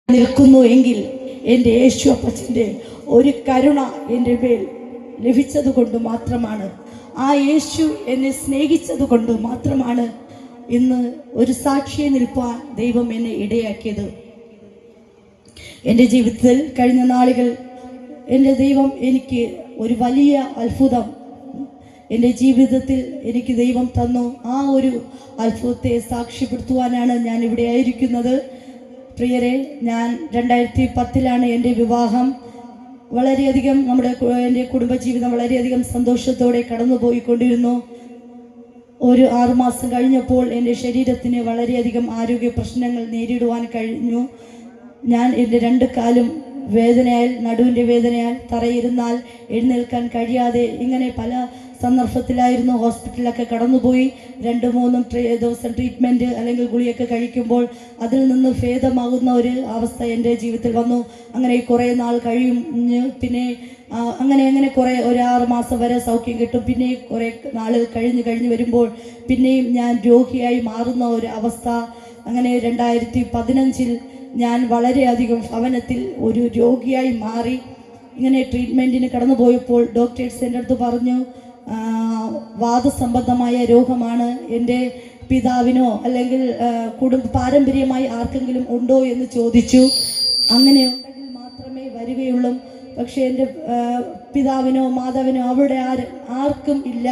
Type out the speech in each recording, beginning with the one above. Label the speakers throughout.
Speaker 1: നിൽക്കുന്നു എങ്കിൽ എൻ്റെ യേശു അപ്പച്ചൻ്റെ ഒരു കരുണ എൻ്റെ മേൽ ലഭിച്ചത് കൊണ്ട് മാത്രമാണ്. ആ യേശു എന്നെ സ്നേഹിച്ചത് കൊണ്ട് മാത്രമാണ് ഇന്ന് ഒരു സാക്ഷിയെ നിൽപ്പാൻ ദൈവം എന്നെ ഇടയാക്കിയത്. എൻ്റെ ജീവിതത്തിൽ കഴിഞ്ഞ നാളുകൾ എൻ്റെ ദൈവം എനിക്ക് ഒരു വലിയ അത്ഭുതം എൻ്റെ ജീവിതത്തിൽ എനിക്ക് ദൈവം തന്നു. ആ ഒരു അത്ഭുതത്തെ സാക്ഷ്യപ്പെടുത്തുവാനാണ് ഞാൻ ഇവിടെ ആയിരിക്കുന്നത്. പ്രിയരെ, ഞാൻ 2010 എൻ്റെ വിവാഹം. വളരെയധികം എൻ്റെ കുടുംബജീവിതം വളരെയധികം സന്തോഷത്തോടെ കടന്നുപോയിക്കൊണ്ടിരുന്നു. ഒരു 6 മാസം കഴിഞ്ഞപ്പോൾ എൻ്റെ ശരീരത്തിന് വളരെയധികം ആരോഗ്യ പ്രശ്നങ്ങൾ നേരിടുവാൻ കഴിഞ്ഞു. ഞാൻ എൻ്റെ 2 കാലും വേദനയാൽ, നടുവിൻ്റെ വേദനയാൽ തറയിരുന്നാൽ എഴുന്നേൽക്കാൻ കഴിയാതെ ഇങ്ങനെ പല സന്ദർഭത്തിലായിരുന്നു. ഹോസ്പിറ്റലിലൊക്കെ കടന്നുപോയി 2-3 ദിവസം ട്രീറ്റ്മെൻറ്റ് അല്ലെങ്കിൽ ഗുളിയൊക്കെ കഴിക്കുമ്പോൾ അതിൽ നിന്ന് ഭേദമാകുന്ന ഒരു അവസ്ഥ എൻ്റെ ജീവിതത്തിൽ വന്നു. അങ്ങനെ കുറേ നാൾ കഴിഞ്ഞ് പിന്നെ അങ്ങനെ കുറേ ഒരു 6 മാസം വരെ സൗഖ്യം കിട്ടും. പിന്നെ കുറേ നാൾ കഴിഞ്ഞ് വരുമ്പോൾ പിന്നെയും ഞാൻ രോഗിയായി മാറുന്ന ഒരു അവസ്ഥ. അങ്ങനെ 2015 ഞാൻ വളരെയധികം ഭവനത്തിൽ ഒരു രോഗിയായി മാറി. ഇങ്ങനെ ട്രീറ്റ്മെൻറ്റിന് കടന്നു പോയപ്പോൾ ഡോക്ടേഴ്സ് എൻ്റെ അടുത്ത് പറഞ്ഞു, വാദസംബന്ധമായ രോഗമാണ്. എൻ്റെ പിതാവിനോ അല്ലെങ്കിൽ പാരമ്പര്യമായി ആർക്കെങ്കിലും ഉണ്ടോ എന്ന് ചോദിച്ചു. അങ്ങനെ ഉണ്ടെങ്കിൽ മാത്രമേ വരികയുള്ളൂ. പക്ഷേ എൻ്റെ പിതാവിനോ മാതാവിനോ അവിടെ ആർക്കും ഇല്ല.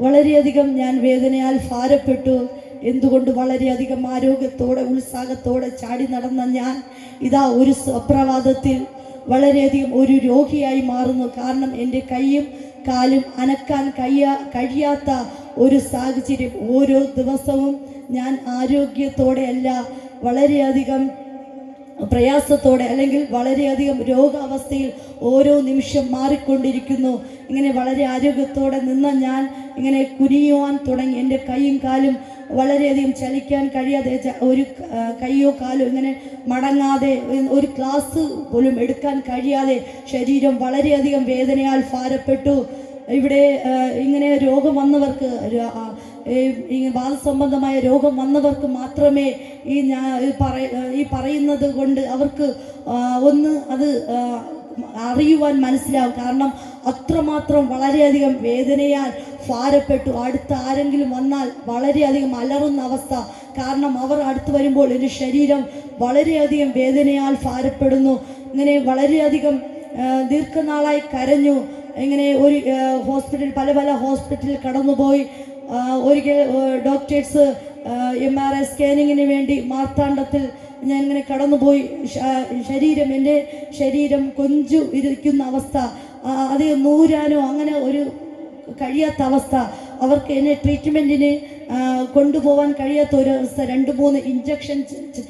Speaker 1: വളരെയധികം ഞാൻ വേദനയാൽ ഭാരപ്പെട്ടു. എന്തുകൊണ്ട് വളരെയധികം ആരോഗ്യത്തോടെ ഉത്സാഹത്തോടെ ചാടി നടന്ന ഞാൻ ഇതാ ഒരു സുപ്രഭാതത്തിൽ വളരെയധികം ഒരു രോഗിയായി മാറുന്നു. കാരണം എൻ്റെ കൈയും കാലും അനക്കാൻ കഴിയാത്ത ഒരു സാഹചര്യം. ഓരോ ദിവസവും ഞാൻ ആരോഗ്യത്തോടെയല്ല, വളരെയധികം പ്രയാസത്തോടെ അല്ലെങ്കിൽ വളരെയധികം രോഗാവസ്ഥയിൽ ഓരോ നിമിഷം മാറിക്കൊണ്ടിരിക്കുന്നു. ഇങ്ങനെ വളരെ ആരോഗ്യത്തോടെ നിന്ന ഞാൻ ഇങ്ങനെ കുനിയുവാൻ തുടങ്ങി. എൻ്റെ കൈയും കാലും വളരെയധികം ചലിക്കാൻ കഴിയാതെ, ഒരു കൈയോ കാലോ ഇങ്ങനെ മടങ്ങാതെ, ഒരു ക്ലാസ് പോലും എടുക്കാൻ കഴിയാതെ ശരീരം വളരെയധികം വേദനയാൽ ഭാരപ്പെട്ടു. ഇവിടെ ഇങ്ങനെ രോഗം വന്നവർക്ക്, വാദസംബന്ധമായ രോഗം വന്നവർക്ക് മാത്രമേ ഈ പറയുന്നത് കൊണ്ട് അവർക്ക് ഒന്ന് അത് അറിയുവാൻ മനസ്സിലാവും. കാരണം അത്രമാത്രം വളരെയധികം വേദനയാൽ ഭാരപ്പെട്ടു. അടുത്ത് ആരെങ്കിലും വന്നാൽ വളരെയധികം അലറുന്ന അവസ്ഥ. കാരണം അവർ അടുത്ത് വരുമ്പോൾ എൻ്റെ ശരീരം വളരെയധികം വേദനയാൽ ഭാരപ്പെടുന്നു. ഇങ്ങനെ വളരെയധികം ദീർഘനാളായി കരഞ്ഞു. ഇങ്ങനെ ഒരു പല ഹോസ്പിറ്റലിൽ കടന്നുപോയി. ഒരിക്കൽ ഡോക്ടേഴ്സ് MRI സ്കാനിങ്ങിന് വേണ്ടി മാർത്താണ്ഡത്തിൽ ഞാൻ ഇങ്ങനെ കടന്നുപോയി. എൻ്റെ ശരീരം കൊഞ്ചു ഇരിക്കുന്ന അവസ്ഥ, അത് നൂരാനോ അങ്ങനെ ഒരു കഴിയാത്ത അവസ്ഥ. അവർക്ക് എന്നെ ട്രീറ്റ്മെൻറ്റിന് കൊണ്ടുപോകാൻ കഴിയാത്ത ഒരു അവസ്ഥ. 2-3 ഇഞ്ചക്ഷൻ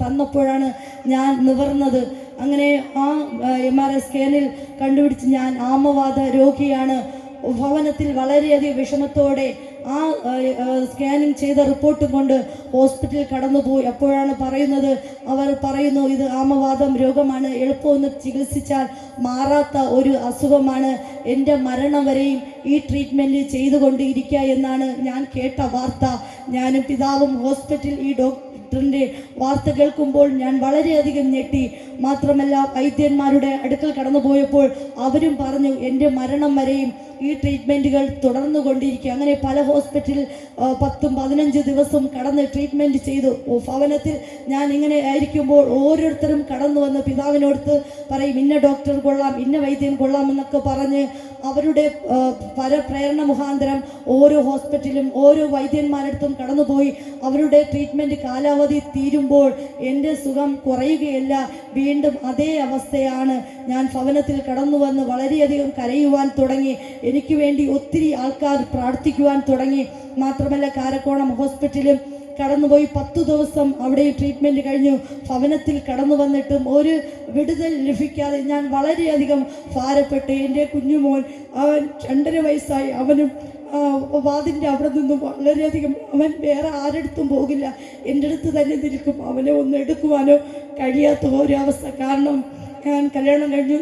Speaker 1: തന്നപ്പോഴാണ് ഞാൻ നിവർന്നത്. അങ്ങനെ ആ MRI സ്കാനിൽ കണ്ടുപിടിച്ച് ഞാൻ ആമവാദ രോഗിയാണ്. ഭവനത്തിൽ വളരെയധികം വിഷമത്തോടെ ആ സ്കാനിങ് ചെയ്ത റിപ്പോർട്ടും കൊണ്ട് ഹോസ്പിറ്റലിൽ കടന്നുപോയി. അപ്പോഴാണ് അവർ പറയുന്നു ഇത് ആമവാദം രോഗമാണ്, എളുപ്പമൊന്ന് ചികിത്സിച്ചാൽ മാറാത്ത ഒരു അസുഖമാണ്, എൻ്റെ മരണം വരെയും ഈ ട്രീറ്റ്മെൻറ്റ് ചെയ്തുകൊണ്ടിരിക്കുക എന്നാണ് ഞാൻ കേട്ട വാർത്ത. ഞാനും പിതാവും ഹോസ്പിറ്റലിൽ ഈ ഡോക്ടറിൻ്റെ വാർത്ത കേൾക്കുമ്പോൾ ഞാൻ വളരെയധികം ഞെട്ടി. മാത്രമല്ല വൈദ്യന്മാരുടെ അടുക്കൽ കടന്നുപോയപ്പോൾ അവരും പറഞ്ഞു എൻ്റെ മരണം വരെയും ഈ ട്രീറ്റ്മെൻറ്റുകൾ തുടർന്നുകൊണ്ടിരിക്കുക. അങ്ങനെ പല ഹോസ്പിറ്റലിൽ 10-15 ദിവസം കടന്ന് ട്രീറ്റ്മെൻറ്റ് ചെയ്തു. ഭവനത്തിൽ ഞാൻ ഇങ്ങനെ ആയിരിക്കുമ്പോൾ ഓരോരുത്തരും കടന്നു വന്ന് പിതാവിനോടുത്ത് പറയും ഇന്ന ഡോക്ടർ കൊള്ളാം, ഇന്ന വൈദ്യൻ കൊള്ളാം എന്നൊക്കെ പറഞ്ഞ് അവരുടെ പരപ്രേരണ മുഖാന്തരം ഓരോ ഹോസ്പിറ്റലും ഓരോ വൈദ്യന്മാരടുത്തും കടന്നുപോയി. അവരുടെ ട്രീറ്റ്മെൻറ്റ് കാലാവധി തീരുമ്പോൾ എൻ്റെ സുഖം കുറയുകയല്ല, വീണ്ടും അതേ അവസ്ഥയാണ്. ഞാൻ ഭവനത്തിൽ കടന്നു വന്ന് വളരെയധികം കരയുവാൻ തുടങ്ങി. എനിക്ക് വേണ്ടി ഒത്തിരി ആൾക്കാർ പ്രാർത്ഥിക്കുവാൻ തുടങ്ങി. മാത്രമല്ല കാരക്കോണം ഹോസ്പിറ്റലും കടന്നുപോയി 10 ദിവസം അവിടെ ട്രീറ്റ്മെൻറ്റ് കഴിഞ്ഞു. ഭവനത്തിൽ കടന്നു വന്നിട്ടും ഒരു വിടുതൽ ലഭിക്കാതെ ഞാൻ വളരെയധികം ഭാരപ്പെട്ടു. എൻ്റെ കുഞ്ഞുമോൻ, അവൻ 2.5 വയസ്സായി. അവനും വാതിൻ്റെ അവിടെ നിന്നും വളരെയധികം, അവൻ വേറെ ആരടുത്തും പോകില്ല, എൻ്റെ അടുത്ത് തന്നെ നിൽക്കും. അവനെ ഒന്ന് എടുക്കുവാനോ കഴിയാത്ത ഒരു അവസ്ഥ. കാരണം ഞാൻ കല്യാണം കഴിഞ്ഞു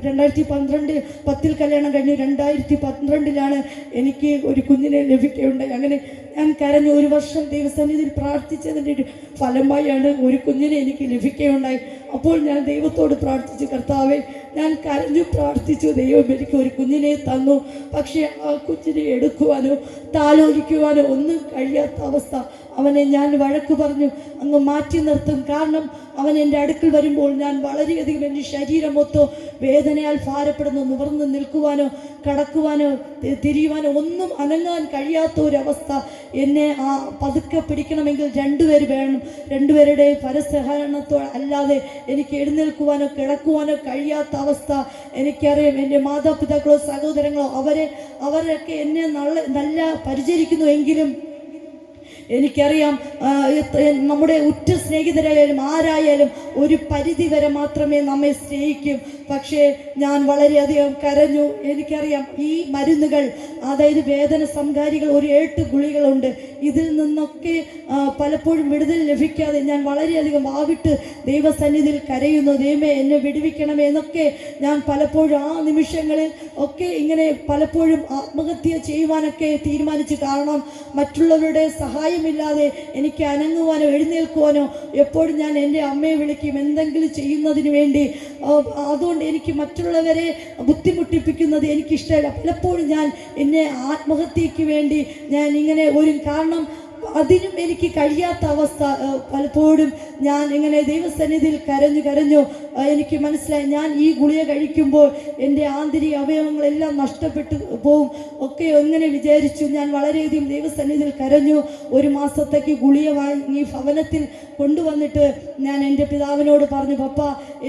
Speaker 1: 2010 കല്യാണം കഴിഞ്ഞു. 2012 എനിക്ക് ഒരു കുഞ്ഞിനെ ലഭിക്കുകയുണ്ടായി. അങ്ങനെ ഞാൻ കരഞ്ഞു. 1 വർഷം ദൈവസന്നിധിയിൽ പ്രാർത്ഥിച്ചതിൻ്റെ ഒരു ഫലമായാണ് ഒരു കുഞ്ഞിനെ എനിക്ക് ലഭിക്കുകയുണ്ടായി. അപ്പോൾ ഞാൻ ദൈവത്തോട് പ്രാർത്ഥിച്ചു, കർത്താവേ, ഞാൻ കരഞ്ഞു പ്രാർത്ഥിച്ചു, ദൈവം എനിക്ക് ഒരു കുഞ്ഞിനെ തന്നു. പക്ഷേ ആ കുഞ്ഞിനെ എടുക്കുവാനോ താലോലിക്കുവാനോ ഒന്നും കഴിയാത്ത അവസ്ഥ. അവനെ ഞാൻ വഴക്ക് പറഞ്ഞു അങ്ങ് മാറ്റി നിർത്തും. കാരണം അവൻ എൻ്റെ അടുക്കൽ വരുമ്പോൾ ഞാൻ വളരെയധികം എൻ്റെ ശരീരം മൊത്തം വേദനയാൽ ഭാരപ്പെടുന്നു. നിവർന്ന് നിൽക്കുവാനോ കടക്കുവാനോ തിരിയുവാനോ ഒന്നും അനങ്ങാൻ കഴിയാത്ത ഒരവസ്ഥ. എന്നെ പതുക്കെ പിടിക്കണമെങ്കിൽ രണ്ടുപേർ വേണം. രണ്ടുപേരുടെ പരസഹകരണത്തോടെ അല്ലാതെ എനിക്ക് എഴുന്നേൽക്കുവാനോ കിടക്കുവാനോ കഴിയാത്ത അവസ്ഥ. എനിക്കറിയാം എൻ്റെ മാതാപിതാക്കളോ സഹോദരങ്ങളോ അവരൊക്കെ എന്നെ നല്ല പരിചരിക്കുന്നുവെങ്കിലും എനിക്കറിയാം നമ്മുടെ ഉറ്റ സ്നേഹിതരായാലും ആരായാലും ഒരു പരിധി വരെ മാത്രമേ നമ്മെ സ്നേഹിക്കും. പക്ഷേ ഞാൻ വളരെയധികം കരഞ്ഞു. എനിക്കറിയാം ഈ മരുന്നുകൾ, അതായത് വേദന സംഹാരികൾ, ഒരു 8 ഗുളികളുണ്ട്. ഇതിൽ നിന്നൊക്കെ പലപ്പോഴും വിടുതൽ ലഭിക്കാതെ ഞാൻ വളരെയധികം വാവിട്ട് ദൈവസന്നിധിയിൽ കരയുന്നു. ദൈവമേ, എന്നെ വിടുവിക്കണമേ എന്നൊക്കെ ഞാൻ പലപ്പോഴും ആ നിമിഷങ്ങളിൽ ഒക്കെ ഇങ്ങനെ പലപ്പോഴും ആത്മഹത്യ ചെയ്യുവാനൊക്കെ തീരുമാനിച്ചു. കാരണം മറ്റുള്ളവരുടെ സഹായമില്ലാതെ എനിക്ക് അനങ്ങുവാനോ എഴുന്നേൽക്കുവാനോ എപ്പോഴും ഞാൻ എൻ്റെ അമ്മയെ വിളിക്കും എന്തെങ്കിലും ചെയ്യുന്നതിന് വേണ്ടി. അതുകൊണ്ട് എനിക്ക് മറ്റുള്ളവരെ ബുദ്ധിമുട്ടിപ്പിക്കുന്നത് എനിക്കിഷ്ടമല്ല. പലപ്പോഴും ഞാൻ എന്നെ ആത്മഹത്യക്ക് വേണ്ടി ഞാൻ ഇങ്ങനെ കാരണം അതിനും എനിക്ക് കഴിയാത്ത അവസ്ഥ. പലപ്പോഴും ഞാൻ ഇങ്ങനെ ദൈവസന്നിധിയിൽ കരഞ്ഞു എനിക്ക് മനസ്സിലായി, ഞാൻ ഈ ഗുളിക കഴിക്കുമ്പോൾ എൻ്റെ ആന്തരിക അവയവങ്ങളെല്ലാം നഷ്ടപ്പെട്ടു പോവും ഒക്കെ എങ്ങനെ വിചാരിച്ചു. ഞാൻ വളരെയധികം ദൈവസന്നിധിയിൽ കരഞ്ഞു. 1 മാസത്തേക്ക് ഗുളിക വാങ്ങി ഭവനത്തിൽ കൊണ്ടുവന്നിട്ട് ഞാൻ എൻ്റെ പിതാവിനോട് പറഞ്ഞു, പപ്പ,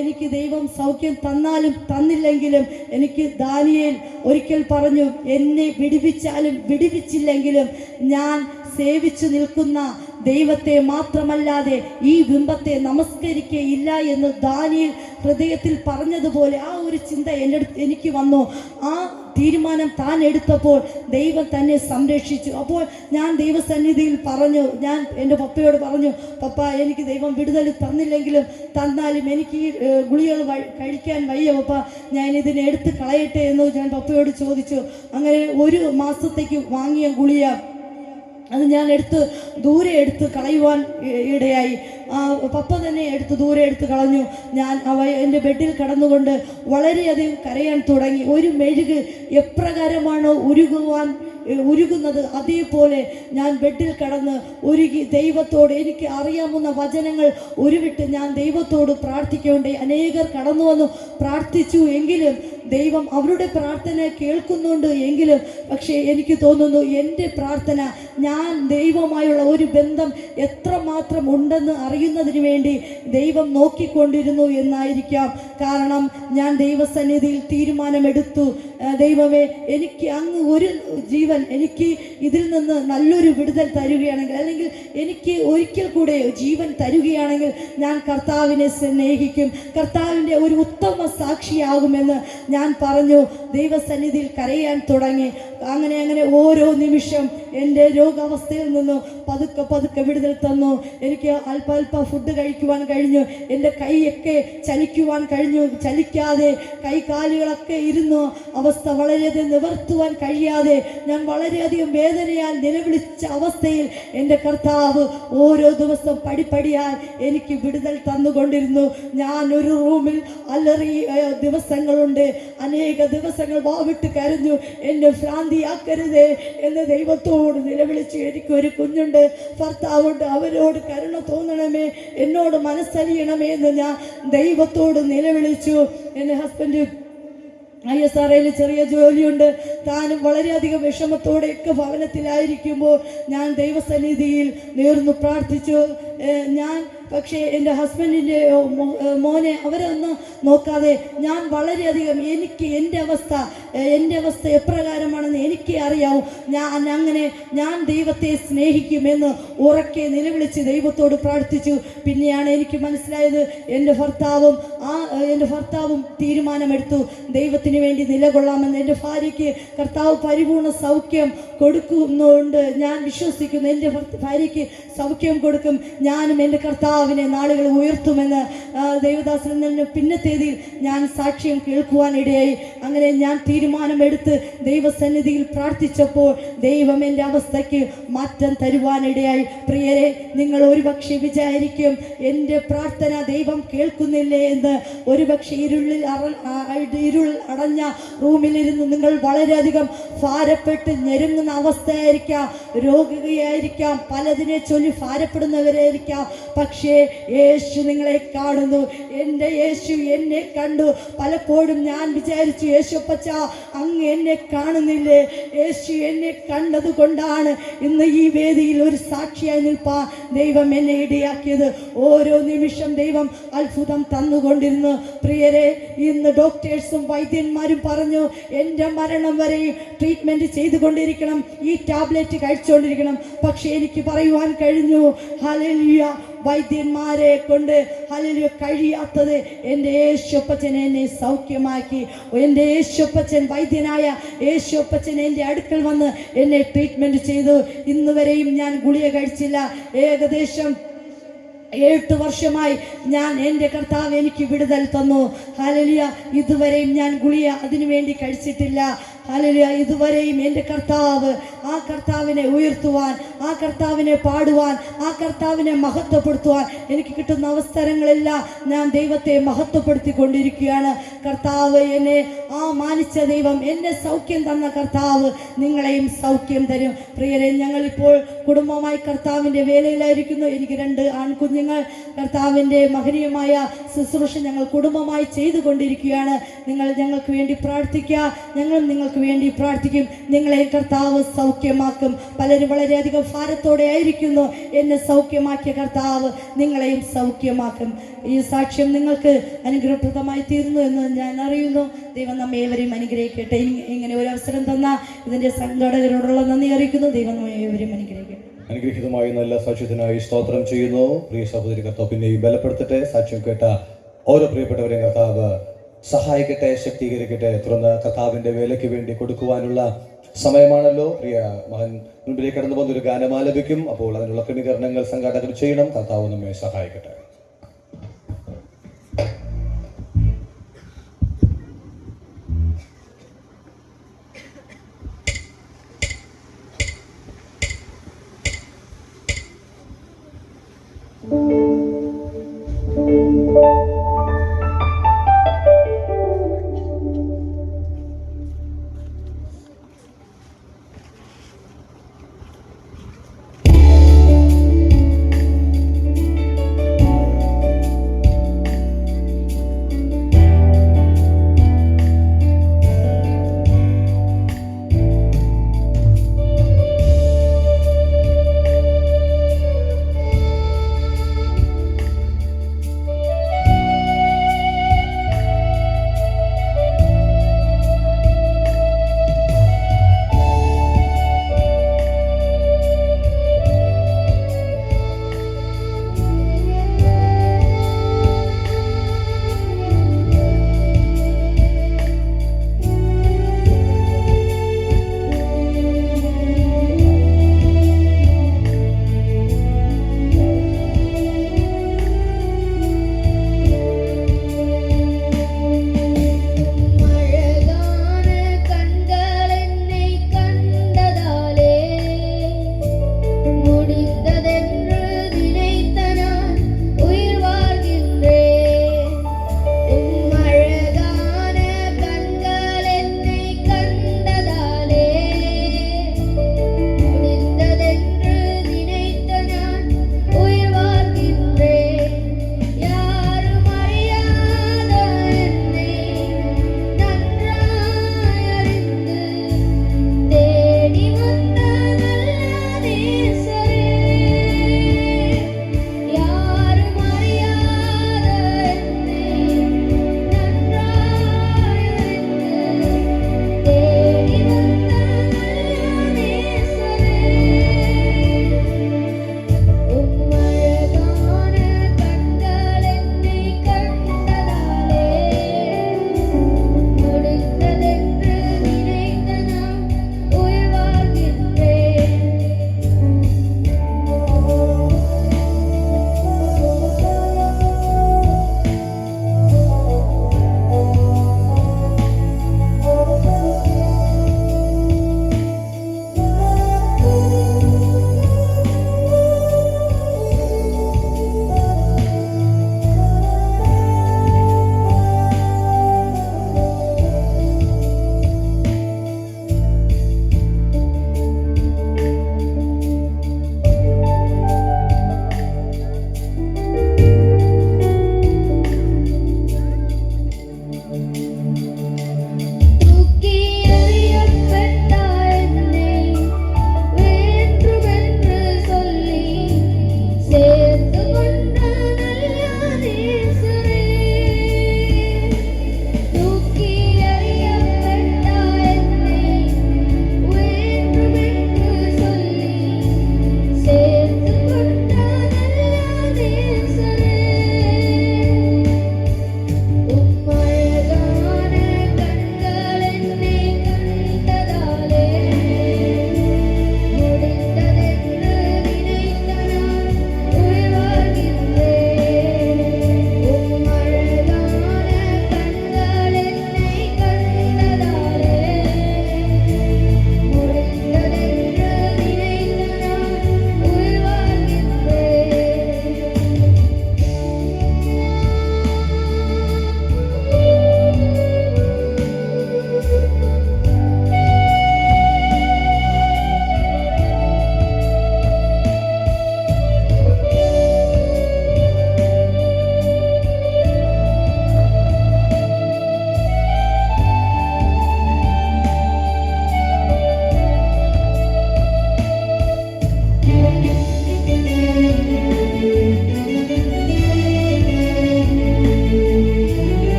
Speaker 1: എനിക്ക് ദൈവം സൗഖ്യം തന്നാലും തന്നില്ലെങ്കിലും എനിക്ക് ദാനിയേൽ ഒരിക്കൽ പറഞ്ഞു, എന്നെ വിടുവിച്ചാലും വിടുവിച്ചില്ലെങ്കിലും ഞാൻ സേവിച്ചു നിൽക്കുന്ന ദൈവത്തെ മാത്രമല്ലാതെ ഈ ബിംബത്തെ നമസ്കരിക്കുകയില്ല എന്ന് ദാനിയേൽ ഹൃദയത്തിൽ പറഞ്ഞതുപോലെ ആ ഒരു ചിന്ത എനിക്ക് വന്നു. ആ തീരുമാനം താൻ എടുത്തപ്പോൾ ദൈവം തന്നെ സംരക്ഷിച്ചു. അപ്പോൾ ഞാൻ ദൈവസന്നിധിയിൽ പറഞ്ഞു, ഞാൻ എൻ്റെ പപ്പയോട് പറഞ്ഞു, പപ്പ, എനിക്ക് ദൈവം വിടുതൽ തന്നില്ലെങ്കിലും തന്നാലും എനിക്ക് ഈ ഗുളികൾ കഴിക്കാൻ വയ്യ പപ്പ, ഞാൻ ഇതിനെ എടുത്ത് കളയട്ടെ എന്ന് ഞാൻ പപ്പയോട് ചോദിച്ചു. അങ്ങനെ 1 മാസത്തേക്ക് വാങ്ങിയ ഗുളിക അത് ഞാൻ ദൂരെ എടുത്ത് കളയുവാൻ ഇടയായി. പപ്പ തന്നെ ദൂരെ എടുത്ത് കളഞ്ഞു. ഞാൻ എൻ്റെ ബെഡിൽ കിടന്നുകൊണ്ട് വളരെയധികം കരയാൻ തുടങ്ങി. ഒരു മെഴുക് എപ്രകാരമാണോ ഉരുകുന്നത് അതേപോലെ ഞാൻ ബെഡിൽ കിടന്ന് ഉരുകി ദൈവത്തോട് എനിക്ക് അറിയാവുന്ന വചനങ്ങൾ ഉരുവിട്ട് ഞാൻ ദൈവത്തോട് പ്രാർത്ഥിക്കുകയുണ്ടായി. അനേകർ കടന്നു വന്നു പ്രാർത്ഥിച്ചു എങ്കിലും ദൈവം അവരുടെ പ്രാർത്ഥന കേൾക്കുന്നുണ്ട് എങ്കിലും പക്ഷേ എനിക്ക് തോന്നുന്നു എൻ്റെ പ്രാർത്ഥന, ഞാൻ ദൈവമായുള്ള ഒരു ബന്ധം എത്രമാത്രം ഉണ്ടെന്ന് അറിയുന്നതിന് വേണ്ടി ദൈവം നോക്കിക്കൊണ്ടിരുന്നു എന്നായിരിക്കാം. കാരണം ഞാൻ ദൈവസന്നിധിയിൽ തീരുമാനമെടുത്തു, ദൈവമേ, എനിക്ക് അങ്ങ് ഒരു ജീവൻ എനിക്ക് ഇതിൽ നിന്ന് നല്ലൊരു വിടുതൽ തരുകയാണെങ്കിൽ, അല്ലെങ്കിൽ എനിക്ക് ഒരിക്കൽ കൂടെ ജീവൻ തരുകയാണെങ്കിൽ ഞാൻ കർത്താവിനെ സ്നേഹിക്കും, കർത്താവിൻ്റെ ഒരു ഉത്തമ സാക്ഷിയാകുമെന്ന് ഞാൻ പറഞ്ഞു. ദൈവസന്നിധിയിൽ കരയാൻ തുടങ്ങി. അങ്ങനെ ഓരോ നിമിഷം എൻ്റെ രോഗാവസ്ഥയിൽ നിന്ന് പതുക്കെ വിടുതൽ തന്നു. എനിക്ക് അല്പ ഫുഡ് കഴിക്കുവാൻ കഴിഞ്ഞു. എൻ്റെ കൈയൊക്കെ ചലിക്കുവാൻ കഴിഞ്ഞു. ചലിക്കാതെ കൈകാലുകളൊക്കെ ഇരുന്നു അവസ്ഥ വളരെയധികം നിവർത്തുവാൻ കഴിയാതെ ഞാൻ വളരെയധികം വേദനയാൽ നിലവിളിച്ച അവസ്ഥയിൽ എൻ്റെ കർത്താവ് ഓരോ ദിവസം പടിപ്പടിയായി എനിക്ക് വിടുതൽ തന്നുകൊണ്ടിരുന്നു. ഞാൻ ഒരു റൂമിൽ അലറിയ ദിവസങ്ങളുണ്ട്. അനേക ദിവസങ്ങൾ വാവിട്ട് കരഞ്ഞു, എന്നെ ഭ്രാന്തിയാക്കരുതേ എന്ന് ദൈവത്തോട് നിലവിളിച്ചു. എനിക്കൊരു കുഞ്ഞുണ്ട്, ഭർത്താവുണ്ട്, അവരോട് കരുണ തോന്നണമേ, എന്നോട് മനസ്സലിയണമേ എന്ന് ഞാൻ ദൈവത്തോട് നിലവിളിച്ചു. എൻ്റെ ഹസ്ബൻഡ് ISRയിൽ ചെറിയ ജോലിയുണ്ട്. താനും വളരെയധികം വിഷമത്തോടെയൊക്കെ ഭവനത്തിലായിരിക്കുമ്പോൾ ഞാൻ ദൈവസന്നിധിയിൽ നേർന്നു പ്രാർത്ഥിച്ചു. പക്ഷേ എൻ്റെ ഹസ്ബൻഡിൻ്റെ മോനെ അവരൊന്നും നോക്കാതെ ഞാൻ വളരെയധികം എൻ്റെ അവസ്ഥ എപ്രകാരമാണെന്ന് എനിക്ക് അറിയാവും. ഞാൻ ദൈവത്തെ സ്നേഹിക്കുമെന്ന് ഉറക്കെ നിലവിളിച്ച് ദൈവത്തോട് പ്രാർത്ഥിച്ചു. പിന്നെയാണ് എനിക്ക് മനസ്സിലായത്, എൻ്റെ ഭർത്താവും തീരുമാനമെടുത്തു ദൈവത്തിന് വേണ്ടി നിലകൊള്ളാമെന്ന്. എൻ്റെ ഭാര്യയ്ക്ക് കർത്താവ് പരിപൂർണ സൗഖ്യം കൊടുക്കുന്നുണ്ട്, ഞാൻ വിശ്വസിക്കുന്നു. എൻ്റെ ഭാര്യയ്ക്ക് സൗഖ്യം കൊടുക്കും. ഞാനും എൻ്റെ കർത്താവിനെ നാളുകൾ ഉയർത്തുമെന്ന് ദേവദാസനിൽ നിന്ന് പിന്നത്തേതിൽ ഞാൻ സാക്ഷ്യം കേൾക്കുവാനിടയായി. അങ്ങനെ ഞാൻ തീരുമാനമെടുത്ത് ദൈവസന്നിധിയിൽ പ്രാർത്ഥിച്ചപ്പോൾ ദൈവം എൻ്റെ അവസ്ഥയ്ക്ക് മാറ്റം തരുവാനിടയായി. പ്രിയരെ, നിങ്ങൾ ഒരുപക്ഷെ വിചാരിക്കും എൻ്റെ പ്രാർത്ഥന ദൈവം കേൾക്കുന്നില്ലേ എന്ന്. ഒരുപക്ഷെ ഇരുൾ അടഞ്ഞ റൂമിലിരുന്ന് നിങ്ങൾ വളരെയധികം ഭാരപ്പെട്ട് ഞെരുങ്ങുന്ന അവസ്ഥയായിരിക്കാം, രോഗിയായിരിക്കാം, പലതിനെ ചൊല്ലി ഭാരപ്പെടുന്നവരായിരിക്കാം. പക്ഷേ യേശു നിങ്ങളെ കാണുന്നു. എൻ്റെ യേശു എന്നെ കണ്ടു. പലപ്പോഴും ഞാൻ വിചാരിച്ചു, യേശുപ്പച്ച അങ്ങ് എന്നെ കാണുന്നില്ലേ? യേശു എന്നെ കണ്ടത് കൊണ്ടാണ് ഇന്ന് ഈ വേദിയിൽ ഒരു സാക്ഷിയായി നിൽപ്പാൻ ദൈവം എന്നെ ഇടയാക്കിയത്. ഓരോ നിമിഷം ദൈവം അത്ഭുതം തന്നുകൊണ്ടിരുന്നു. പ്രിയരെ, ഇന്ന് ഡോക്ടേഴ്സും വൈദ്യന്മാരും പറഞ്ഞു എൻ്റെ മരണം വരെയും ട്രീറ്റ്മെൻറ്റ് ചെയ്തുകൊണ്ടിരിക്കണം, ഈ ടാബ്ലറ്റ് കഴിച്ചുകൊണ്ടിരിക്കണം. പക്ഷേ എനിക്ക് പറയുവാൻ കഴിഞ്ഞു, ഹല്ലേലൂയ, വൈദ്യന്മാരെ കൊണ്ട് ഹല്ലേലൂയ കഴിയാത്തത് എൻ്റെ യേശുപ്പച്ചൻ എന്നെ സൗഖ്യമാക്കി. എൻ്റെ യേശുപ്പച്ചൻ, വൈദ്യനായ യേശുപ്പച്ചൻ എൻ്റെ അടുക്കൽ വന്ന് എന്നെ ട്രീറ്റ്മെൻറ്റ് ചെയ്തു. ഇന്ന് വരെയും ഞാൻ ഗുളിക കഴിച്ചില്ല. ഏകദേശം 8 വർഷമായി ഞാൻ എൻ്റെ കർത്താവ് എനിക്ക് വിടുതൽ തന്നു. ഹല്ലേലൂയ, ഇതുവരെയും ഞാൻ ഗുളിക അതിനു വേണ്ടി കഴിച്ചിട്ടില്ല. ഹല്ലേലൂയ, ഇതുവരെയും എൻ്റെ കർത്താവ്, ആ കർത്താവിനെ ഉയർത്തുവാൻ, ആ കർത്താവിനെ പാടുവാൻ, ആ കർത്താവിനെ മഹത്വപ്പെടുത്തുവാൻ എനിക്ക് കിട്ടുന്ന അവസരങ്ങളെല്ലാം ഞാൻ ദൈവത്തെ മഹത്വപ്പെടുത്തിക്കൊണ്ടിരിക്കുകയാണ്. കർത്താവ് എന്നെ മാനിച്ച ദൈവം, എന്നെ സൗഖ്യം തന്ന കർത്താവ് നിങ്ങളെയും സൗഖ്യം തരും. പ്രിയരെ, ഞങ്ങളിപ്പോൾ കുടുംബമായി കർത്താവിൻ്റെ വേലയിലായിരിക്കുന്നു. എനിക്ക് 2 ആൺകുഞ്ഞുങ്ങൾ. കർത്താവിൻ്റെ മഹനീയമായ ശുശ്രൂഷ ഞങ്ങൾ കുടുംബമായി ചെയ്തുകൊണ്ടിരിക്കുകയാണ്. നിങ്ങൾ ഞങ്ങൾക്ക് വേണ്ടി പ്രാർത്ഥിക്കുക, ഞങ്ങളും നിങ്ങൾക്ക് വേണ്ടി പ്രാർത്ഥിക്കും. നിങ്ങളെ കർത്താവ് സൗഖ്യമാക്കും. പലരും വളരെയധികം ഭാരത്തോടെ ആയിരിക്കുന്നു. എന്നെ സൗഖ്യമാക്കിയ കർത്താവ് നിങ്ങളെയും സൗഖ്യമാക്കും. ഈ സാക്ഷ്യം നിങ്ങൾക്ക് അനുഗ്രഹപ്രദമായി തീർന്നു എന്ന് ഞാൻ അറിയുന്നു. ദൈവം നമ്മെ ഏവരെയും അനുഗ്രഹിക്കട്ടെ. ഇങ്ങനെ ഒരു അവസരം തന്ന ഇതിൻ്റെ സംഘാടകരോടുള്ള നന്ദി അറിയിക്കുന്നു. ദൈവം നമ്മെ ഏവരെയും അനുഗ്രഹിക്കട്ടെ.
Speaker 2: അനുഗ്രഹീതമായ നല്ല സാക്ഷ്യത്തിനായി സ്തോത്രം ചെയ്യുന്നു. പ്രിയ സഹോദരി, കർത്താവ് പിന്നെയും ബലപ്പെടുത്തട്ടെ. സാക്ഷ്യം കേട്ട ഓരോ പ്രിയപ്പെട്ടവരെയും കർത്താവ് സഹായിക്കട്ടെ, ശക്തീകരിക്കട്ടെ. തുടർന്ന് കർത്താവിൻ്റെ വേലയ്ക്ക് വേണ്ടി കൊടുക്കുവാനുള്ള സമയമാണല്ലോ. പ്രിയ മകൻ മുൻപിലേക്ക് കടന്നു പോകുന്നൊരു ഗാനം ആലപിക്കും. അപ്പോൾ അതിനുള്ള ക്രമീകരണങ്ങൾ സംഘാടകർ ചെയ്യണം. കർത്താവ് നമ്മെ സഹായിക്കട്ടെ.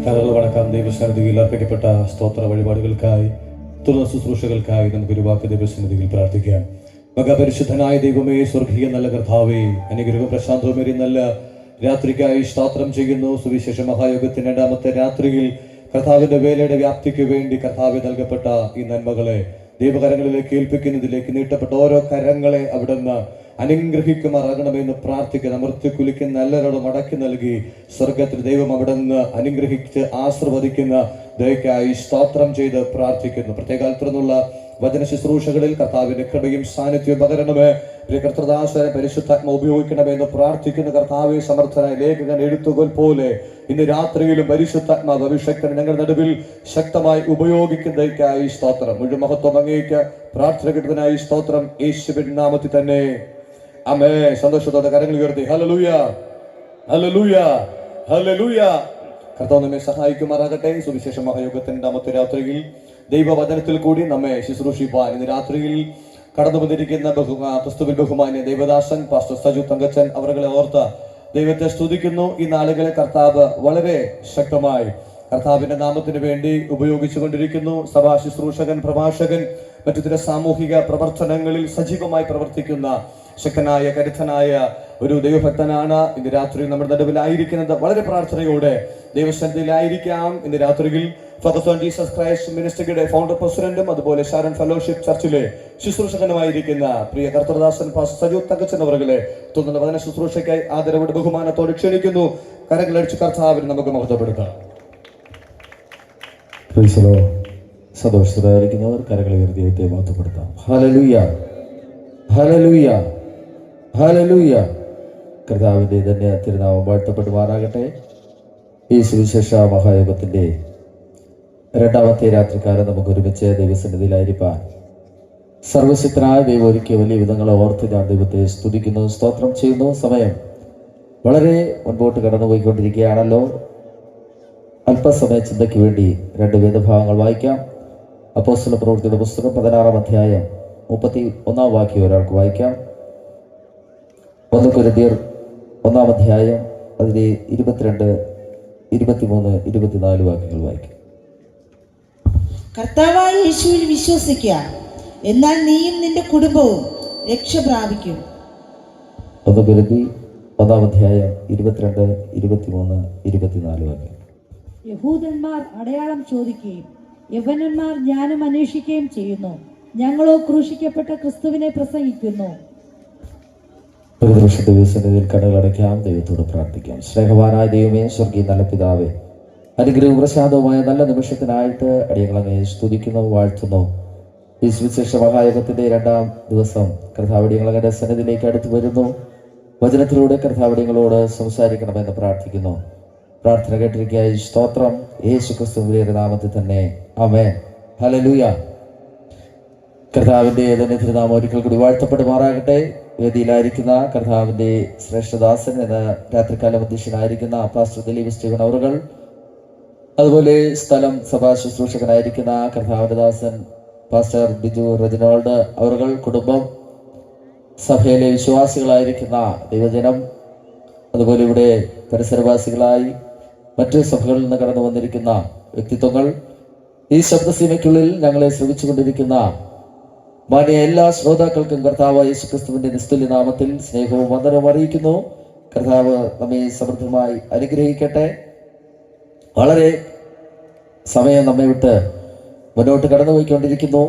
Speaker 2: കരകൾ വണക്കാം. ദൈവസന്നിധിയിൽ അർപ്പിക്കപ്പെട്ട സ്തോത്ര വഴിപാടുകൾക്കായി തുടർന്ന ശുശ്രൂഷകൾക്കായി നമുക്കൊരു വാക്ക് ദൈവസന്നിധിയിൽ പ്രാർത്ഥിക്കാം. മഹാപരിശുദ്ധനായ ദൈവമേ, സ്വർഗീയ നല്ല കർത്താവേ, അനുഗ്രഹവും പ്രശാന്തവുമേറി നല്ല രാത്രിക്കായി സ്തോത്രം ചെയ്യുന്നു. സുവിശേഷ മഹായോഗത്തിന്റെ രണ്ടാമത്തെ രാത്രിയിൽ കർത്താവിന്റെ വേലയുടെ വ്യാപ്തിക്ക് വേണ്ടി കർത്താവ് നൽകപ്പെട്ട ഈ നന്മകളെ ദൈവകരങ്ങളിലേക്ക് ഏൽപ്പിക്കുന്നതിലേക്ക് നീട്ടപ്പെട്ട ഓരോ കരങ്ങളെ അവിടുന്ന് അനുഗ്രഹിക്കുമാറാകണമെന്ന് പ്രാർത്ഥിക്കുന്ന മൃത്യുക്കുലിക്കുന്ന എല്ലാവരോടും മടക്കി നൽകി സ്വർഗത്തിൽ ദൈവം അവിടുന്ന് അനുഗ്രഹിച്ച് ആശീർവദിക്കുന്ന ദയക്കായി സ്തോത്രം ചെയ്ത് പ്രാർത്ഥിക്കുന്നു. പ്രത്യേക തുടർന്നുള്ള വചന ശുശ്രൂഷകളിൽ കർത്താവിന്റെ കൃപയും സാന്നിധ്യവും പകരണമേ. പ്രിയ കർത്തൃദാസനെ പരിശുദ്ധാത്മ ഉപയോഗിക്കണമെന്ന് പ്രാർത്ഥിക്കുന്ന കർത്താവെ, സമർത്ഥനായ ലേഖകൻ എഴുത്തുകൾ പോലെ ഇന്ന് രാത്രിയിലും പരിശുദ്ധാത്മാവ് അഭിഷേകൻ ഞങ്ങളുടെ നടുവിൽ ശക്തമായി ഉപയോഗിക്കുന്നതിനായി സ്തോത്രം. മുഴുവൻ മഹത്വം അങ്ങേക്ക്. പ്രാർത്ഥന കിട്ടുന്നതിനായി സ്തോത്രം. യേശുവിൻ നാമത്തിൽ തന്നെ ആമേ. സന്തോഷത്തോടെ കരങ്ങൾ ഉയർത്തി ഹല്ലേലൂയ, ഹല്ലേലൂയ, ഹല്ലേലൂയ. കർത്താവ് നമ്മെ സഹായിക്കുമാറാകട്ടെ. സുവിശേഷ മഹായോഗത്തിന്റെ രണ്ടാമത്തെ രാത്രിയിൽ ദൈവവചനത്തിൽ കൂടി നമ്മെ ശുശ്രൂഷിപ്പാൻ ഇന്ന് രാത്രിയിൽ കടന്നു വന്നിരിക്കുന്ന ക്രിസ്തുവിൽ ബഹുമാന്യ ദൈവദാസൻ പാസ്റ്റർ സജു തങ്കച്ചൻ അവരുടെ ഓർത്ത് ദൈവത്തെ സ്തുതിക്കുന്നു. ഈ നാളുകളെ കർത്താവ് വളരെ ശക്തമായി കർത്താവിന്റെ നാമത്തിന് വേണ്ടി ഉപയോഗിച്ചു കൊണ്ടിരിക്കുന്നു. സഭാ ശുശ്രൂഷകൻ, പ്രഭാഷകൻ, മറ്റു ചില സാമൂഹിക പ്രവർത്തനങ്ങളിൽ സജീവമായി പ്രവർത്തിക്കുന്ന ശക്തനായ കരുത്തനായ ഒരു ദൈവഭക്തനാണ് ഇന്ന് രാത്രി നമ്മുടെ നടുവിലായിരിക്കുന്നത്. വളരെ പ്രാർത്ഥനയോടെ ദൈവസന്നിധിയിലായിരിക്കാം. ഇന്ന് രാത്രിയിൽ ഫോക്കസ് ഓൺ ജീസസ് ക്രൈസ്റ്റ് മിനിസ്ട്രിയുടെ ഫൗണ്ടർ പ്രസിഡന്റും അതുപോലെ ഷാരൺ ഫെലോഷിപ്പ് ചർച്ചിലെ ശുശ്രൂഷകനുമായിരിക്കുന്ന പ്രിയ കർത്തൃദാസൻ പാസ്റ്റർ സജു തങ്കച്ചൻ അവരുടെ തുടർന്ന് വചന ശുശ്രൂഷയ്ക്കായി ആദരവോടെ ബഹുമാനത്തോടെ ക്ഷണിക്കുന്നു. കരങ്ങളടിച്ച് കർത്താവിന് നമുക്ക് മഹത്വപ്പെടുത്താം.
Speaker 3: സന്തോഷത്തിലായിരിക്കുന്നവർ കരകൾ ഉയർത്തി ദൈവത്തെ മഹത്വപ്പെടുത്താം. ഹല്ലേലൂയ, ഹല്ലേലൂയ, ഹല്ലേലൂയ. കർത്താവിന്റെ തന്നെ തിരുനാമം വാഴ്ത്തപ്പെടുമാറാകട്ടെ. ഈ സുവിശേഷ മഹായോഗത്തിന്റെ രണ്ടാമത്തെ രാത്രിക്കാലം നമുക്ക് ഒരുമിച്ച് ദൈവസന്നിധിയിലായിരിക്കാൻ സർവശക്തനായ ദൈവം ഒരുക്കിയ വലിയ വിധങ്ങളെ ഓർത്ത് ഞാൻ ദൈവത്തെ സ്തുതിക്കുന്നു, സ്തോത്രം ചെയ്യുന്നു. സമയം വളരെ മുൻപോട്ട് കടന്നുപോയിക്കൊണ്ടിരിക്കുകയാണല്ലോ. അല്പസമയ ചിന്തയ്ക്ക് വേണ്ടി രണ്ട് വേദഭാഗങ്ങൾ വായിക്കാം. അപ്പോസ്തല പ്രവൃത്തിയുടെ പുസ്തകം 16-ാം അധ്യായം 31-ാം വാക്യം ഒരാൾക്ക് വായിക്കാം. 1 കൊരിന്ത്യർ 1-ാം അധ്യായം അതിലെ 22, 23, 24 വാക്യങ്ങൾ വായിക്കാം.
Speaker 4: കർത്താവായ യേശുവിൽ വിശ്വസിക്കുക, എന്നാൽ നീയും നിന്റെ കുടുംബവും രക്ഷ പ്രാപിക്കും.
Speaker 3: 1 കൊരിന്ത്യർ 1-ാം അധ്യായം 22, 23, 24 വാക്യം.
Speaker 1: യഹൂദന്മാർ അടയാളം ചോദിക്കുകയും യവനന്മാർ ജ്ഞാനം അന്വേഷിക്കുകയും ചെയ്യുന്നു. ഞങ്ങളോ ക്രൂശിക്കപ്പെട്ട ക്രിസ്തുവിനെ പ്രസംഗിക്കുന്നു.
Speaker 3: ഒരു ദിവസത്തിൽ കടകളടയ്ക്കാം. ദൈവത്തോട് പ്രാർത്ഥിക്കാം. സ്നേഹവാനായ ദൈവമേ, സ്വർഗീയ നല്ല പിതാവേ, അനുഗ്രഹവും പ്രസാദവുമായ നല്ല നിമിഷത്തിനായിട്ട് അടിയങ്ങളെ സ്തുതിക്കുന്നു, വാഴ്ത്തുന്നു. ഈ സുവിശേഷ മഹായോഗത്തിന്റെ 2-ാം ദിവസം കർത്താവടിയങ്ങളുടെ സന്നിധിയിലേക്ക് അടുത്തു വരുന്നു. വചനത്തിലൂടെ കർത്താവടിയങ്ങളോട് സംസാരിക്കണമെന്ന് പ്രാർത്ഥിക്കുന്നു. പ്രാർത്ഥന കേട്ടിരിക്കായി സ്തോത്രം. യേശു ക്രിസ്തുവിന്റെ നാമത്തിൽ തന്നെ ആമേൻ. ഹല്ലേലൂയ. കർത്താവിന്റെ തന്നെ തിരുനാമം ഒരിക്കൽ കൂടി വാഴ്ത്തപ്പെടുമാറാകട്ടെ. വേദിയിലായിരിക്കുന്ന കർത്താവിന്റെ ശ്രേഷ്ഠദാസൻ എന്ന രാത്രികാല അധ്യക്ഷനായിരിക്കുന്ന പാസ്റ്റർ ദിലീപ് സ്റ്റീവൻ അവറുകൾ, അതുപോലെ സ്ഥലം സഭാ ശുശ്രൂഷകനായിരിക്കുന്ന കർത്താവിന്റെ ദാസൻ പാസ്റ്റർ ബിജു റെജിനോൾഡ് അവറുകൾ, കുടുംബം, സഭയിലെ വിശ്വാസികളായിരിക്കുന്ന ദൈവജനം, അതുപോലെ ഇവിടെ പരിസരവാസികളായി മറ്റ് സഭകളിൽ നിന്ന് കടന്നു വന്നിരിക്കുന്ന വ്യക്തിത്വങ്ങൾ, ഈ ശബ്ദസീമയ്ക്കുള്ളിൽ ഞങ്ങളെ ശ്രമിച്ചുകൊണ്ടിരിക്കുന്ന മാന്യ എല്ലാ ശ്രോതാക്കൾക്കും കർത്താവ് യേശുക്രിസ്തുവിന്റെ നിസ്തുല്യ നാമത്തിൽ സ്നേഹവും വന്ദനവും അറിയിക്കുന്നു. കർത്താവ് നമ്മെ സമൃദ്ധമായി അനുഗ്രഹിക്കട്ടെ. വളരെ സമയം നമ്മെ വിട്ട് മുന്നോട്ട് കടന്നുപോയിക്കൊണ്ടിരിക്കുന്നു.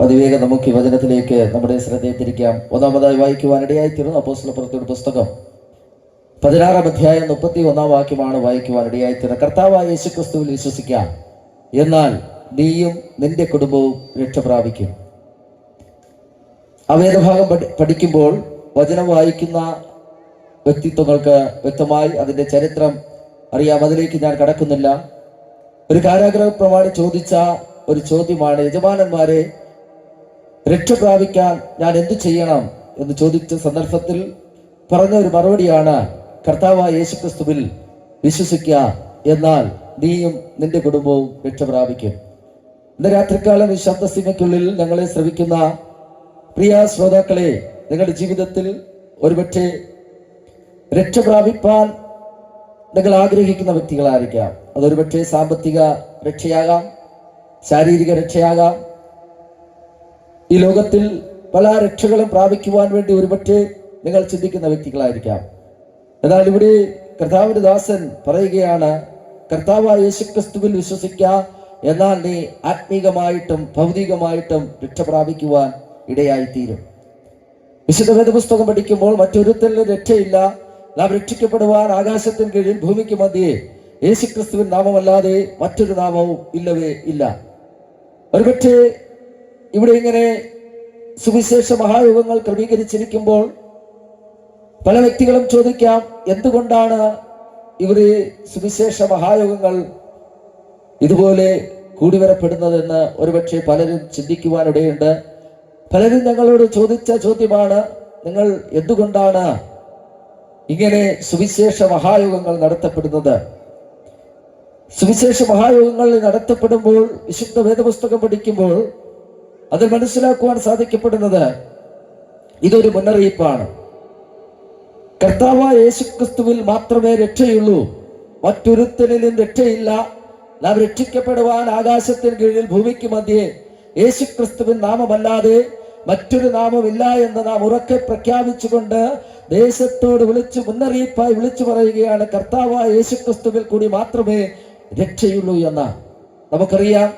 Speaker 3: അതിവേഗം നമുക്ക് ഈ വചനത്തിലേക്ക് നമ്മുടെ ശ്രദ്ധയെ തിരിക്കാം. ഒന്നാമതായി വായിക്കുവാനിടയായിത്തീർന്നു അപ്പോസ്തല പ്രവൃത്തിയുടെ പുസ്തകം 16-ാം അധ്യായം 31-ാം വാക്യമാണ് വായിക്കുവാനിടയായിത്തീർന്നത്. കർത്താവായ യേശുക്രിസ്തുവിൽ വിശ്വസിക്കാം, എന്നാൽ നീയും നിന്റെ കുടുംബവും രക്ഷ പ്രാപിക്കും. ആ വേദഭാഗം പഠിക്കുമ്പോൾ വചനം വായിക്കുന്ന വ്യക്തിത്വങ്ങൾക്ക് വ്യക്തമായി അതിന്റെ ചരിത്രം അറിയാം. അതിലേക്ക് ഞാൻ കടക്കുന്നില്ല. ഒരു കാരാഗ്രഹ പ്രമാണി ചോദിച്ച ഒരു ചോദ്യമാണ്, യജമാനന്മാരെ, രക്ഷ പ്രാപിക്കാൻ ഞാൻ എന്തു ചെയ്യണം എന്ന് ചോദിച്ച സന്ദർഭത്തിൽ പറഞ്ഞ ഒരു മറുപടിയാണ്, കർത്താവായ യേശുക്രിസ്തുവിൽ വിശ്വസിക്കുക, എന്നാൽ നീയും നിന്റെ കുടുംബവും രക്ഷ പ്രാപിക്കും. ഇന്ന് രാത്രികാലം ഈ ശബ്ദസീമയ്ക്കുള്ളിൽ ഞങ്ങളെ ശ്രവിക്കുന്ന പ്രിയ ശ്രോതാക്കളെ, നിങ്ങളുടെ ജീവിതത്തിൽ ഒരുപക്ഷെ രക്ഷ പ്രാപിപ്പാൻ നിങ്ങൾ ആഗ്രഹിക്കുന്ന വ്യക്തികളായിരിക്കാം. അതൊരു പക്ഷേ സാമ്പത്തിക രക്ഷയാകാം, ശാരീരിക രക്ഷയാകാം. ഈ ലോകത്തിൽ പല രക്ഷകളും പ്രാപിക്കുവാൻ വേണ്ടി ഒരുപക്ഷെ നിങ്ങൾ ചിന്തിക്കുന്ന വ്യക്തികളായിരിക്കാം. എന്നാൽ ഇവിടെ കർത്താവിന്റെ ദാസൻ പറയുകയാണ്, കർത്താവായ യേശുക്രിസ്തുവിൽ വിശ്വസിക്കുക, എന്നാൽ നീ ആത്മീകമായിട്ടും ഭൗതികമായിട്ടും രക്ഷ പ്രാപിക്കുവാൻ ഇടയായിത്തീരും. വിശുദ്ധ വേദപുസ്തകം പഠിക്കുമ്പോൾ മറ്റൊരുത്തലിന് രക്ഷയില്ല, നാം രക്ഷിക്കപ്പെടുവാൻ ആകാശത്തിന് കീഴിൽ ഭൂമിക്ക് മധ്യേ യേശുക്രിസ്തുവിൻ നാമമല്ലാതെ മറ്റൊരു നാമവും ഇല്ലവേ ഇല്ല. ഒരുപക്ഷെ ഇവിടെ ഇങ്ങനെ സുവിശേഷ മഹായോഗങ്ങൾ ക്രമീകരിച്ചിരിക്കുമ്പോൾ പല വ്യക്തികളും ചോദിക്കാം, എന്തുകൊണ്ടാണ് ഇവര് സുവിശേഷ മഹായോഗങ്ങൾ ഇതുപോലെ കൂടിവരപ്പെടുന്നതെന്ന് ഒരുപക്ഷെ പലരും ചിന്തിക്കുവാനിടയുണ്ട്. പലരും ഞങ്ങളോട് ചോദിച്ച ചോദ്യമാണ്, നിങ്ങൾ എന്തുകൊണ്ടാണ് ഇങ്ങനെ സുവിശേഷ മഹായോഗങ്ങൾ നടത്തപ്പെടുന്നത്? സുവിശേഷ മഹായോഗങ്ങൾ നടത്തപ്പെടുമ്പോൾ വിശുദ്ധ വേദപുസ്തകം പഠിക്കുമ്പോൾ അത് മനസ്സിലാക്കുവാൻ സാധിക്കപ്പെടുന്നത് ഇതൊരു മുന്നറിയിപ്പാണ്. കർത്താവായ യേശുക്രിസ്തുവിൽ മാത്രമേ രക്ഷയുള്ളൂ, മറ്റൊരുത്തനിലും രക്ഷയില്ല. നാം രക്ഷിക്കപ്പെടുവാൻ ആകാശത്തിന് കീഴിൽ ഭൂമിക്ക് മധ്യേ യേശുക്രിസ്തുവിൻ നാമമല്ലാതെ മറ്റൊരു നാമമില്ല എന്ന് നാം ഉറക്കെ പ്രഖ്യാപിച്ചുകൊണ്ട് ദേശത്തോട് മുന്നറിയിപ്പായി വിളിച്ചു പറയുകയാണ്, കർത്താവായ യേശുക്രിസ്തുവിൽ കൂടി മാത്രമേ രക്ഷയുള്ളൂ എന്ന്. നമുക്കറിയാം,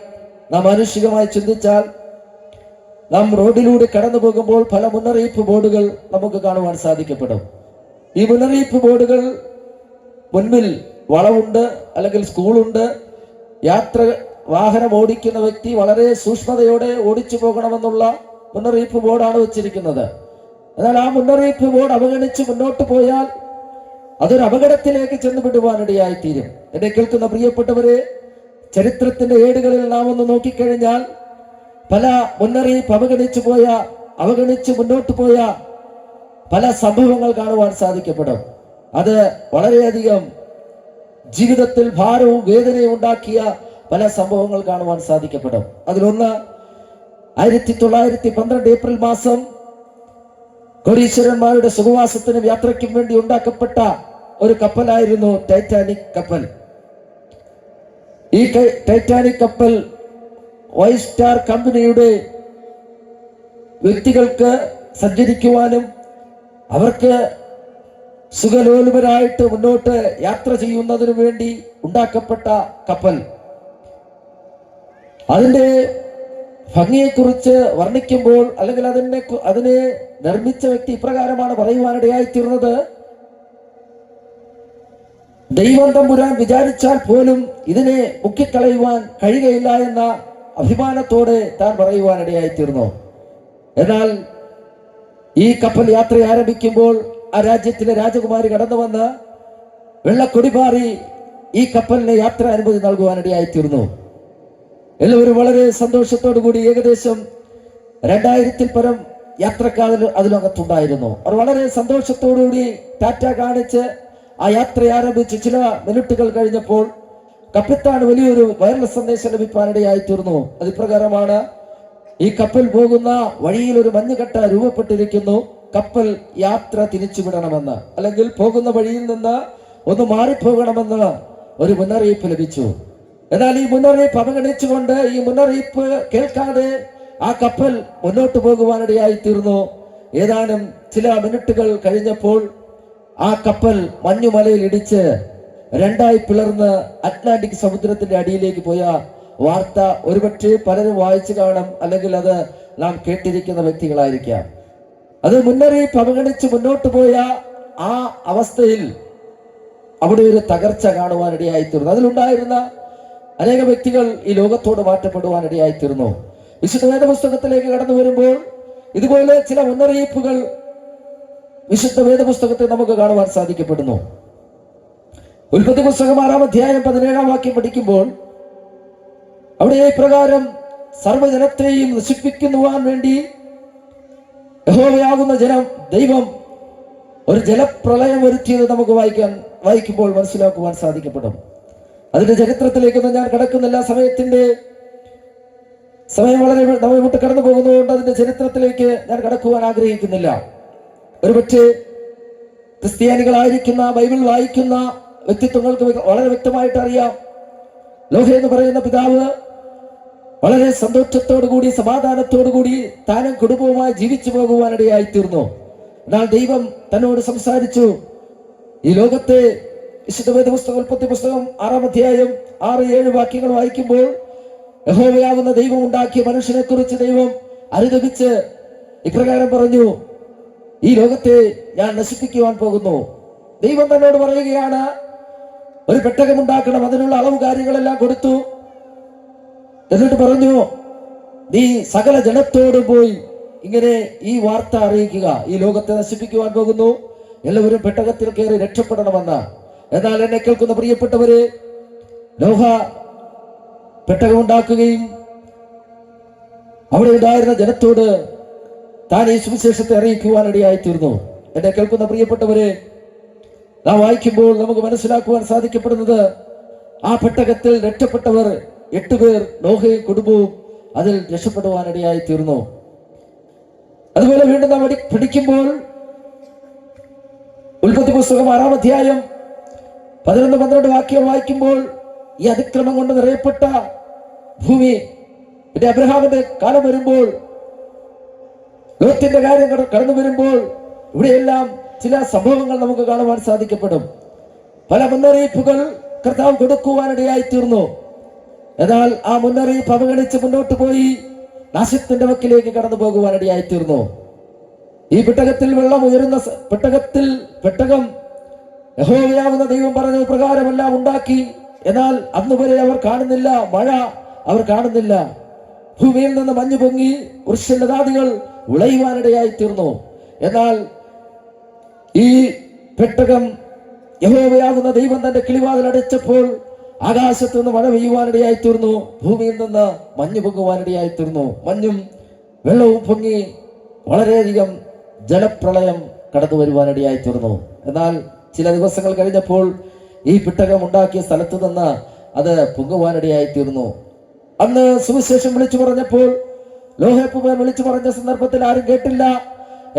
Speaker 3: നാം മാനുഷികമായി ചിന്തിച്ചാൽ നാം റോഡിലൂടെ കടന്നു പോകുമ്പോൾ പല മുന്നറിയിപ്പ് ബോർഡുകൾ നമുക്ക് കാണുവാൻ സാധിക്കപ്പെടും. ഈ മുന്നറിയിപ്പ് ബോർഡുകൾ മുൻപിൽ വളവുണ്ട്, അല്ലെങ്കിൽ സ്കൂളുണ്ട്, വാഹനം ഓടിക്കുന്ന വ്യക്തി വളരെ സൂക്ഷ്മതയോടെ ഓടിച്ചു പോകണമെന്നുള്ള മുന്നറിയിപ്പ് ബോർഡാണ് വെച്ചിരിക്കുന്നത്. എന്നാൽ ആ മുന്നറിയിപ്പ് ബോർഡ് അവഗണിച്ച് മുന്നോട്ട് പോയാൽ അതൊരു അപകടത്തിലേക്ക് ചെന്നുവിടുവാനിടയായിത്തീരും. എന്നെ കേൾക്കുന്ന പ്രിയപ്പെട്ടവരെ, ചരിത്രത്തിന്റെ ഏടുകളിൽ നാം ഒന്ന് നോക്കിക്കഴിഞ്ഞാൽ പല മുന്നറിയിപ്പ് അവഗണിച്ച് മുന്നോട്ട് പോയ പല സംഭവങ്ങൾ കാണുവാൻ സാധിക്കപ്പെടും. അത് വളരെയധികം ജീവിതത്തിൽ ഭാരവും വേദനയും ഉണ്ടാക്കിയ പല സംഭവങ്ങൾ കാണുവാൻ സാധിക്കപ്പെടും. അതിലൊന്ന് 1912 ഏപ്രിൽ മാസം കോടീശ്വരന്മാരുടെ സുഖവാസത്തിനും യാത്രയ്ക്കും വേണ്ടി ഉണ്ടാക്കപ്പെട്ട ഒരു കപ്പലായിരുന്നു ടൈറ്റാനിക് കപ്പൽ. ഈ ടൈറ്റാനിക് കപ്പൽ വൈറ്റ് സ്റ്റാർ കമ്പനിയുടെ വ്യക്തികൾക്ക് സഞ്ചരിക്കുവാനും അവർക്ക് സുഖലോലുപരായിട്ട് മുന്നോട്ട് യാത്ര ചെയ്യുന്നതിനു വേണ്ടി ഉണ്ടാക്കപ്പെട്ട കപ്പൽ. അതിന്റെ ഭംഗിയെക്കുറിച്ച് വർണ്ണിക്കുമ്പോൾ, അല്ലെങ്കിൽ അതിനെ നിർമ്മിച്ച വ്യക്തി ഇപ്രകാരമാണ് പറയുവാനിടയായിത്തീർന്നത്, ദൈവം തമ്പുരാൻ വിചാരിച്ചാൽ പോലും ഇതിനെ മുക്കിക്കളയുവാൻ കഴിയുകയില്ല എന്ന അഭിമാനത്തോടെ താൻ പറയുവാനിടയായിത്തീർന്നു. എന്നാൽ ഈ കപ്പൽ യാത്ര ആരംഭിക്കുമ്പോൾ ആ രാജ്യത്തിലെ രാജകുമാരി കടന്നു വന്ന് വെള്ളക്കൊടി പാറി ഈ കപ്പലിന് യാത്ര അനുമതി നൽകുവാനിടയായിത്തീർന്നു. എല്ലാവരും വളരെ സന്തോഷത്തോടു കൂടി, ഏകദേശം 2000-ൽ പരം യാത്രക്കാർ അതിനകത്തുണ്ടായിരുന്നു. അവർ വളരെ സന്തോഷത്തോടുകൂടി ടാറ്റ കാണിച്ച് ആ യാത്ര ആരംഭിച്ച് ചില മിനിറ്റുകൾ കഴിഞ്ഞപ്പോൾ കപ്പിത്താൻ വലിയൊരു വയർലെസ് സന്ദേശം ലഭിക്കാനിടയായിത്തീർന്നു. അത് ഇപ്രകാരമാണ്: ഈ കപ്പൽ പോകുന്ന വഴിയിൽ ഒരു മഞ്ഞുകട്ട രൂപപ്പെട്ടിരിക്കുന്നു, കപ്പൽ യാത്ര തിരിച്ചുവിടണമെന്ന്, അല്ലെങ്കിൽ പോകുന്ന വഴിയിൽ നിന്ന് ഒന്ന് മാറിപ്പോകണമെന്ന് ഒരു മുന്നറിയിപ്പ് ലഭിച്ചു. എന്നാൽ ഈ മുന്നറിയിപ്പ് അവഗണിച്ചുകൊണ്ട്, ഈ മുന്നറിയിപ്പ് കേൾക്കാതെ ആ കപ്പൽ മുന്നോട്ട് പോകുവാനിടയായിത്തീർന്നു. ഏതാനും ചില മിനിറ്റുകൾ കഴിഞ്ഞപ്പോൾ ആ കപ്പൽ മഞ്ഞുമലയിൽ ഇടിച്ച് രണ്ടായി പിളർന്ന് അറ്റ്ലാന്റിക് സമുദ്രത്തിന്റെ അടിയിലേക്ക് പോയ വാർത്ത ഒരുപക്ഷെ പലരും വായിച്ചു കാണും, അല്ലെങ്കിൽ അത് നാം കേട്ടിരിക്കുന്ന വ്യക്തികളായിരിക്കാം. അത് മുന്നറിയിപ്പ് അവഗണിച്ച് മുന്നോട്ട് പോയ ആ അവസ്ഥയിൽ അവിടെ ഒരു തകർച്ച കാണുവാനിടയായിത്തീർന്നു. അതിലുണ്ടായിരുന്ന അനേക വ്യക്തികൾ ഈ ലോകത്തോട് മാറ്റപ്പെടുവാനിടയായിത്തീർന്നു. വിശുദ്ധ വേദപുസ്തകത്തിലേക്ക് കടന്നു വരുമ്പോൾ ഇതുപോലെ ചില മുന്നറിയിപ്പുകൾ വിശുദ്ധ വേദപുസ്തകത്തെ നമുക്ക് കാണുവാൻ സാധിക്കപ്പെടുന്നു. ഉൽപ്പത്തി പുസ്തകം 6-ാം അധ്യായം 17-ാം വാക്യം പഠിക്കുമ്പോൾ അവിടെ ഇപ്രകാരം: സർവ്വജനത്തെയും നശിപ്പിക്കുവാൻ വേണ്ടി യഹോവയാകുന്ന ദൈവം ഒരു ജലപ്രളയം വരുത്തിയത് നമുക്ക് വായിക്കുമ്പോൾ മനസ്സിലാക്കുവാൻ സാധിക്കപ്പെടും. അതിന്റെ ചരിത്രത്തിലേക്കൊന്നും ഞാൻ കടക്കുന്നില്ല. സമയം വളരെ നമ്മെ വിട്ട് കടന്നു പോകുന്നതുകൊണ്ട് അതിന്റെ ചരിത്രത്തിലേക്ക് ഞാൻ കടക്കുവാൻ ആഗ്രഹിക്കുന്നില്ല. ഒരുപക്ഷെ ക്രിസ്ത്യാനികളായിരിക്കുന്ന, ബൈബിൾ വായിക്കുന്ന വ്യക്തിത്വങ്ങൾക്ക് വളരെ വ്യക്തമായിട്ട് അറിയാം. ലോഹ എന്ന് പറയുന്ന പിതാവ് വളരെ സന്തോഷത്തോടുകൂടി സമാധാനത്തോടുകൂടി താനും കുടുംബവുമായി ജീവിച്ചു പോകുവാനിടയായി തീർന്നു. എന്നാൽ ദൈവം തന്നോട് സംസാരിച്ചു. ഈ ലോകത്തെ വിശുദ്ധ വേദപുസ്തകം ഉൽപ്പത്തി പുസ്തകം 6-ാം അധ്യായം 6-7 വാക്യങ്ങൾ വായിക്കുമ്പോൾ യഹോവയാകുന്ന ദൈവം ഉണ്ടാക്കിയ മനുഷ്യനെ കുറിച്ച് ദൈവം അനുദപിച്ച് ഇപ്രകാരം പറഞ്ഞു, ഈ ലോകത്തെ ഞാൻ നശിപ്പിക്കുവാൻ പോകുന്നു. ദൈവം തന്നോട് പറയുകയാണ്, ഒരു പെട്ടകമുണ്ടാക്കണം, അതിനുള്ള അളവ് കാര്യങ്ങളെല്ലാം കൊടുത്തു. എന്നിട്ട് പറഞ്ഞു, നീ സകല ജനത്തോട് പോയി ഇങ്ങനെ ഈ വാർത്ത അറിയിക്കുക, ഈ ലോകത്തെ നശിപ്പിക്കുവാൻ പോകുന്നു, എല്ലാവരും പെട്ടകത്തിൽ കയറി രക്ഷപ്പെടണമെന്ന്. എന്നാൽ എന്നെ കേൾക്കുന്ന പ്രിയപ്പെട്ടവരെ, നോഹ പെട്ടകമുണ്ടാക്കുകയും അവിടെ ഉണ്ടായിരുന്ന ജനത്തോട് താൻ ഈ സുവിശേഷത്തെ അറിയിക്കുവാനിടയായി തീർന്നു. എന്നെ കേൾക്കുന്ന പ്രിയപ്പെട്ടവരെ, നാം വായിക്കുമ്പോൾ നമുക്ക് മനസ്സിലാക്കുവാൻ സാധിക്കപ്പെടുന്നത്, ആ പെട്ടകത്തിൽ രക്ഷപ്പെട്ടവർ 8 പേർ, നോഹയും കുടുംബവും അതിൽ രക്ഷപ്പെടുവാനിടയായി തീർന്നു. അതുപോലെ വീണ്ടും നാം പഠിക്കുമ്പോൾ ഉൽപ്പത്തി പുസ്തകം 6-ാം അധ്യായം 11-12 വാക്യം വായിക്കുമ്പോൾ, ഈ അതിക്രമം കൊണ്ട് നിറയപ്പെട്ട ഭൂമി, പിന്നെ അബ്രഹാമിന്റെ കാലം വരുമ്പോൾ, ലോത്തിന്റെ കാര്യം കടന്നു വരുമ്പോൾ, ഇവിടെയെല്ലാം ചില സംഭവങ്ങൾ നമുക്ക് കാണുവാൻ സാധിക്കപ്പെടും. പല മുന്നറിയിപ്പുകൾ കർത്താവ് കൊടുക്കുവാനിടയായി തീർന്നു. എന്നാൽ ആ മുന്നറിയിപ്പ് അവഗണിച്ച് മുന്നോട്ട് പോയി നാശത്തിന്റെ വക്കിലേക്ക് കടന്നു പോകുവാനിടയായി തീർന്നു. ഈ പെട്ടകത്തിൽ വെള്ളം ഉയരുന്ന പെട്ടകം യഹോവയാകുന്ന ദൈവം പറഞ്ഞ പ്രകാരമെല്ലാം ഉണ്ടാക്കി. എന്നാൽ അന്നുവരെ അവർ കാണുന്നില്ല, മഴ അവർ കാണുന്നില്ല. ഭൂമിയിൽ നിന്ന് മഞ്ഞു പൊങ്ങി വൃക്ഷലതാദികൾ വിളയുവാനിടയായി തീർന്നു. എന്നാൽ ഈ പെട്ടകം യഹോവയാകുന്ന ദൈവം തന്റെ കിളിവാതിൽ അടച്ചപ്പോൾ ആകാശത്ത് നിന്ന് മഴ പെയ്യുവാനിടയായി തീർന്നു, ഭൂമിയിൽ നിന്ന് മഞ്ഞ് പൊങ്ങുവാനിടയായി തീർന്നു. മഞ്ഞും വെള്ളവും പൊങ്ങി വളരെയധികം ജലപ്രളയം കടന്നു വരുവാനിടയായി തീർന്നു. എന്നാൽ ചില ദിവസങ്ങൾ കഴിഞ്ഞപ്പോൾ ഈ പെട്ടകം ഉണ്ടാക്കിയ സ്ഥലത്ത് നിന്ന് അത് പൊങ്ങുവാനിടയായി തീർന്നു. അന്ന് സുവിശേഷം വിളിച്ചു പറഞ്ഞപ്പോൾ, ലോഹപ്പുമാൻ വിളിച്ചു പറഞ്ഞ സന്ദർഭത്തിൽ ആരും കേട്ടില്ല.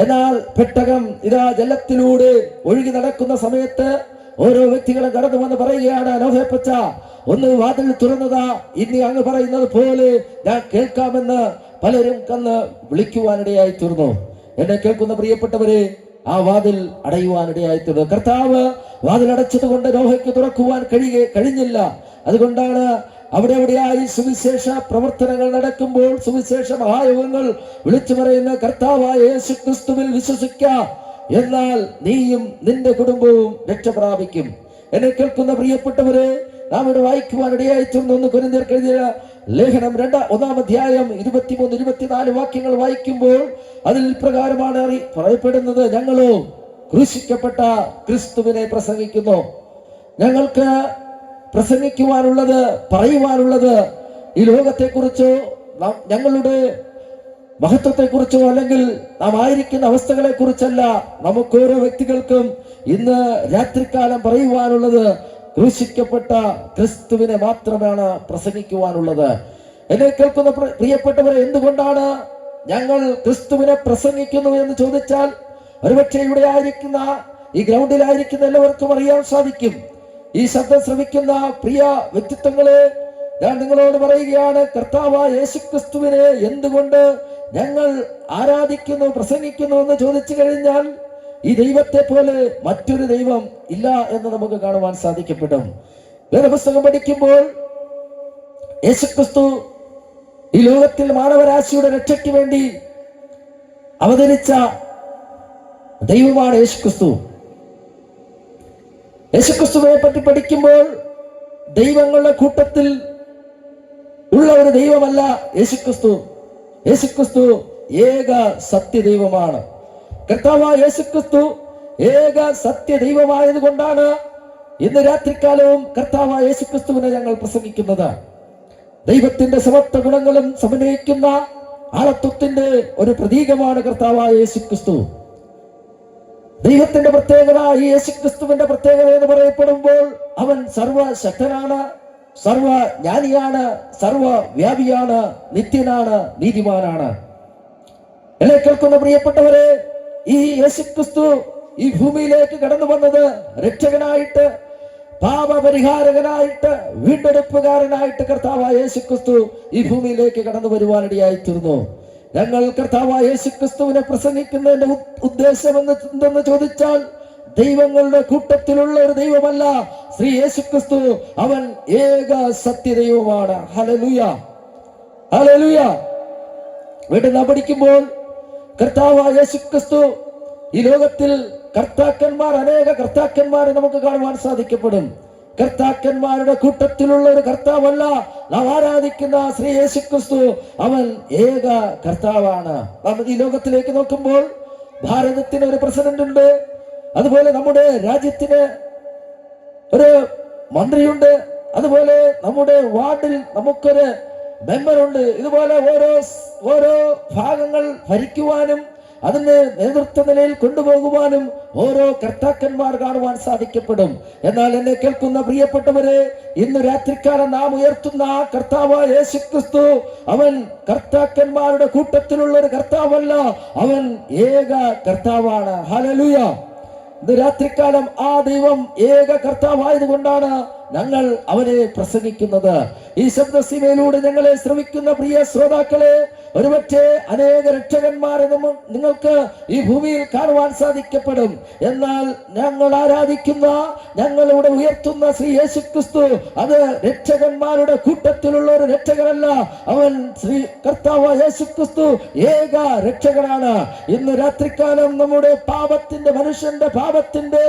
Speaker 3: എന്നാൽ പെട്ടകം ഇതാ ജലത്തിലൂടെ ഒഴുകി നടക്കുന്ന സമയത്ത് ഓരോ വ്യക്തികളും കടന്നു വന്ന് പറയുകയാണ്, ലോഹപ്പച്ച ഒന്ന് വാതിൽ തുറന്നതാ, ഇനി അങ്ങ് പറയുന്നത് പോലെ ഞാൻ കേൾക്കാമെന്ന് പലരും കന്ന് വിളിക്കുവാനിടയായി തീർന്നു. എന്നെ കേൾക്കുന്ന പ്രിയപ്പെട്ടവരെ, ആ വാതിൽ അടയുവാനിടയായി തീർന്നു. കർത്താവ് വാതിൽ അടച്ചത് കൊണ്ട് നോഹയ്ക്ക് തുറക്കുവാൻ കഴിഞ്ഞില്ല. അതുകൊണ്ടാണ് അവിടെ എവിടെയായി സുവിശേഷ പ്രവർത്തനങ്ങൾ നടക്കുമ്പോൾ, സുവിശേഷ മഹായോഗങ്ങൾ വിളിച്ചു പറയുന്ന കർത്താവായ യേശു ക്രിസ്തുവിൽ വിശ്വസിക്ക, എന്നാൽ നീയും നിന്റെ കുടുംബവും രക്ഷ പ്രാപിക്കും. എന്നെ കേൾക്കുന്ന പ്രിയപ്പെട്ടവരെ, നാം ഇവിടെ വായിക്കുവാനിടയായി തീർന്നു. 1 കൊരിന്ത്യർക്ക് എഴുതിയ ലേഖനം 1-ാം അധ്യായം 23-24 വാക്യങ്ങൾ വായിക്കുമ്പോൾ അതിൽ പ്രകാരമാണ് പറയപ്പെടുന്നത്, ഞങ്ങളോ ക്രൂശിക്കപ്പെട്ട ക്രിസ്തുവിനെ പ്രസംഗിക്കുന്നു. ഞങ്ങൾക്ക് പ്രസംഗിക്കുവാനുള്ളത്, പറയുവാനുള്ളത് ഈ ലോകത്തെക്കുറിച്ചോ ഞങ്ങളുടെ മഹത്വത്തെക്കുറിച്ചോ അല്ലെങ്കിൽ നാം ആയിരിക്കുന്ന അവസ്ഥകളെ കുറിച്ചല്ല. നമുക്ക് ഓരോ വ്യക്തികൾക്കും ഇന്ന് രാത്രികാലം പറയുവാനുള്ളത് ക്രൂശിക്കപ്പെട്ട ക്രിസ്തുവിനെ മാത്രമാണ് പ്രസംഗിക്കുവാനുള്ളത്. എന്നെ കേൾക്കുന്ന പ്രിയപ്പെട്ടവരെ, എന്തുകൊണ്ടാണ് ഞങ്ങൾ ക്രിസ്തുവിനെ പ്രസംഗിക്കുന്നു എന്ന് ചോദിച്ചാൽ, ഒരുപക്ഷെ ഇവിടെ ആയിരിക്കുന്ന ഈ ഗ്രൗണ്ടിലായിരിക്കുന്ന എല്ലാവർക്കും അറിയാൻ സാധിക്കും. ഈ ശബ്ദം ശ്രവിക്കുന്ന പ്രിയ വ്യക്തിത്വങ്ങളെ, ഞാൻ നിങ്ങളോട് പറയുകയാണ്, കർത്താവായ യേശുക്രിസ്തുവിനെ എന്തുകൊണ്ട് ഞങ്ങൾ ആരാധിക്കുന്നു, പ്രസംഗിക്കുന്നു എന്ന് ചോദിച്ചു കഴിഞ്ഞാൽ, ഈ ദൈവത്തെ പോലെ മറ്റൊരു ദൈവം ഇല്ല എന്ന് നമുക്ക് കാണുവാൻ സാധിക്കപ്പെടും. വേദപുസ്തകം പഠിക്കുമ്പോൾ യേശുക്രിസ്തു ഈ ലോകത്തിൽ മാനവരാശിയുടെ രക്ഷയ്ക്ക് വേണ്ടി അവതരിച്ച ദൈവമാണ് യേശുക്രിസ്തു. യേശുക്രിസ്തുവിനെ പറ്റി പഠിക്കുമ്പോൾ ദൈവങ്ങളുടെ കൂട്ടത്തിൽ ഉള്ള ഒരു ദൈവമല്ല യേശുക്രിസ്തു. യേശുക്രിസ്തു ഏക സത്യദൈവമാണ്. കർത്താവായ യേശുക്രിസ്തു ഏക സത്യ ദൈവമായത് കൊണ്ടാണ് ഇന്ന് രാത്രികാലവും കർത്താവായ യേശുക്രിസ്തുവിനെ ഞങ്ങൾ പ്രസംഗിക്കുന്നത്. ദൈവത്തിന്റെ സമത്വ ഗുണങ്ങളും സമന്വയിക്കുന്ന ആളത്വത്തിന്റെ ഒരു പ്രതീകമാണ് കർത്താവായ യേശുക്രിസ്തു. ദൈവത്തിന്റെ പ്രത്യേകത, ഈ യേശുക്രിസ്തുവിന്റെ പ്രത്യേകത എന്ന് പറയപ്പെടുമ്പോൾ, അവൻ സർവശക്തനാണ്, സർവജ്ഞാനിയാണ്, സർവവ്യാപിയാണ്, നിത്യനാണ്, നീതിമാനാണ്. എന്നെ കേൾക്കുന്ന പ്രിയപ്പെട്ടവരെ, ഈ യേശുക്രിസ്തു ഈ ഭൂമിയിലേക്ക് കടന്നു വന്നത് രക്ഷകനായിട്ട്, പാപപരിഹാരകനായിട്ട് വീണ്ടെടുപ്പുകാരനായിട്ട് കർത്താവായ യേശുക്രിസ്തു ഈ ഭൂമിയിലേക്ക് കടന്നു വരുവാനിടയായി തീർന്നു. ഞങ്ങൾ കർത്താവായ യേശുക്രിസ്തുവിനെ പ്രസംഗിക്കുന്നതിന്റെ ഉദ്ദേശം എന്തെന്ന് ചോദിച്ചാൽ, ദൈവങ്ങളുടെ കൂട്ടത്തിലുള്ള ഒരു ദൈവമല്ല ശ്രീ യേശുക്രിസ്തു. അവൻ ഏക സത്യദൈവമാണ്. Hallelujah, hallelujah. വീണ്ടും നാം പഠിക്കുമ്പോൾ കർത്താവായ യേശുക്രിസ്തു ഈ ലോകത്തിൽ അനേക കർത്താക്കന്മാരെ നമുക്ക് കാണുവാൻ സാധിക്കപ്പെടും. കർത്താക്കന്മാരുടെ കൂട്ടത്തിലുള്ള ഒരു കർത്താവല്ല നാം ആരാധിക്കുന്ന ശ്രീ യേശുക്രിസ്തു. അവൻ ഏക കർത്താവാണ്. നാം ഈ ലോകത്തിലേക്ക് നോക്കുമ്പോൾ ഭാരതത്തിന് ഒരു പ്രസിഡന്റ് ഉണ്ട്, അതുപോലെ നമ്മുടെ രാജ്യത്തിന് ഒരു മന്ത്രിയുണ്ട്, അതുപോലെ നമ്മുടെ വാർഡിൽ നമുക്കൊരു മെമ്പറുണ്ട്. ഇതുപോലെ ഓരോ ഭാഗങ്ങൾ ഭരിക്കുവാനും അതിന് നേതൃത്വ നിലയിൽ കൊണ്ടുപോകുവാനും ഓരോ കർത്താക്കന്മാർ കാണുവാൻ സാധിക്കപ്പെടും. എന്നാൽ എന്നെ കേൾക്കുന്ന പ്രിയപ്പെട്ടവരെ, ഇന്ന് രാത്രിക്കാലം നാം ഉയർത്തുന്ന ആ കർത്താവായ യേശുക്രിസ്തു അവൻ കർത്താക്കന്മാരുടെ കൂട്ടത്തിലുള്ള ഒരു കർത്താവല്ല, അവൻ ഏക കർത്താവാണ്. ഹല്ലേലൂയ. ഇന്ന് രാത്രിക്കാലം ആ ദൈവം ഏക കർത്താവായതുകൊണ്ടാണ് ഞങ്ങൾ അവനെ പ്രസംഗിക്കുന്നത്. ഈ ശബ്ദസീമയിലൂടെ ഞങ്ങളെ ശ്രമിക്കുന്ന പ്രിയ ശ്രോതാക്കളെ, ഒരുപക്ഷെ അനേക രക്ഷകന്മാരെ നിങ്ങൾക്ക് ഈ ഭൂമിയിൽ കാണുവാൻ സാധിക്കപ്പെടും. എന്നാൽ ഞങ്ങൾ ആരാധിക്കുന്ന, ഞങ്ങളിവിടെ ഉയർത്തുന്ന ശ്രീ യേശുക്രിസ്തു അത് രക്ഷകന്മാരുടെ കൂട്ടത്തിലുള്ള ഒരു രക്ഷകനല്ല. അവൻ ശ്രീ കർത്താവ് യേശുക്രിസ്തു ഏക രക്ഷകനാണ്. ഇന്ന് രാത്രികാലം നമ്മുടെ മനുഷ്യന്റെ പാപത്തിന്റെ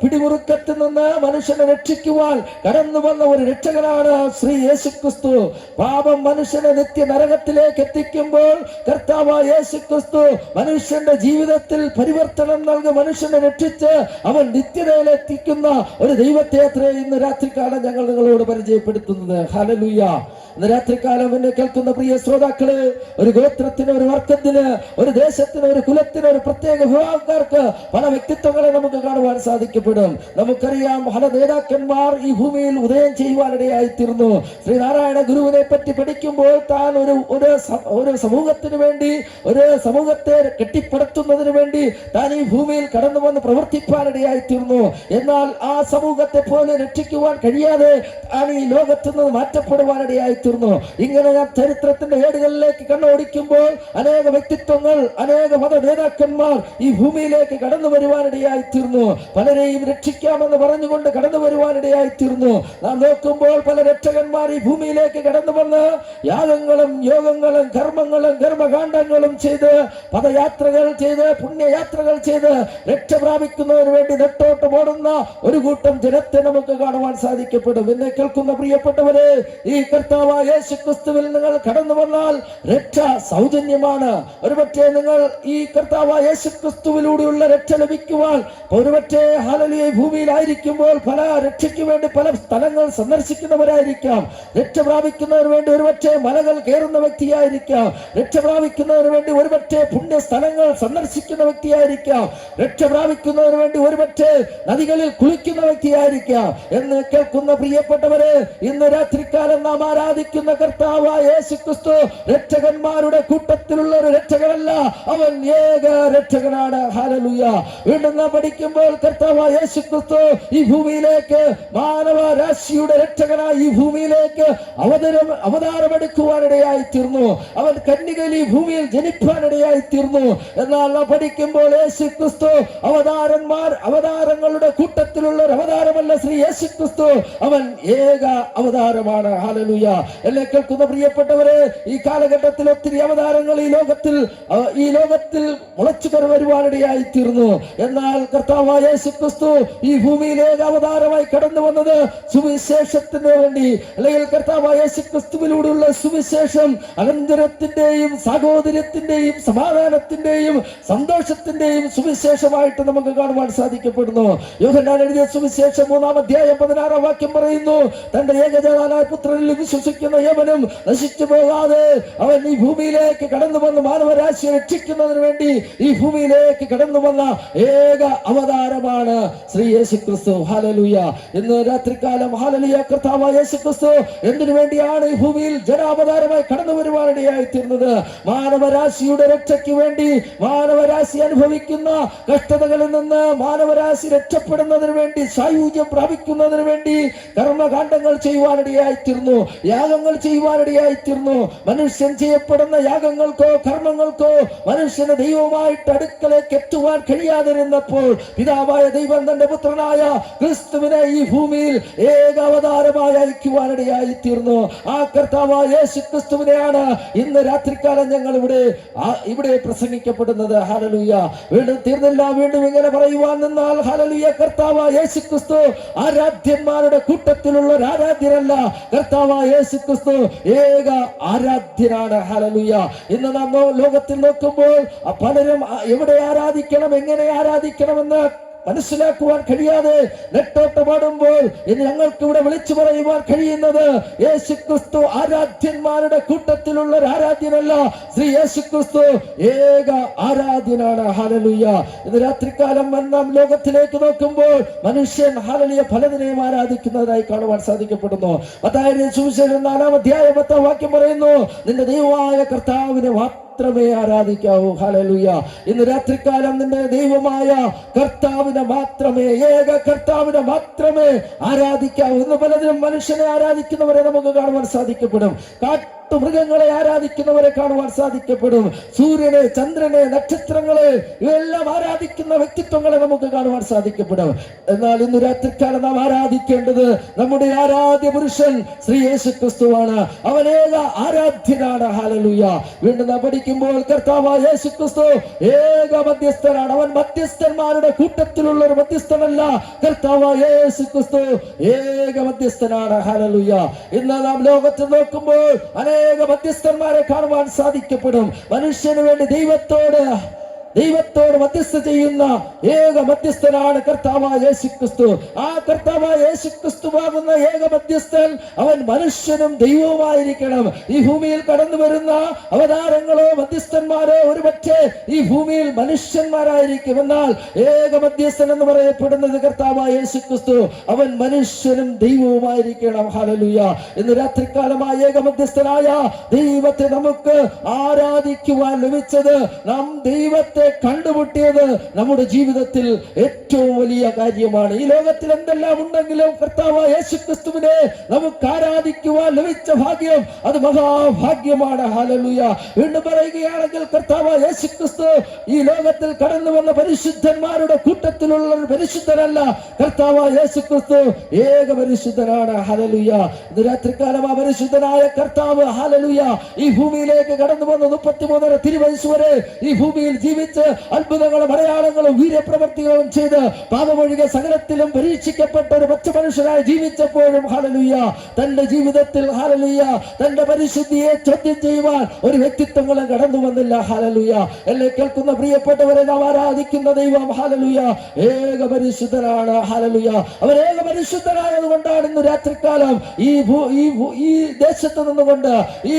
Speaker 3: പിടിമുറുക്കത്തിൽ നിന്ന് മനുഷ്യനെ രക്ഷിക്കുവാൻ കടന്നു വന്ന ഒരു രക്ഷകനാണ് ശ്രീ യേശുക്രിസ്തു. പാപം മനുഷ്യനെ നിത്യ നരകത്തിലേക്ക് എത്തിക്കുമ്പോൾ കർത്താവായ യേശുക്രിസ്തു മനുഷ്യന്റെ ജീവിതത്തിൽ പരിവർത്തനം നൽകി മനുഷ്യനെ രക്ഷിച്ച് അവൻ നിത്യതയിൽ എത്തിക്കുന്ന ഒരു ദൈവത്തെ അത്രേ ഇന്ന് രാത്രികാലം ഞങ്ങൾ നിങ്ങളോട് പരിചയപ്പെടുത്തുന്നത്. ഹല്ലേലൂയ. ഇന്ന് രാത്രികാലം എന്നെ കേൾക്കുന്ന പ്രിയ ശ്രോതാക്കള്, ഒരു ഗോത്രത്തിന്, ഒരു വർഗത്തിന്, ഒരു ദേശത്തിന്, ഒരു കുലത്തിന്, ഒരു പ്രത്യേക വിഭാഗക്കാർക്ക് പല വ്യക്തിത്വങ്ങളെ നമുക്ക് കാണുവാൻ സാധിക്കപ്പെടും. നമുക്കറിയാം, പല നേതാക്കന്മാർ ഈ ഭൂമിയിൽ ഉദയം ചെയ്യുവാനിടയായിത്തീർന്നു. ശ്രീനാരായണ ഗുരുവിനെ പറ്റി പഠിക്കുമ്പോൾ താൻ ഒരു സമൂഹത്തിന് വേണ്ടി, ഒരു സമൂഹത്തെ കെട്ടിപ്പടുത്തുന്നതിന് വേണ്ടി താൻ ഈ ഭൂമിയിൽ കടന്നു വന്ന് പ്രവർത്തിപ്പാനിടയായിത്തീർന്നു. എന്നാൽ ആ സമൂഹത്തെ പോലെ രക്ഷിക്കുവാൻ കഴിയാതെ താൻ ഈ ലോകത്ത് നിന്ന് മാറ്റപ്പെടുവാനിടയായിത്തീർന്നു. ഇങ്ങനെ ഞാൻ ചരിത്രത്തിന്റെ ഏടുകളിലേക്ക് കണ്ണോടിക്കുമ്പോൾ അനേക വ്യക്തിത്വങ്ങൾ, അനേക മത നേതാക്കന്മാർ ഈ ഭൂമിയിലേക്ക് കടന്നു വരുവാനിടയായിത്തീർന്നു. പലരെയും രക്ഷിക്കാമെന്ന് പറഞ്ഞുകൊണ്ട് കടന്നു വരുവാനിടയായിത്തീർന്നു. നാം നോക്കുമ്പോൾ പല രക്ഷകന്മാർ ഈ ഭൂമിയിലേക്ക് കടന്നു വന്ന് യാഗങ്ങളും യോഗങ്ങളും കർമ്മങ്ങളും കർമ്മകാണ്ഡങ്ങളും ചെയ്ത്, പദയാത്രകൾ ചെയ്ത്, പുണ്യയാത്രകൾ ചെയ്ത് രക്ഷ പ്രാപിക്കുന്നതിന് വേണ്ടി നെട്ടോട്ട് ഓടുന്ന ഒരു കൂട്ടം ജനത്തെ നമുക്ക് കാണുവാൻ സാധിക്കപ്പെടും. എന്നെ കേൾക്കുന്ന പ്രിയപ്പെട്ടവരെ, ഈ കർത്താവായ യേശുക്രിസ്തുവിൽ നിങ്ങൾ കടന്നു വന്നാൽ രക്ഷ സൗജന്യമാണ്. ഒരുപക്ഷെ നിങ്ങൾ ഈ കർത്താവായ യേശുക്രിസ്തുവിലൂടെയുള്ള രക്ഷ ലഭിക്കുവാൻ ഒരുപക്ഷെ ഹല്ലേലൂയ ഭൂമിയിലായിരിക്കുമ്പോൾ പല രക്ഷയ്ക്ക് വേണ്ടി പല സ്ഥലങ്ങൾ സന്ദർശിക്കുന്നവരായിരിക്കാം. രക്ഷ പ്രാപിക്കുന്നതിന് വേണ്ടി ഒരുപക്ഷെ മലകൾ കയറുന്ന വ്യക്തിയായിരിക്കാം. രക്ഷ പ്രാപിക്കുന്നതിന് വേണ്ടി ഒരുപക്ഷെ പുണ്യ സ്ഥലങ്ങൾ സന്ദർശിക്കുന്ന വ്യക്തിയായിരിക്കാം. രക്ഷ പ്രാപിക്കുന്നതിന് വേണ്ടി ഒരുപക്ഷെ നദികളിൽ കുളിക്കുന്ന വ്യക്തിയായിരിക്കാം. എന്ന് കേൾക്കുന്ന പ്രിയപ്പെട്ടവരെ, ഇന്ന് രാത്രികാലം നാം ആരാധിക്കുന്ന കർത്താവായ യേശുക്രിസ്തു രക്ഷകന്മാരുടെ കൂട്ടത്തിലുള്ള ഒരു രക്ഷകനല്ല, അവൻ ഏക രക്ഷകനാണ്. ഹല്ലേലൂയ. വീണ്ടും നാം പഠിക്കുമ്പോൾ കർത്താവായ യേശുക്രിസ്തു ഈ ഭൂമിയിലേക്ക് മാനവരാശിയുടെ രക്ഷകനായി ഈ ഭൂമിയിലേക്ക് അവതാരമെടുക്കുവാനിടയായി തീർന്നു. അവൻ കന്യകയിൽ ഈ ഭൂമിയിൽ ജനിപ്പാനിടയായി തീർന്നു. എന്നാൽ നാം പഠിക്കുമ്പോൾ യേശുക്രിസ്തു അവതാരങ്ങളുടെ കൂട്ടത്തിലുള്ള ഒരു അവതാരമല്ല ശ്രീ യേശുക്രിസ്തു, അവൻ ഏക അവതാരമാണ്. ഹല്ലേലൂയ. എന്നെ കേൾക്കുന്ന പ്രിയപ്പെട്ടവരെ, ഈ കാലഘട്ടത്തിൽ ഒത്തിരി അവതാരങ്ങൾ ഈ ലോകത്തിൽ മുളച്ചു വരുവാനിടയായി തീർന്നു. എന്നാൽ കർത്താവായ യേശുക്രിസ്തു ഈ ഭൂമിയിലേക്ക് അവതാരമായി കടന്നു വന്നത് സുവിശേഷത്തിന് വേണ്ടി, അല്ലെങ്കിൽ കർത്താവായ യേശുക്രിസ്തുവിലൂടെയുള്ള സുവിശേഷം അനന്തരത്തിന്റെയും സാഹോദര്യത്തിന്റെയും സമാധാനത്തിന്റെയും സന്തോഷത്തിന്റെയും സുവിശേഷമായിട്ട് നമുക്ക് കാണുവാൻ സാധിക്കപ്പെടുന്നു. യോഹന്നാൻ എഴുതിയ സുവിശേഷം 3-ാം അധ്യായം 16-ാം വാക്യം പറയുന്നു, തന്റെ ഏകജാതനായ പുത്രനിൽ വിശ്വസിക്കുന്ന യവനും നശിച്ചു പോകാതെ അവൻ ഈ ഭൂമിയിലേക്ക് കടന്നു വന്ന് മാനവരാശിയെ രക്ഷിക്കുന്നതിന് വേണ്ടി ഈ ഭൂമിയിലേക്ക് കടന്നു വന്ന ഏക അവതാരമാണ് ശ്രീ യേശുക്രിസ്തു. ഹല്ലേലൂയ. ഇന്ന് രാത്രികാലം ഹല്ലേലൂയ, കർത്താവായ യേശുക്രിസ്തു എന്തിനു വേണ്ടിയാണ് ഈ ഭൂമിയിൽ ജനാവതാരമായി കടന്നു വരുവാനിടയായി തീർന്നത്? മാനവരാശിയുടെ രക്ഷയ്ക്ക് വേണ്ടി, മാനവരാശി അനുഭവിക്കുന്ന കഷ്ടതകളിൽ നിന്ന് മാനവരാശി രക്ഷപ്പെടുന്നതിന് വേണ്ടി, സായുജ്യം പ്രാപിക്കുന്നതിന് ആരാധിക്കുന്നതിന് വേണ്ടി കർമ്മകാണ്ഡങ്ങൾ ചെയ്യുവാനിടയായിത്തീർന്നു, യാഗങ്ങൾ ചെയ്യുവാനിടയായിത്തീർന്നു. മനുഷ്യൻ ചെയ്യപ്പെടുന്ന യാഗങ്ങൾക്കോ കർമ്മങ്ങൾക്കോ മനുഷ്യന് ദൈവമായിട്ട് അടുക്കലേക്ക് എത്തുവാൻ കഴിയാതിരുന്നപ്പോൾ പിതാവായ ദൈവം തന്റെ പുത്രനായ ക്രിസ്തുവിനെ ഈ ഭൂമിയിൽ ഏക അവതാരമായി അയക്കുവാനിടയായിത്തീർന്നു. ആ കർത്താവായ യേശു ക്രിസ്തുവിനെയാണ് ഇന്ന് രാത്രികാലം ഞങ്ങൾ ഇവിടെ പ്രസംഗിക്കപ്പെടുന്നത്. ഹല്ലേലൂയ. വീണ്ടും തീർന്നില്ല, വീണ്ടും ഇങ്ങനെ പറയുവാൻ നിന്നാൽ ഹല്ലേലൂയ, കർത്താവായ യേശു ക്രിസ്തു ആരാധ്യന്മാരുടെ കൂട്ടത്തിലുള്ള ഒരു ആരാധ്യനല്ല. കർത്താവായ യേശു ക്രിസ്തു ഏക ആരാധ്യനാണ്. ഹല്ലേലൂയ. ഇന്ന് നാം ലോകത്തിൽ നോക്കുമ്പോൾ പലരും എവിടെ ആരാധിക്കണം, എങ്ങനെ ആരാധിക്കണമെന്ന് മനസ്സിലാക്കുവാൻ കഴിയാതെ നെട്ടോട്ടമാടുമ്പോൾ ഇനി ഞങ്ങൾക്ക് ഇവിടെ വിളിച്ചു പറയുവാൻ കഴിയുന്നത് യേശുക്രിസ്തു ആരാധ്യന്മാരുടെ കൂട്ടത്തിലുള്ള ഒരു ആരാധ്യനല്ല. ശ്രീ യേശുക്രിസ്തു ഏക ആരാധ്യനാണ്. ഹല്ലേലൂയ. ഇന്ന് രാത്രികാലം നാം ലോകത്തിലേക്ക് നോക്കുമ്പോൾ മനുഷ്യൻ ഹല്ലേലൂയ പലതിനെയും ആരാധിക്കുന്നതായി കാണുവാൻ സാധിക്കപ്പെടുന്നു. മത്തായിയുടെ സുവിശേഷം 4-ാം അധ്യായം 10-ാം വാക്യം പറയുന്നു, നിന്റെ ദൈവമായ കർത്താവിനെ മാത്രമേ ആരാധിക്കാവൂ. ഹല്ലേലൂയ. ഇന്ന് രാത്രികാലം നിന്റെ ദൈവമായ കർത്താവിനെ മാത്രമേ, ഏക കർത്താവിനെ മാത്രമേ ആരാധിക്കാവൂ. ഇന്ന് പലതിനും മനുഷ്യനെ ആരാധിക്കുന്നവരെ നമുക്ക് കാണുവാൻ സാധിക്കപ്പെടും. മൃഗങ്ങളെ ആരാധിക്കുന്നവരെ കാണുവാൻ സാധിക്കപ്പെടും. സൂര്യനെ, ചന്ദ്രനെ, നക്ഷത്രങ്ങളെ ഇവയെല്ലാം ആരാധിക്കുന്ന വ്യക്തിത്വങ്ങളെ നമുക്ക് കാണുവാൻ സാധിക്കപ്പെടും. എന്നാൽ ഇന്ന് രാത്രിക്കാലം നാം ആരാധിക്കേണ്ടത് നമ്മുടെ ആരാധ്യ പുരുഷൻ ശ്രീ യേശു ക്രിസ്തുവാണ്. അവൻ ഏക ആരാധ്യനാണ്. ഹല്ലേലൂയ. വീണ്ടും നാം പഠിക്കുമ്പോൾ കർത്താവായ യേശു ക്രിസ്തു ഏക മധ്യസ്ഥനാണ്. അവൻ മധ്യസ്ഥന്മാരുടെ കൂട്ടത്തിലുള്ള ഒരു മധ്യസ്ഥനല്ല. കർത്താവായ യേശു ക്രിസ്തു ഏക മധ്യസ്ഥനാണ്. ഹല്ലേലൂയ. ഇന്ന് നാം ലോകത്തിൽ നോക്കുമ്പോൾ അനേക മധ്യസ്ഥന്മാരെ കാണുവാൻ സാധിക്കപ്പെടും. മനുഷ്യന് വേണ്ടി ദൈവത്തോട് മധ്യസ്ഥ ചെയ്യുന്ന ഏക മധ്യസ്ഥനാണ് കർത്താവായ യേശുക്രിസ്തു. ആ കർത്താവായ യേശുക്രിസ്തുവാകുന്ന ഏക മധ്യസ്ഥൻ അവൻ മനുഷ്യനും ദൈവവുമായിരിക്കണം. ഈ ഭൂമിയിൽ കടന്നു വരുന്ന അവതാരങ്ങളോ മധ്യസ്ഥന്മാരോ ഒരുപക്ഷെ ഈ ഭൂമിയിൽ മനുഷ്യന്മാരായിരിക്കും. എന്നാൽ ഏക മധ്യസ്ഥൻ എന്ന് പറയപ്പെടുന്നത് കർത്താവായ യേശുക്രിസ്തു. അവൻ മനുഷ്യനും ദൈവവുമായിരിക്കണം. ഹല്ലേലൂയ. ഇന്ന് രാത്രികാലമായ ഏക മധ്യസ്ഥനായ ദൈവത്തെ നമുക്ക് ആരാധിക്കുവാൻ ലഭിച്ചത്, നാം ദൈവത്തെ കണ്ടുമുട്ടിയത് നമ്മുടെ ജീവിതത്തിൽ ഏറ്റവും വലിയ കാര്യമാണ്. ഈ ലോകത്തിൽ എന്തെല്ലാം ഉണ്ടെങ്കിലും കർത്താവായ യേശുക്രിസ്തുവിനെ നമുക്ക് ആരാധിക്കുവാൻ ലഭിച്ച ഭാഗ്യം അത് മഹാഭാഗ്യമാണ്. ഹല്ലേലൂയ. വീണ്ടും പറയുകയാണെങ്കിൽ കർത്താവായ യേശുക്രിസ്തു ഈ ലോകത്തിൽ കടന്നു വന്ന പരിശുദ്ധന്മാരുടെ കൂട്ടത്തിലുള്ള ഒരു പരിശുദ്ധനല്ല. കർത്താവായ യേശുക്രിസ്തു ഏക പരിശുദ്ധനാണ്. ഹല്ലേലൂയ. ഇന്ന് രാത്രികാലം ആ പരിശുദ്ധനായ കർത്താവ് ഹല്ലേലൂയ ഈ ഭൂമിയിലേക്ക് കടന്നു വന്ന 33 തിരുവയസ്സ് വരെ ഈ ഭൂമിയിൽ ജീവിച്ച അത്ഭുതങ്ങളും അടയാളങ്ങളും വീര്യപ്രവർത്തികളും ചെയ്ത് പാപമൊഴികെ സകലത്തിലും പരീക്ഷിക്കപ്പെട്ട ഒരു പച്ച മനുഷ്യനായി ജീവിച്ചപ്പോഴും ഹല്ലേലൂയ തന്റെ ജീവിതത്തിൽ ഹല്ലേലൂയ തന്റെ പരിശുദ്ധിയെ ചോദ്യം ചെയ്യുവാൻ ഒരു വ്യക്തിത്വങ്ങളും കടന്നു വന്നില്ല. ഹല്ലേലൂയ. എന്നെ കേൾക്കുന്ന പ്രിയപ്പെട്ടവരെ, നാം ആരാധിക്കുന്ന ദൈവം ഹല്ലേലൂയ ഏക പരിശുദ്ധനാണ്. ഹല്ലേലൂയ. അവൻ ഏക പരിശുദ്ധനായത് കൊണ്ടാണ് ഇന്ന് രാത്രികാലം ഈ ദേശത്ത് നിന്നുകൊണ്ട് ഈ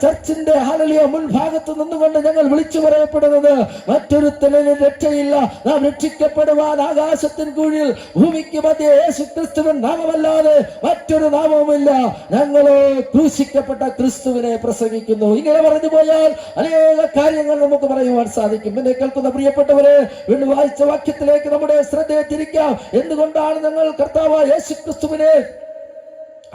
Speaker 3: ചർച്ചിന്റെ ഹല്ലേലൂയ മുൻഭാഗത്ത് നിന്നുകൊണ്ട് ഞങ്ങൾ വിളിച്ചു പറയപ്പെടുന്നത് മറ്റൊരുത്തനും രക്ഷയില്ല. നാം രക്ഷിക്കപ്പെടുവാൻ ആകാശത്തിൻ കീഴിൽ ഭൂമിക്ക് മധ്യേ യേശുക്രിസ്തുവിൻ നാമമല്ലാതെ മറ്റൊരു നാമവുമില്ല. ഞങ്ങളോ ക്രൂശിക്കപ്പെട്ട ക്രിസ്തുവിനെ പ്രസംഗിക്കുന്നു. ഇങ്ങനെ പറഞ്ഞു പോയാൽ അനേക കാര്യങ്ങൾ നമുക്ക് പറയുവാൻ സാധിക്കും. എന്നെ കേൾക്കുന്ന പ്രിയപ്പെട്ടവരെ, വീണ്ടും വായിച്ച വാക്യത്തിലേക്ക് നമ്മുടെ ശ്രദ്ധയെ തിരിക്കാം. എന്തുകൊണ്ടാണ് ഞങ്ങൾ കർത്താവായ യേശുക്രിസ്തുവിനെ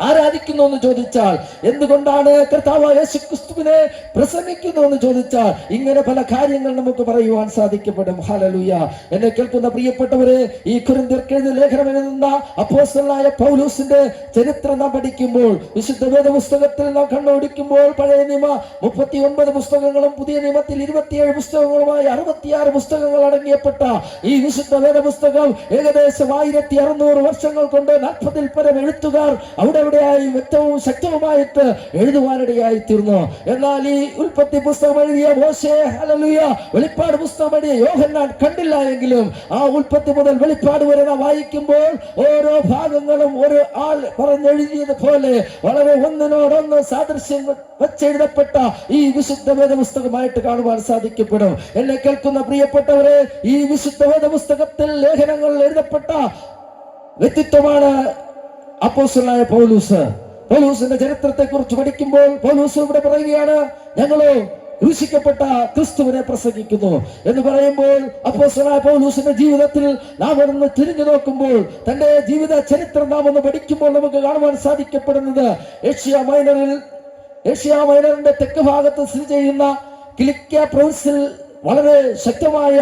Speaker 3: ആരാധിക്കുന്നു എന്ന് ചോദിച്ചാൽ, എന്തുകൊണ്ടാണ് കർത്താവായ യേശുക്രിസ്തുവിനെ പ്രസംഗിക്കുന്നു എന്ന് ചോദിച്ചാൽ, ഇങ്ങനെ പല കാര്യങ്ങൾ നമുക്ക് പറയുവാൻ സാധിക്കപ്പെടും. ഹല്ലേലൂയ. എന്നെ കേൾക്കുന്ന പ്രിയപ്പെട്ടവരെ, ഈ കൊരിന്ത്യർക്ക് എഴുതിയ ലേഖനം എഴുതുന്ന അപ്പോസ്തലനായ പൗലോസിന്റെ ചരിത്രം നാം പഠിക്കുമ്പോൾ, വിശുദ്ധ വേദപുസ്തകത്തിൽ നാം കണ്ണോടിക്കുമ്പോൾ പഴയ നിയമ 39 പുസ്തകങ്ങളും പുതിയ നിയമത്തിൽ 27 പുസ്തകങ്ങളുമായി 66 പുസ്തകങ്ങൾ അടങ്ങിയപ്പെട്ട ഈ വിശുദ്ധ വേദപുസ്തകം ഏകദേശം 1600 വർഷങ്ങൾ കൊണ്ട് 40-ൽ പരം എഴുത്തുകാർ അവിടെ വ്യക്തവും ശക്തവുമായിട്ട് എഴുതുവാനിടയായി തീർന്നു. എന്നാൽ ഈ ഉൽപ്പത്തി പുസ്തകം എഴുതിയ മോശെ, ഹല്ലേലൂയ, വെളിപ്പാട് പുസ്തകം എഴുതിയ യോഹന്നാൻ കണ്ടില്ല എങ്കിലും ആ ഉൽപ്പത്തി മുതൽ വെളിപ്പാട് വരെ നാം വായിക്കുമ്പോൾ ഓരോ ഭാഗങ്ങളും ഒരു ആൾ പറഞ്ഞെഴുതിയത് പോലെ വളരെ ഒന്നിനോടൊന്ന് സാദൃശ്യം വെച്ചെഴുതപ്പെട്ട ഈ വിശുദ്ധ വേദപുസ്തകമായിട്ട് കാണുവാൻ സാധിക്കപ്പെടും. എന്നെ കേൾക്കുന്ന പ്രിയപ്പെട്ടവരെ, ഈ വിശുദ്ധ വേദപുസ്തകത്തിൽ ലേഖനങ്ങൾ എഴുതപ്പെട്ട വ്യക്തിത്വമാണ് അപ്പോസ്തലനായ പൗലോസ്. പൗലോസിന്റെ ചരിത്രത്തെ കുറിച്ച് പഠിക്കുമ്പോൾ പൗലോസ് ഇവിടെ പറയുകയാണ്, ഞങ്ങളോ ക്രൂശിക്കപ്പെട്ട ക്രിസ്തുവിനെ പ്രസംഗിക്കുന്നു എന്ന് പറയുമ്പോൾ അപ്പോസ്തലനായ പൗലോസിന്റെ ജീവിതത്തിൽ നാം ഒന്ന് തിരിഞ്ഞു നോക്കുമ്പോൾ, തന്റെ ജീവിത ചരിത്രം നാം ഒന്ന് പഠിക്കുമ്പോൾ നമുക്ക് കാണുവാൻ സാധിക്കപ്പെടുന്നത് ഏഷ്യ മൈനറിന്റെ തെക്ക് ഭാഗത്ത് സ്ഥിതി ചെയ്യുന്ന കിലിക്യ പ്രൊവിൻസിൽ വളരെ ശക്തമായ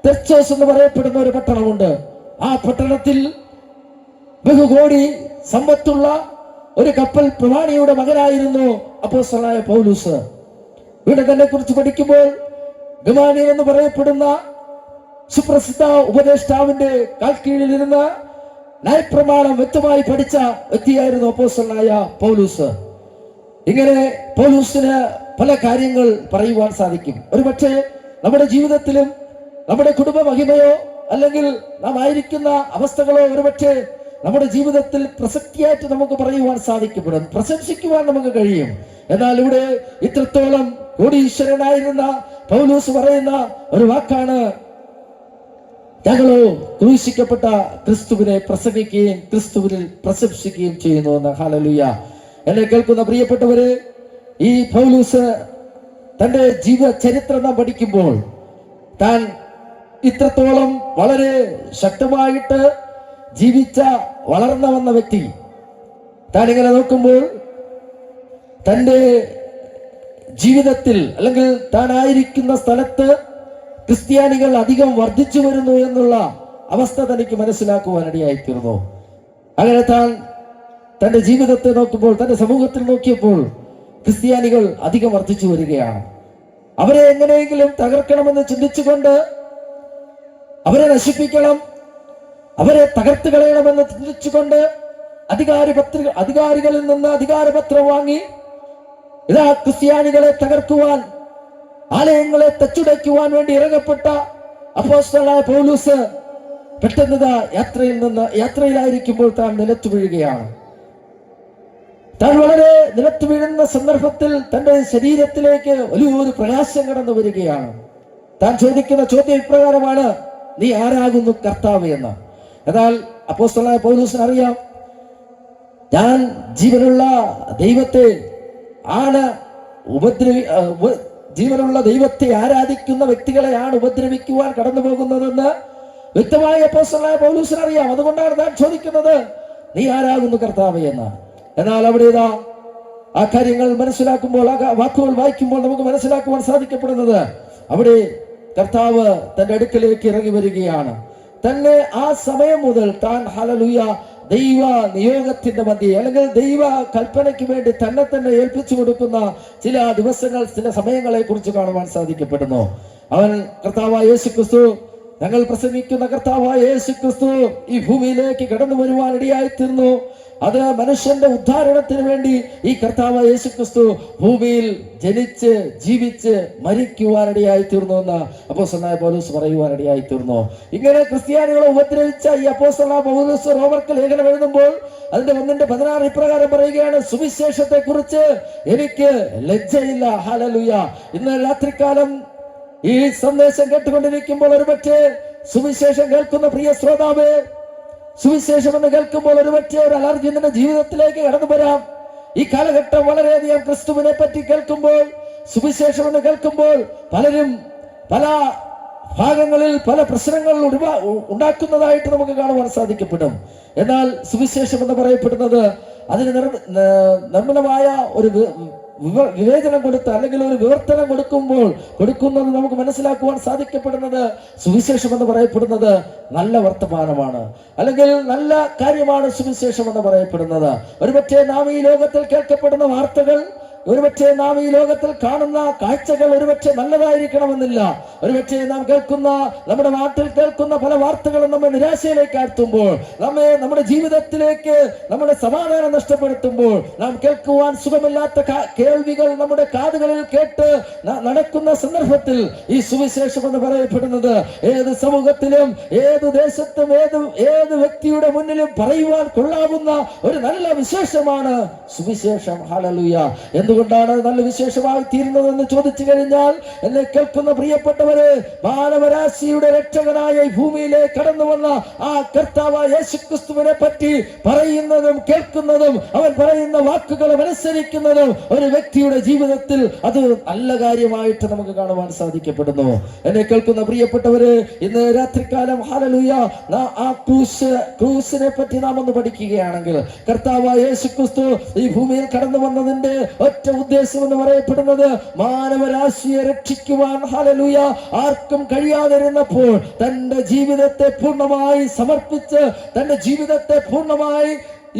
Speaker 3: തെർച്ചോസ് എന്ന് പറയപ്പെടുന്ന ഒരു പട്ടണമുണ്ട്. ആ പട്ടണത്തിൽ ബഹുകോടി സമ്പത്തുള്ള ഒരു കപ്പൽ പ്രമാണിയുടെ മകനായിരുന്നു അപ്പോസ്തലനായ പൗലോസ്. ഇവിടെ തന്നെ കുറിച്ച് പഠിക്കുമ്പോൾ ഗമാലിയേൽ എന്ന് പറയപ്പെടുന്ന സുപ്രസിദ്ധ ഉപദേഷ്ടാവിന്റെ കാൽക്കീഴിലിരുന്ന് ന്യായപ്രമാണം വ്യക്തമായി പഠിച്ച വ്യക്തിയായിരുന്നു അപ്പോസ്തലനായ പൗലോസ്. ഇങ്ങനെ പൗലോസിന് പല കാര്യങ്ങൾ പറയുവാൻ സാധിക്കും. ഒരുപക്ഷെ നമ്മുടെ ജീവിതത്തിലും നമ്മുടെ കുടുംബ മഹിമയോ അല്ലെങ്കിൽ നാം ആയിരിക്കുന്ന അവസ്ഥകളോ ഒരുപക്ഷെ നമ്മുടെ ജീവിതത്തിൽ പ്രസക്തിയായിട്ട് നമുക്ക് പറയുവാൻ സാധിക്കപ്പെടും, പ്രശംസിക്കുവാൻ നമുക്ക് കഴിയും. എന്നാൽ ഇവിടെ ഇത്രത്തോളം കോടീശ്വരനായിരുന്ന പൗലോസ് പറയുന്ന ഒരു വാക്കാണ്, ഞങ്ങളോ ക്രൂശിക്കപ്പെട്ട ക്രിസ്തുവിനെ പ്രസംഗിക്കുകയും ക്രിസ്തുവിനിൽ പ്രശംസിക്കുകയും ചെയ്യുന്നു എന്ന്. ഹല്ലേലൂയ. എന്നെ കേൾക്കുന്ന പ്രിയപ്പെട്ടവരെ, ഈ പൗലോസ് തന്റെ ജീവിത ചരിത്രം നാം പഠിക്കുമ്പോൾ താൻ ഇത്രത്തോളം വളരെ ശക്തമായിട്ട് ജീവിച്ച വളർന്നു വന്ന വ്യക്തി, താൻ ഇങ്ങനെ നോക്കുമ്പോൾ തൻ്റെ ജീവിതത്തിൽ അല്ലെങ്കിൽ താനായിരിക്കുന്ന സ്ഥലത്ത് ക്രിസ്ത്യാനികൾ അധികം വർദ്ധിച്ചു വരുന്നു എന്നുള്ള അവസ്ഥ തനിക്ക് മനസ്സിലാക്കുവാനിടയായിത്തീർന്നു. അങ്ങനെ താൻ തൻ്റെ ജീവിതത്തെ നോക്കുമ്പോൾ, തൻ്റെ സമൂഹത്തിൽ നോക്കിയപ്പോൾ ക്രിസ്ത്യാനികൾ അധികം വർദ്ധിച്ചു വരികയാണ്. അവരെ എങ്ങനെയെങ്കിലും തകർക്കണമെന്ന് ചിന്തിച്ചുകൊണ്ട്, അവരെ നശിപ്പിക്കണം, അവരെ തകർത്ത് കളയണമെന്ന് ചിന്തിച്ചുകൊണ്ട് അധികാരികളിൽ നിന്ന് അധികാരപത്രം വാങ്ങി ഇതാ ക്രിസ്ത്യാനികളെ തകർക്കുവാൻ, ആലയങ്ങളെ തച്ചുടയ്ക്കുവാൻ വേണ്ടി ഇറങ്ങപ്പെട്ട അപ്പോസ്തലനായ പൗലോസ് പെട്ടെന്ന് യാത്രയിലായിരിക്കുമ്പോൾ താൻ നിലത്തു വീഴുകയാണ്. താൻ വളരെ നിലത്തു വീഴുന്ന സന്ദർഭത്തിൽ തന്റെ ശരീരത്തിലേക്ക് വലിയൊരു പ്രകാശം കടന്നു വരികയാണ്. താൻ ചോദിക്കുന്ന ചോദ്യം ഇപ്രകാരമാണ്, നീ ആരാകുന്നു കർത്താവ് എന്ന്. എന്നാൽ അപ്പോസ്തലനായ പൗലോസിന് അറിയാം, ഞാൻ ജീവനുള്ള ദൈവത്തെ ജീവനുള്ള ദൈവത്തെ ആരാധിക്കുന്ന വ്യക്തികളെയാണ് ഉപദ്രവിക്കുവാൻ കടന്നു പോകുന്നതെന്ന് വ്യക്തമായി അപ്പോസ്തലനായ പൗലോസിന് അറിയാം. അതുകൊണ്ടാണ് താൻ ചോദിക്കുന്നത്, നീ ആരാകുന്നു കർത്താവ് എന്ന്. എന്നാൽ അവിടെ ആ കാര്യങ്ങൾ മനസ്സിലാക്കുമ്പോൾ, ആ വാക്കുകൾ വായിക്കുമ്പോൾ നമുക്ക് മനസ്സിലാക്കുവാൻ സാധിക്കപ്പെടുന്നത്, അവിടെ കർത്താവ് തന്റെ അടുക്കലേക്ക് ഇറങ്ങി വരികയാണ്. തന്നെ ആ സമയം മുതൽ താൻ ഹല്ലേലൂയ ദൈവ നിയോഗത്തിന്റെ മധ്യേ അല്ലെങ്കിൽ ദൈവ കൽപ്പനയ്ക്ക് വേണ്ടി തന്നെ ഏൽപ്പിച്ചു കൊടുക്കുന്ന ചില ദിവസങ്ങൾ, ചില സമയങ്ങളെ കുറിച്ച് കാണുവാൻ സാധിക്കപ്പെടുന്നു. അവൻ കർത്താവായ യേശുക്രിസ്തു, ഞങ്ങൾ പ്രസംഗിക്കുന്ന കർത്താവായ യേശുക്രിസ്തു ഈ ഭൂമിയിലേക്ക് കടന്നു വരുവാൻ ഇടയായിത്തീർന്നു. അത് മനുഷ്യന്റെ ഉദ്ധാരണത്തിന് വേണ്ടി ഈ കർത്താവായ യേശുക്രിസ്തു ഭൂമിയിൽ ജനിച്ച് ജീവിച്ച് മരിക്കുവാനിടയായിത്തീർന്നു എന്ന് അപ്പോസ്തലനായ പൗലോസ് പറയുവാനിടയായിത്തീർന്നു. ഇങ്ങനെ ക്രിസ്ത്യാനികളെ ഉപദ്രവിച്ച ഈ അപ്പോസ്തലനായ പൗലോസ് റോമർക്ക് ലേഖനം എഴുതുമ്പോൾ അതിന്റെ 1:16 ഇപ്രകാരം പറയുകയാണ്, സുവിശേഷത്തെ കുറിച്ച് എനിക്ക് ലജ്ജയില്ല. ഹല്ലേലൂയ. ഇന്ന് രാത്രികാലം ഈ സന്ദേശം കേട്ടുകൊണ്ടിരിക്കുമ്പോൾ ഒരുപക്ഷെ സുവിശേഷം കേൾക്കുന്ന പ്രിയ ശ്രോതാവേ, സുവിശേഷം എന്ന് കേൾക്കുമ്പോൾ ഒരുപക്ഷെ ഒരു അലർജി നിന്റെ ജീവിതത്തിലേക്ക് കടന്നു വരാം. ഈ കാലഘട്ടം വളരെയധികം ക്രിസ്തുവിനെ പറ്റി കേൾക്കുമ്പോൾ, സുവിശേഷം എന്ന് കേൾക്കുമ്പോൾ പലരും പല ഭാഗങ്ങളിൽ പല പ്രശ്നങ്ങൾ ഉണ്ടാക്കുന്നതായിട്ട് നമുക്ക് കാണുവാൻ സാധിക്കപ്പെടും. എന്നാൽ സുവിശേഷം എന്ന് പറയപ്പെടുന്നത് അതിന് നിർമ്മലമായ ഒരു വിവേചനം കൊടുത്ത് അല്ലെങ്കിൽ ഒരു വിവർത്തനം കൊടുക്കുന്നത് നമുക്ക് മനസ്സിലാക്കുവാൻ സാധിക്കപ്പെടുന്നത്, സുവിശേഷം എന്ന് പറയപ്പെടുന്നത് നല്ല വർത്തമാനമാണ്, അല്ലെങ്കിൽ നല്ല കാര്യമാണ് സുവിശേഷം എന്ന് പറയപ്പെടുന്നത്. ഒരുപക്ഷെ നാം ഈ ലോകത്തിൽ കേൾക്കപ്പെടുന്ന വാർത്തകൾ, ഒരുപക്ഷെ നാം ഈ ലോകത്തിൽ കാണുന്ന കാഴ്ചകൾ ഒരുപക്ഷെ നല്ലതായിരിക്കണമെന്നില്ല. ഒരുപക്ഷെ നാം കേൾക്കുന്ന, നമ്മുടെ നാട്ടിൽ കേൾക്കുന്ന പല വാർത്തകളും നമ്മെ നിരാശയിലേക്ക് ആഴ്ത്തുമ്പോൾ, നമ്മുടെ ജീവിതത്തിലേക്ക് നമ്മുടെ സമാധാനം നഷ്ടപ്പെടുത്തുമ്പോൾ, നാം കേൾക്കുവാൻ സുഖമില്ലാത്ത കേൾവികൾ നമ്മുടെ കാതുകളിൽ കേട്ട് നടക്കുന്ന സന്ദർഭത്തിൽ ഈ സുവിശേഷം എന്ന് പറയപ്പെടുന്നത് ഏത് സമൂഹത്തിലും ഏത് ദേശത്തും ഏത് വ്യക്തിയുടെ മുന്നിലും പറയുവാൻ കൊള്ളാവുന്ന ഒരു നല്ല വിശേഷമാണ് സുവിശേഷം. ഹല്ലേലൂയ. എന്തുകൊണ്ടാണ് നല്ല വിശേഷമായി തീരുന്നതെന്ന് ചോദിച്ചു കഴിഞ്ഞാൽ, എന്നെ കേൾക്കുന്ന പ്രിയപ്പെട്ടവരെ, മാനവരാശിയുടെ രക്ഷകനായ ഈ ഭൂമിയിലേക്ക് കടന്നു വന്ന ആ കർത്താവായ യേശുക്രിസ്തുവിനെ പറ്റി പറയുന്നതും കേൾക്കുന്നതും അവൻ പറയുന്ന വാക്കുകളും അനുസരിക്കുന്നതും ഒരു വ്യക്തിയുടെ ജീവിതത്തിൽ അത് നല്ല കാര്യമായിട്ട് നമുക്ക് കാണുവാൻ സാധിക്കപ്പെടുന്നു. എന്നെ കേൾക്കുന്ന പ്രിയപ്പെട്ടവരെ, ഇന്ന് രാത്രികാലം ഹല്ലേലൂയ ആ ക്രൂസിനെ പറ്റി നാം ഒന്ന് പഠിക്കുകയാണെങ്കിൽ, കർത്താവായ യേശുക്രിസ്തു ഈ ഭൂമിയിൽ കടന്നു വന്നതിന്റെ ഒറ്റ ഉദ്ദേശം എന്ന് പറയപ്പെടുന്നത് മാനവരാശിയെ രക്ഷിക്കുവാൻ ഹല്ലേലൂയ ആർക്കും കഴിയാതിരുന്നപ്പോൾ തന്റെ ജീവിതത്തെ പൂർണ്ണമായി സമർപ്പിച്ച്, തന്റെ ജീവിതത്തെ പൂർണ്ണമായി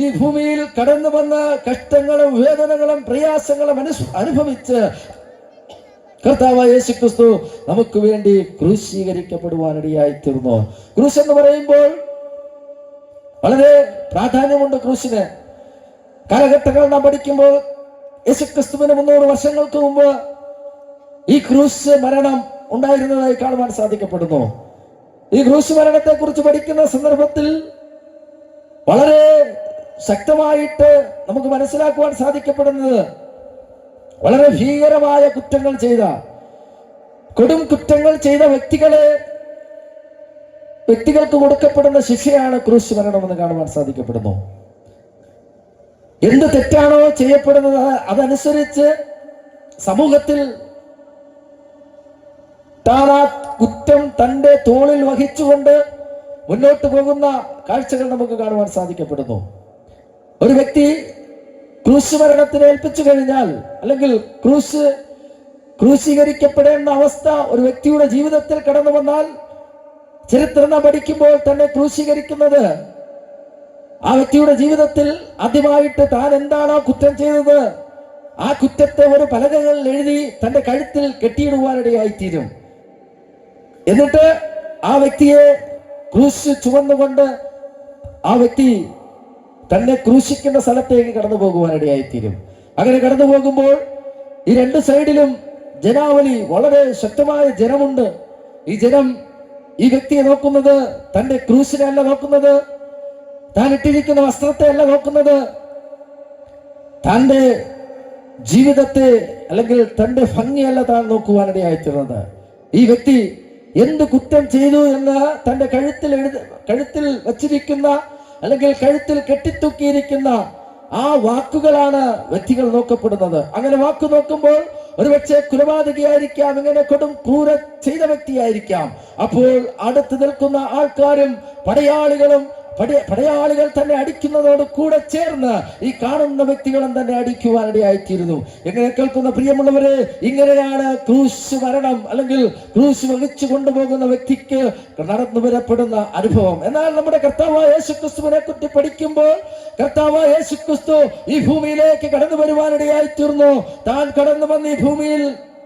Speaker 3: ഈ ഭൂമിയിൽ കടന്നു വന്ന് കഷ്ടങ്ങളും വേദനകളും പ്രയാസങ്ങളും അനുഭവിച്ച് കർത്താവായ യേശുക്രിസ്തു നമുക്ക് വേണ്ടി ക്രൂശീകരിക്കപ്പെടുവാനിടയായി തീർന്നു. ക്രൂശ് എന്ന് പറയുമ്പോൾ വളരെ പ്രാധാന്യമുണ്ട് ക്രൂശിന്. കാലഘട്ടങ്ങൾ നാം പഠിക്കുമ്പോൾ യേശുക്രിസ്തുവിന് 300 വർഷങ്ങൾക്ക് മുമ്പ് ഈ ക്രൂശ് മരണം ഉണ്ടായിരുന്നതായി കാണുവാൻ സാധിക്കപ്പെടുന്നു. ഈ ക്രൂശ് മരണത്തെ കുറിച്ച് പഠിക്കുന്ന സന്ദർഭത്തിൽ വളരെ ശക്തമായിട്ട് നമുക്ക് മനസ്സിലാക്കുവാൻ സാധിക്കപ്പെടുന്നത്, വളരെ ഭീകരമായ കുറ്റങ്ങൾ ചെയ്ത, കൊടും കുറ്റങ്ങൾ ചെയ്ത വ്യക്തികൾക്ക് കൊടുക്കപ്പെടുന്ന ശിക്ഷയാണ് ക്രൂശ് മരണം എന്ന് കാണുവാൻ സാധിക്കപ്പെടുന്നു. എന്ത് തെറ്റാണോ ചെയ്യപ്പെടുന്നത് അതനുസരിച്ച് സമൂഹത്തിൽ താൻ ആ കുറ്റം തന്റെ തോളിൽ വഹിച്ചുകൊണ്ട് മുന്നോട്ട് പോകുന്ന കാഴ്ചകൾ നമുക്ക് കാണുവാൻ സാധിക്കപ്പെടുന്നു. ഒരു വ്യക്തി ക്രൂശ് മരണത്തിന് ഏൽപ്പിച്ചു കഴിഞ്ഞാൽ, അല്ലെങ്കിൽ ക്രൂശീകരിക്കപ്പെടേണ്ട അവസ്ഥ ഒരു വ്യക്തിയുടെ ജീവിതത്തിൽ കടന്നു വന്നാൽ, ചരിത്രം പഠിക്കുമ്പോൾ തന്നെ ക്രൂശീകരിക്കുന്നത് ആ വ്യക്തിയുടെ ജീവിതത്തിൽ ആദ്യമായിട്ട് താൻ എന്താണോ കുറ്റം ചെയ്തത് ആ കുറ്റത്തെ ഒരു പലകകളിൽ എഴുതി തന്റെ കഴുത്തിൽ കെട്ടിയിടുവാനിടയായിത്തീരും. എന്നിട്ട് ആ വ്യക്തിയെ ക്രൂശ് ചുമന്നുകൊണ്ട് ആ വ്യക്തി തന്നെ ക്രൂശിക്കുന്ന സ്ഥലത്തേക്ക് കടന്നു പോകുവാനിടയായിത്തീരും. അങ്ങനെ കടന്നു പോകുമ്പോൾ ഈ രണ്ട് സൈഡിലും ജനാവലി, വളരെ ശക്തമായ ജനമുണ്ട്. ഈ ജനം ഈ വ്യക്തിയെ നോക്കുന്നത് തന്റെ ക്രൂശിനെ അല്ല നോക്കുന്നത്, താൻ ഇട്ടിരിക്കുന്ന വസ്ത്രത്തെ അല്ല നോക്കുന്നത്, തന്റെ ജീവിതത്തെ അല്ലെങ്കിൽ തന്റെ ഭംഗിയല്ല താൻ നോക്കുവാനിടയായിത്തീർന്നത്. ഈ വ്യക്തി എന്ത് കുറ്റം ചെയ്തു എന്ന് തന്റെ കഴുത്തിൽ വച്ചിരിക്കുന്ന അല്ലെങ്കിൽ കഴുത്തിൽ കെട്ടിത്തൂക്കിയിരിക്കുന്ന ആ വാക്കുകളാണ് വ്യക്തികൾ നോക്കപ്പെടുന്നത്. അങ്ങനെ വാക്ക് നോക്കുമ്പോൾ ഒരുപക്ഷെ കൊലപാതകയായിരിക്കാം, ഇങ്ങനെ കൊടും ക്രൂര ചെയ്ത വ്യക്തിയായിരിക്കാം. അപ്പോൾ അടുത്ത് നിൽക്കുന്ന ആൾക്കാരും പടയാളികൾ തന്നെ അടിക്കുന്നതോട് കൂടെ ചേർന്ന് ഈ കാണുന്ന വ്യക്തികളും തന്നെ അടിക്കുവാനിടയായിത്തീരുന്നു. എങ്ങനെ കേൾക്കുന്ന പ്രിയമുള്ളവരെ, ഇങ്ങനെയാണ് ക്രൂശ് മരണം അല്ലെങ്കിൽ ക്രൂശ് വഹിച്ചു കൊണ്ടുപോകുന്ന വ്യക്തിക്ക് നടന്നു വരപ്പെടുന്ന അനുഭവം. എന്നാൽ നമ്മുടെ കർത്താവായ യേശുക്രിസ്തുവിനെ കുറിച്ച് പഠിക്കുമ്പോൾ, കർത്താവായ യേശുക്രിസ്തു ഈ ഭൂമിയിലേക്ക് കടന്നു വരുവാനിടയായിത്തീർന്നു. താൻ കടന്നു വന്ന് ഈ ഭൂമിയിൽ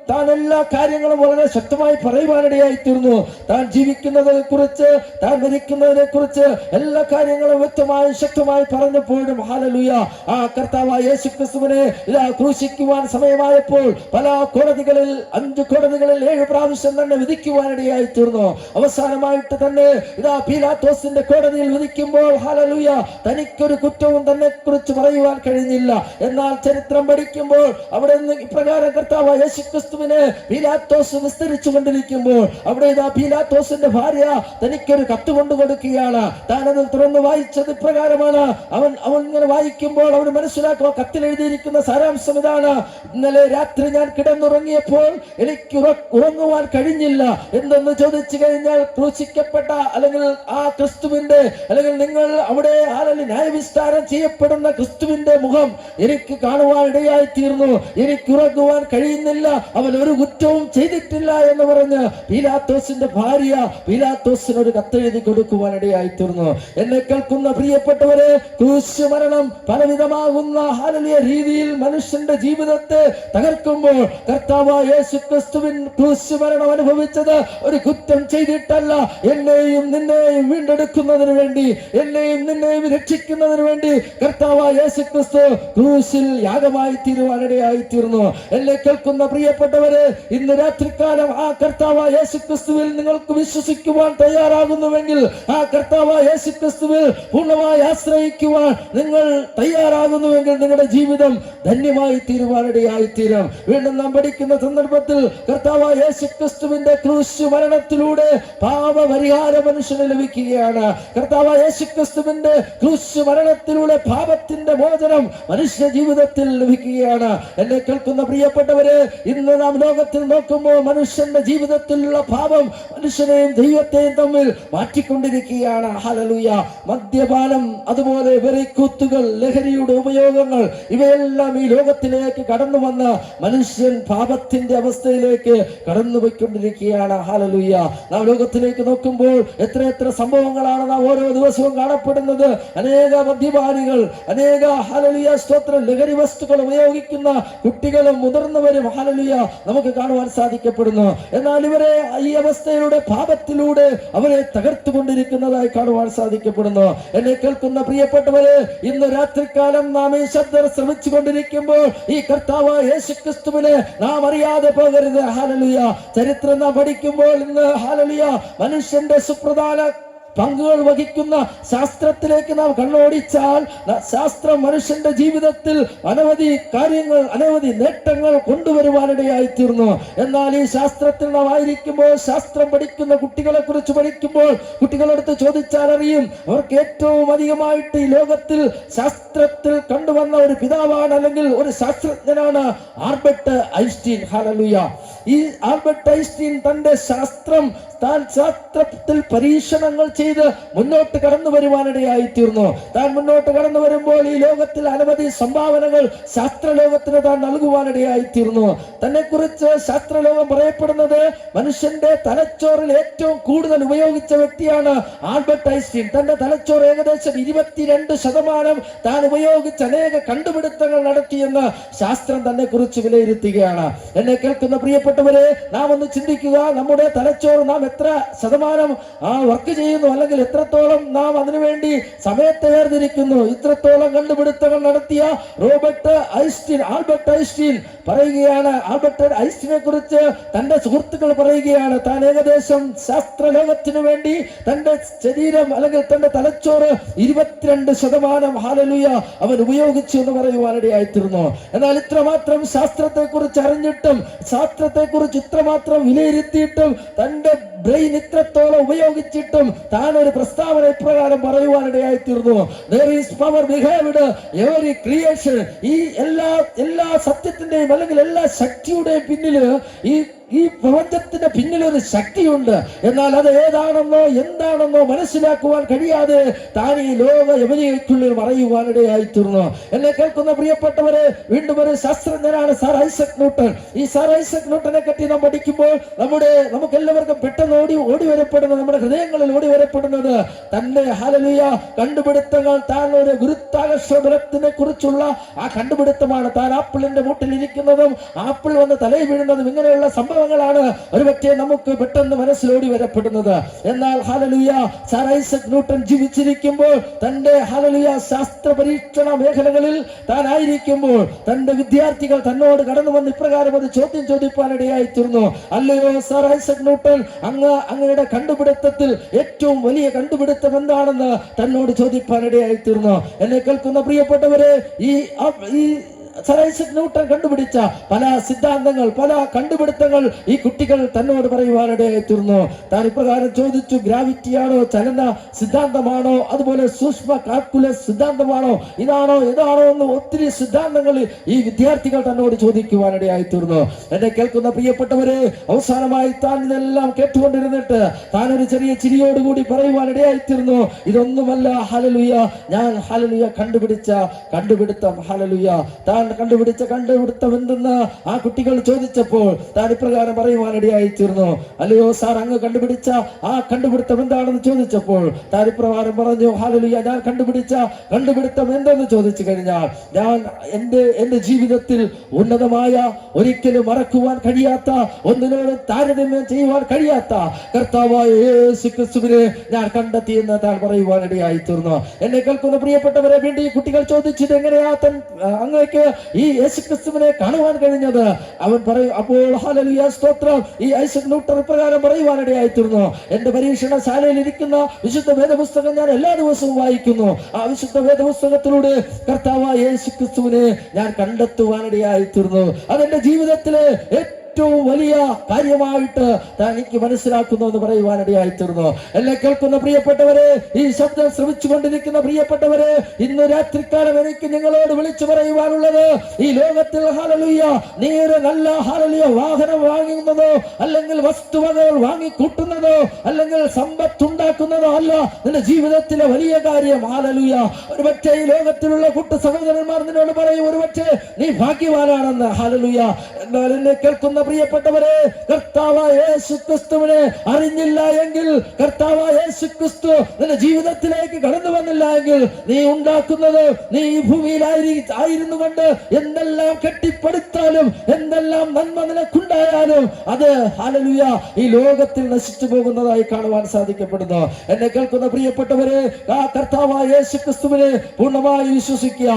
Speaker 3: താൻ എല്ലാ കാര്യങ്ങളും വളരെ ശക്തമായി പറയുവാനിടയായിത്തീർന്നു. താൻ ജീവിക്കുന്നതിനെ കുറിച്ച്, താൻ മരിക്കുന്നതിനെ കുറിച്ച് എല്ലാ കാര്യങ്ങളും വ്യക്തമായി ശക്തമായി പറഞ്ഞപ്പോഴും ഹല്ലേലൂയ ആ കർത്താവായ യേശുക്രിസ്തുവിനെ ഇതാ ക്രൂശിക്കുവാൻ സമയമായപ്പോൾ പല കോടതികളിൽ 5 കോടതികളിൽ 7 പ്രാവശ്യം തന്നെ വിധിക്കുവാനിടയായിത്തീർന്നു. അവസാനമായിട്ട് തന്നെ ഇതാ പീലാത്തോസിന്റെ കോടതിയിൽ വിധിക്കുമ്പോൾ ഹല്ലേലൂയ തനിക്കൊരു കുറ്റവും തന്നെ കുറിച്ച് പറയുവാൻ കഴിഞ്ഞില്ല. എന്നാൽ ചരിത്രം പഠിക്കുമ്പോൾ അവിടെ നിന്ന് ഇപ്രകാരം കർത്താവായ യേശുക്രിസ്തു പീലാത്തോസ് വിസ്തരിച്ചു കൊണ്ടിരിക്കുമ്പോൾ അവിടെ ഇതാ പീലാത്തോസിന്റെ ഭാര്യ തനിക്കൊരു കത്ത് കൊണ്ടു കൊടുക്കുകയാണ്. താനത് തുറന്ന് വായിച്ചത് ഇപ്രകാരമാണ്. അവൻ ഇങ്ങനെ വായിക്കുമ്പോൾ അവന് മനസ്സിലാക്കുക, കത്തിൽ എഴുതിയിരിക്കുന്ന സാരാംശം ഇതാണ്: ഇന്നലെ രാത്രി ഞാൻ കിടന്നുറങ്ങിയപ്പോൾ എനിക്ക് ഉറങ്ങുവാൻ കഴിഞ്ഞില്ല. എന്തെന്ന് ചോദിച്ചു കഴിഞ്ഞാൽ, ക്രൂശിക്കപ്പെട്ട അല്ലെങ്കിൽ ആ ക്രിസ്തുവിന്റെ അല്ലെങ്കിൽ നിങ്ങൾ അവിടെ ന്യായവിസ്താരം ചെയ്യപ്പെടുന്ന ക്രിസ്തുവിന്റെ മുഖം എനിക്ക് കാണുവാൻ ഇടയായി തീർന്നു. എനിക്ക് ഉറങ്ങുവാൻ കഴിയുന്നില്ല, അവൻ ഒരു കുറ്റവും ചെയ്തിട്ടില്ല എന്ന് പറഞ്ഞ് പീലാത്തോസിന്റെ ഭാര്യ പീലാത്തോസിനൊരു കത്തെഴുതി കൊടുക്കുവാനിടയായി തീർന്നു. എന്നെ കേൾക്കുന്ന പ്രിയപ്പെട്ടവരെ, ക്രൂശ് മരണം പലവിധമാകുന്ന ഹല്ലേലൂയ രീതിയിൽ മനുഷ്യന്റെ ജീവിതത്തെ തകർക്കുമ്പോൾ, കർത്താവായ യേശുക്രിസ്തുവിൻ ക്രൂശ് മരണം അനുഭവിച്ചത് ഒരു കുറ്റം ചെയ്തിട്ടല്ല, എന്നെയും നിന്നെയും വീണ്ടെടുക്കുന്നതിന് വേണ്ടി, എന്നെയും നിന്നെയും രക്ഷിക്കുന്നതിന് വേണ്ടി കർത്താവായ യേശുക്രിസ്തു ക്രൂശിൽ യാഗമായി തീരുവാനിടയായി തീർന്നു. എന്നെ കേൾക്കുന്ന പ്രിയപ്പെട്ട പ്രിയപ്പെട്ടവരെ, ഇന്ന് രാത്രികാലം ആ കർത്താവായ യേശുക്രിസ്തുവിൽ നിങ്ങൾക്ക് വിശ്വസിക്കുവാൻ തയ്യാറാകുന്നുവെങ്കിൽ, ആ കർത്താവായ യേശുക്രിസ്തുവിൽ പൂർണ്ണമായി ആശ്രയിക്കുവാൻ നിങ്ങൾ തയ്യാറാകുന്നുവെങ്കിൽ നിങ്ങളുടെ ജീവിതം ധന്യമായി തീരുവാനിടയായി തീരും. വീണ്ടും നാം പഠിക്കുന്ന സന്ദർഭത്തിൽ കർത്താവായ യേശുക്രിസ്തുവിന്റെ ക്രൂശ് മരണത്തിലൂടെ പാപപരിഹാര മനുഷ്യന് ലഭിക്കുകയാണ്. കർത്താവായ യേശുക്രിസ്തുവിന്റെ ക്രൂശ് മരണത്തിലൂടെ പാപത്തിന്റെ മോചനം മനുഷ്യ ജീവിതത്തിൽ ലഭിക്കുകയാണ്. എന്നെ കേൾക്കുന്ന പ്രിയപ്പെട്ടവരെ, ഇന്ന് നാം ലോകത്തിൽ നോക്കുമ്പോൾ മനുഷ്യന്റെ ജീവിതത്തിലുള്ള പാപം മനുഷ്യനെയും ദൈവത്തെയും തമ്മിൽ മാറ്റിക്കൊണ്ടിരിക്കുകയാണ്. ഹല്ലേലൂയ. മദ്യപാനം, അതുപോലെ വെറിക്കൂത്തുകൾ, ലഹരിയുടെ ഉപയോഗങ്ങൾ, ഇവയെല്ലാം ഈ ലോകത്തിലേക്ക് കടന്നു വന്ന മനുഷ്യൻ പാപത്തിന്റെ അവസ്ഥയിലേക്ക് കടന്നുപോയിക്കൊണ്ടിരിക്കുകയാണ്. ഹല്ലേലൂയ. നാം ലോകത്തിലേക്ക് നോക്കുമ്പോൾ എത്ര സംഭവങ്ങളാണ് നാം ഓരോ ദിവസവും കാണപ്പെടുന്നത്. അനേക മദ്യപാനികൾ, അനേക ഹല്ലേലൂയ സ്തോത്രം ലഹരി വസ്തുക്കൾ ഉപയോഗിക്കുന്ന കുട്ടികളും മുതിർന്നവരും ഹല്ലേലൂയ നമുക്ക് കാണുവാൻ സാധിക്കപ്പെടുന്നു. എന്നാൽ ഇവരെ ഈ അവസ്ഥയിലൂടെ, പാപത്തിലൂടെ അവരെ തകർത്തുകൊണ്ടിരിക്കുന്നതായി കാണുവാൻ സാധിക്കപ്പെടുന്നു. എന്നെ കേൾക്കുന്ന പ്രിയപ്പെട്ടവരെ, ഇന്ന് രാത്രികാലം നാം ഈ ശബ്ദം ശ്രമിച്ചു കൊണ്ടിരിക്കുമ്പോൾ ഈ കർത്താവായ യേശുക്രിസ്തുവിനെ നാം അറിയാതെ പോകരുത്. ഹല്ലേലൂയ. ചരിത്രം നാം പഠിക്കുമ്പോൾ ഇന്ന് ഹല്ലേലൂയ മനുഷ്യന്റെ സുപ്രധാന പങ്കുകൾ വഹിക്കുന്ന ശാസ്ത്രത്തിലേക്ക് നാം കണ്ണോടിച്ചാൽ, ശാസ്ത്രം മനുഷ്യന്റെ ജീവിതത്തിൽ അനവധി കാര്യങ്ങൾ, അനവധി നേട്ടങ്ങൾ കൊണ്ടുവരുവാനിടയായി തീർന്നു. എന്നാൽ ഈ ശാസ്ത്രത്തിൽ നാം ആയിരിക്കുമ്പോൾ, ശാസ്ത്രം പഠിക്കുന്ന കുട്ടികളെ കുറിച്ച് പഠിക്കുമ്പോൾ, കുട്ടികളടുത്ത് ചോദിച്ചാൽ അറിയും, അവർക്ക് ഏറ്റവും അധികമായിട്ട് ഈ ലോകത്തിൽ ശാസ്ത്രത്തിൽ കണ്ടുവന്ന ഒരു പിതാവാണ്, അല്ലെങ്കിൽ ഒരു ശാസ്ത്രജ്ഞനാണ് ആൽബർട്ട് ഐൻസ്റ്റീൻ. ഹല്ലേലൂയ. ഈ ആൽബർട്ട് ഐൻസ്റ്റീൻ തന്റെ ശാസ്ത്രത്തിൽ പരീക്ഷണങ്ങൾ ചെയ്ത് മുന്നോട്ട് കടന്നു വരുവാനിടയായി തീർന്നു. താൻ മുന്നോട്ട് കടന്നു വരുമ്പോൾ ഈ ലോകത്തിൽ അനവധി സംഭാവനകൾ ശാസ്ത്രലോകത്തിന് താൻ നൽകുവാനിടയായി തീർന്നു. തന്നെ കുറിച്ച് ശാസ്ത്രലോകം പറയപ്പെടുന്നത് മനുഷ്യന്റെ തലച്ചോറിൽ ഏറ്റവും കൂടുതൽ ഉപയോഗിച്ച വ്യക്തിയാണ് ആൽബർട്ട് ഐൻസ്റ്റീൻ. തന്റെ തലച്ചോറ് ഏകദേശം 22% താൻ ഉപയോഗിച്ച് അനേക കണ്ടുപിടുത്തങ്ങൾ നടത്തിയെന്ന് ശാസ്ത്രം തന്നെ കുറിച്ച് വിലയിരുത്തുകയാണ്. എന്നെ കേൾക്കുന്ന പ്രിയപ്പെട്ടവരെ, നാം ഒന്ന് ചിന്തിക്കുക, നമ്മുടെ തലച്ചോറ് നാം എത്ര ശതമാനം വർക്ക് ചെയ്യുന്നു, അല്ലെങ്കിൽ എത്രത്തോളം നാം അതിനുവേണ്ടി സമയത്തെ വേർതിരിക്കുന്നു. ഇത്രത്തോളം കണ്ടുപിടുത്തങ്ങൾ നടത്തിയ ആൽബർട്ട് ഐൻസ്റ്റീൻ പറയുകയാണ്, ആൽബർട്ട് ഐൻസ്റ്റീനെ കുറിച്ച് തന്റെ സുഹൃത്തുക്കൾ പറയുകയാണ്, താൻ ഏകദേശം ശാസ്ത്രലോകത്തിനു വേണ്ടി തന്റെ ശരീരം, അല്ലെങ്കിൽ തന്റെ തലച്ചോറ് 22% ഹല്ലേലൂയ അവൻ ഉപയോഗിച്ചു എന്ന് പറയുവാനിടയായിത്തീർന്നു. എന്നാൽ ഇത്രമാത്രം ശാസ്ത്രത്തെ കുറിച്ച് അറിഞ്ഞിട്ടും, ശാസ്ത്രത്തെ കുറിച്ച് ഇത്രമാത്രം വിലയിരുത്തിയിട്ടും, തന്റെ ബ്രെയിൻ ഇത്രത്തോളം ഉപയോഗിച്ചിട്ടും താൻ ഒരു പ്രസ്താവന ഇപ്രകാരം പറയുവാനിടയായി തീർന്നു. There is power behind every creation. ഈ എല്ലാ സത്യത്തിന്റെയും, അല്ലെങ്കിൽ എല്ലാ ശക്തിയുടെയും പിന്നില്, ഈ പ്രപഞ്ചത്തിന്റെ പിന്നിൽ ഒരു ശക്തിയുണ്ട്. എന്നാൽ അത് ഏതാണെന്നോ എന്താണെന്നോ മനസ്സിലാക്കുവാൻ കഴിയാതെ താൻ ഈ ലോക യവനികയ്ക്കുള്ളിൽ മറയുവാനിടയായി തീർന്നു. എന്നെ കേൾക്കുന്ന പ്രിയപ്പെട്ടവരെ, വീണ്ടും ഒരു ശാസ്ത്രജ്ഞനാണ് സർ ഐസക് ന്യൂട്ടൺ. ഈ സർ ഐസക് ന്യൂട്ടനെ പറ്റി നാം പഠിക്കുമ്പോൾ നമുക്ക് എല്ലാവർക്കും പെട്ടെന്ന് ഓടി വരപ്പെടുന്നത്, നമ്മുടെ ഹൃദയങ്ങളിൽ ഓടി വരപ്പെടുന്നത് തന്റെ ഹല്ലേലൂയ കണ്ടുപിടുത്തങ്ങൾ, താൻ ഒരു ഗുരുത്വാകർഷണ ബലത്തിനെ കുറിച്ചുള്ള ആ കണ്ടുപിടുത്തമാണ്. താൻ ആപ്പിളിന്റെ മൂട്ടിൽ ഇരിക്കുന്നതും ആപ്പിൾ വന്ന് തലയിൽ വീഴുന്നതും, ഇങ്ങനെയുള്ള സംഭവങ്ങളാണ് ഒരുപക്ഷെ നമുക്ക് പെട്ടെന്ന് മനസ്സിലോടി വരപ്പെടുന്നത്. എന്നാൽ ഹല്ലേലൂയ സർ ഐസക് ന്യൂട്ടൺ ജീവിച്ചിരിക്കുമ്പോൾ, തന്റെ ഹല്ലേലൂയ ശാസ്ത്ര പരീക്ഷണ മേഖലകളിൽ താൻ ആയിരിക്കുമ്പോൾ, തന്റെ വിദ്യാർത്ഥികൾ തന്നോട് കടന്നു വന്ന് ഇപ്രകാരം ഒരു ചോദ്യം ചോദിപ്പാനിടയായി തീർന്നു. അല്ലയോ സർ ഐസക് ന്യൂട്ടൻ, അങ്ങയുടെ കണ്ടുപിടുത്തത്തിൽ ഏറ്റവും വലിയ കണ്ടുപിടുത്തം എന്താണെന്ന് തന്നോട് ചോദിപ്പാനിടയായി തീർന്നു. എന്നെ കേൾക്കുന്ന പ്രിയപ്പെട്ടവരെ, ഈ സർ ഐസക് ന്യൂട്ടൻ കണ്ടുപിടിച്ച പല സിദ്ധാന്തങ്ങൾ, പല കണ്ടുപിടുത്തങ്ങൾ ഈ കുട്ടികൾ തന്നോട് പറയുവാനിടയായി തീർന്നു. താൻ ഇപ്രകാരം ചോദിച്ചു, ഗ്രാവിറ്റിയാണോ, ചലന സിദ്ധാന്തമാണോ, അതുപോലെ സൂക്ഷ്മ കാൽക്കുലസ് സിദ്ധാന്തമാണോ, ഇതാണോ എന്ന് ഒത്തിരി സിദ്ധാന്തങ്ങൾ ഈ വിദ്യാർത്ഥികൾ തന്നോട് ചോദിക്കുവാനിടയായി തീർന്നു. എന്നെ കേൾക്കുന്ന പ്രിയപ്പെട്ടവരെ, അവസാനമായി താൻ ഇതെല്ലാം കേട്ടുകൊണ്ടിരുന്നിട്ട് താൻ ഒരു ചെറിയ ചിരിയോടുകൂടി പറയുവാനിടയായി തീർന്നു, ഇതൊന്നുമല്ല ഹല്ലേലൂയ, ഞാൻ ഹല്ലേലൂയ കണ്ടുപിടിച്ച കണ്ടുപിടുത്തം. ഹല്ലേലൂയ. താൻ കണ്ടുപിടുത്തം എന്തെന്ന് ആ കുട്ടികൾ ചോദിച്ചപ്പോൾ താൻ ഇപ്രകാരം പറയുവാനിടയായി തീർന്നു. അല്ലയോ സാർ, അങ്ങ് കണ്ടുപിടിച്ച ആ കണ്ടുപിടുത്തം എന്താണെന്ന് ചോദിച്ചപ്പോൾ താൻ ഇപ്രകാരം പറഞ്ഞു, ഹല്ലേലൂയ, ഞാൻ കണ്ടുപിടിച്ച കണ്ടുപിടുത്തം എന്തെന്ന് ചോദിച്ചു കഴിഞ്ഞാൽ, ഞാൻ എന്റെ ജീവിതത്തിൽ ഉന്നതമായ, ഒരിക്കലും മറക്കുവാൻ കഴിയാത്ത, ഒന്നിനോട് താരതമ്യം ചെയ്യുവാൻ കഴിയാത്ത കർത്താവായ യേശുക്രിസ്തുവിനെ ഞാൻ കണ്ടെത്തിയെന്ന് താൻ പറയുവാനിടയായി തീർന്നു. എന്നെ കേൾക്കുന്ന പ്രിയപ്പെട്ടവരെ, വീണ്ടും ഈ കുട്ടികൾ ചോദിച്ചത്, എങ്ങനെയാ അങ്ങേക്ക് ഈ യേശുക്രിസ്തുവിനെ കാണുവാൻ കഴിഞ്ഞത്. അവൻ പറയും അപ്പോൾ ഹല്ലേലൂയ സ്തോത്രം. ഈ ഐസക് ന്യൂട്ടൻ പ്രകാരം പറയുവാനിടയായിത്തീർന്നു, എന്റെ പരീക്ഷണശാലയിൽ ഇരിക്കുന്ന വിശുദ്ധ വേദപുസ്തകം ഞാൻ എല്ലാ ദിവസവും വായിക്കുന്നു. ആ വിശുദ്ധ വേദപുസ്തകത്തിലൂടെ കർത്താവായ യേശുക്രിസ്തുവിനെ ഞാൻ കണ്ടെത്തുവാനിടയായിത്തീർന്നു. അതെന്റെ ജീവിതത്തിലെ ഏറ്റവും വലിയ കാര്യമായിട്ട് എനിക്ക് മനസ്സിലാക്കുന്നു എന്ന് പറയുവാനിടയായിത്തീർന്നു. എന്നെ കേൾക്കുന്ന പ്രിയപ്പെട്ടവരെ, ഈ ശബ്ദം ശ്രമിച്ചുകൊണ്ടിരിക്കുന്ന പ്രിയപ്പെട്ടവരെ, ഇന്ന് രാത്രിക്കാലം എനിക്ക് നിങ്ങളോട് വിളിച്ചു പറയുവാനുള്ളത്, ഈ ലോകത്തിൽ ഹല്ലേലൂയ നീര് നല്ല ഹല്ലേലൂയ വാഹനം വാങ്ങുന്നതോ അല്ലെങ്കിൽ വസ്തുവകകൾ വാങ്ങിക്കൂട്ടുന്നതോ അല്ലെങ്കിൽ സമ്പത്തുണ്ടാക്കുന്നതോ അല്ല നിന്റെ ജീവിതത്തിലെ വലിയ കാര്യം. ഹല്ലേലൂയ. ഒരുപക്ഷെ ഈ ലോകത്തിലുള്ള കൂട്ടു സഹോദരന്മാർ നിന്നോട് പറയും, ഒരുപക്ഷെ നീ ഭാഗ്യവാനാണെന്ന്. ഹല്ലേലൂയ. എന്നാൽ എന്നെ കേൾക്കുന്ന പ്രിയപ്പെട്ടവരെ, കർത്താവായ യേശുക്രിസ്തുവിനെ അറിഞ്ഞില്ല എങ്കിൽ, കർത്താവായ യേശുക്രിസ്തു നിന്റെ ജീവിതത്തിലേക്ക് കടന്നു വന്നില്ല എങ്കിൽ, നീ ഉണ്ടാക്കുന്നത്, നീ ഈ ഭൂമിയിലായിരുന്നു കൊണ്ട് എന്തെല്ലാം കെട്ടിപ്പടുത്താലും എന്തെല്ലാം നന്മ നിനക്കുണ്ടായാലും അത് ഹല്ലേലൂയ ഈ ലോകത്തിൽ നശിച്ചു പോകുന്നതായി കാണുവാൻ സാധിക്കപ്പെടുന്നു. എന്നെ കേൾക്കുന്ന പ്രിയപ്പെട്ടവരെ, ആ കർത്താവായ യേശുക്രിസ്തുവിനെ പൂർണ്ണമായി വിശ്വസിക്കുക.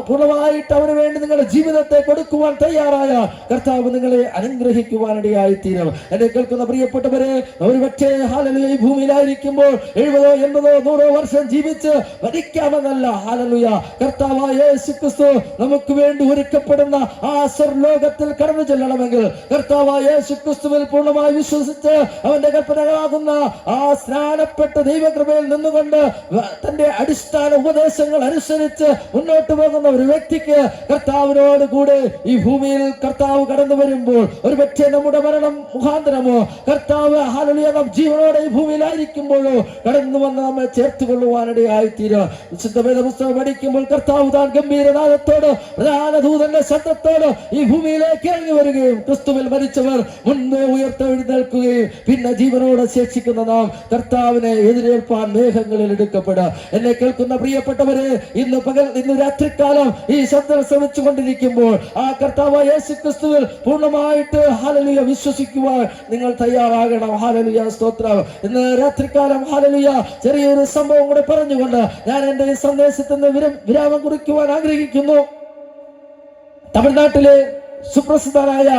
Speaker 3: പൂർണ്ണമായിട്ട് അവന് വേണ്ടി നിങ്ങളുടെ ജീവിതത്തെ കൊടുക്കുവാൻ തയ്യാറായ കർത്താവ് നിങ്ങളെ അനുഗ്രഹിക്കുവാനിടയായിത്തീരും. എന്നെ കേൾക്കുന്ന പ്രിയപ്പെട്ടവരെ, ഒരുപക്ഷേ ഹല്ലേലൂയ ഈ ഭൂമിയിലായിരിക്കുമ്പോൾ 70, 80, 100 വർഷം ജീവിച്ച് മരിക്കാമെന്നല്ല. ഹല്ലേലൂയ. കർത്താവായ യേശുക്രിസ്തു നമുക്ക് വേണ്ടി ഒരുക്കപ്പെടുന്ന ആ സ്വർലോകത്തിൽ കടന്നു ചെല്ലണമെങ്കിൽ, കർത്താവായ യേശുക്രിസ്തുവിൽ പൂർണ്ണമായി വിശ്വസിച്ച് അവന്റെ കൽപ്പനകളാകുന്ന ആ സ്നാനപ്പെട്ട ദൈവകൃപയിൽ നിന്നുകൊണ്ട് തന്റെ അടിസ്ഥാന ഉപദേശങ്ങൾ അനുസരിച്ച് മുന്നോട്ട് പോകുന്ന ഒരു വ്യക്തിക്ക് കർത്താവിനോട് കൂടെ ഈ ഭൂമിയിൽ കർത്താവ് കടന്നു വരുമ്പോൾ, ഒരുപക്ഷെ നമ്മുടെ മരണം മുഖാന്തരമോ കർത്താവ് ഹല്ലേലൂയ നാം ജീവനോടെ ഈ ഭൂമിയിലായിരിക്കുമ്പോഴോ കടന്നു വന്ന് നമ്മെ ചേർത്ത് കൊള്ളുവാനിടയായിത്തീരും. വിശുദ്ധ വേദപുസ്തകം പഠിക്കുമ്പോൾ കർത്താവ് താൻ ഗംഭീരനാദത്തോട് പ്രധാന ദൂതന്റെ ശബ്ദത്തോട് ഈ ഭൂമിയിലേക്ക് ഇറങ്ങി വരികയും ക്രിസ്തുവിൽ മരിച്ചവർ മുൻപേ ഉയർത്തെഴുന്നേൽക്കുകയും പിന്നെ ജീവനോടെ ശേഷിക്കുന്ന നാം കർത്താവിനെ എതിരേൽപ്പാൻ മേഘങ്ങളിൽ എടുക്കപ്പെടുക. എന്നെ കേൾക്കുന്ന പ്രിയപ്പെട്ടവരെ, ഇന്ന് രാത്രികാലം ഈ ശബ്ദം ശ്രമിച്ചു കൊണ്ടിരിക്കുമ്പോൾ ആ കർത്താവ് യേശുക്രിസ്തുവിൽ പൂർണ്ണമായിട്ട് ഹല്ലേലൂയ വിശ്വസിക്കുവാൻ നിങ്ങൾ തയ്യാറാകണം. ഹല്ലേലൂയ സ്തോത്രം. ഇന്ന് രാത്രികാലം ഹല്ലേലൂയ ചെറിയൊരു സംഭവം കൂടെ പറഞ്ഞുകൊണ്ട് ഞാൻ എന്റെ ഈ സന്ദേശത്തിന് വിരാമം കുറിക്കുവാൻ ആഗ്രഹിക്കുന്നു. തമിഴ്നാട്ടിലെ സുപ്രസിദ്ധനായ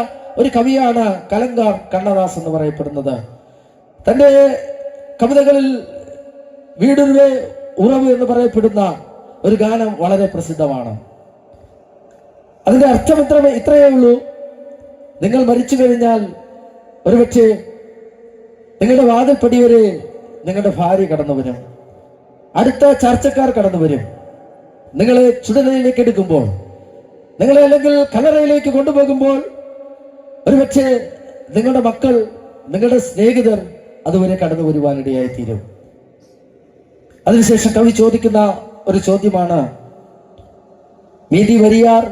Speaker 3: ഒരു കവിയാണ് കലങ്കാർ കണ്ണദാസ് എന്ന് പറയപ്പെടുന്നത്. തന്റെ കവിതകളിൽ വീടുരുവേ ഉറവ് എന്ന് പറയപ്പെടുന്ന ഒരു ഗാനം വളരെ പ്രസിദ്ധമാണ്. അതിന്റെ അർത്ഥം ഇത്രയേ ഉള്ളൂ: നിങ്ങൾ മരിച്ചു കഴിഞ്ഞാൽ ഒരുപക്ഷെ നിങ്ങളുടെ വാതിൽപ്പടി വരെ നിങ്ങളുടെ ഭാര്യ കടന്നു വരും, അടുത്ത ചർച്ചക്കാർ കടന്നു വരും. നിങ്ങളെ ചുടലയിലേക്ക് എടുക്കുമ്പോൾ, നിങ്ങളെ അല്ലെങ്കിൽ കല്ലറയിലേക്ക് കൊണ്ടുപോകുമ്പോൾ ഒരുപക്ഷെ നിങ്ങളുടെ മക്കൾ, നിങ്ങളുടെ സ്നേഹിതർ അതുവരെ കടന്നു വരുവാനിടയായിത്തീരും. അതിനുശേഷം കവി ചോദിക്കുന്ന ഒരു ചോദ്യമാണ്, മീതി വരിയാർ,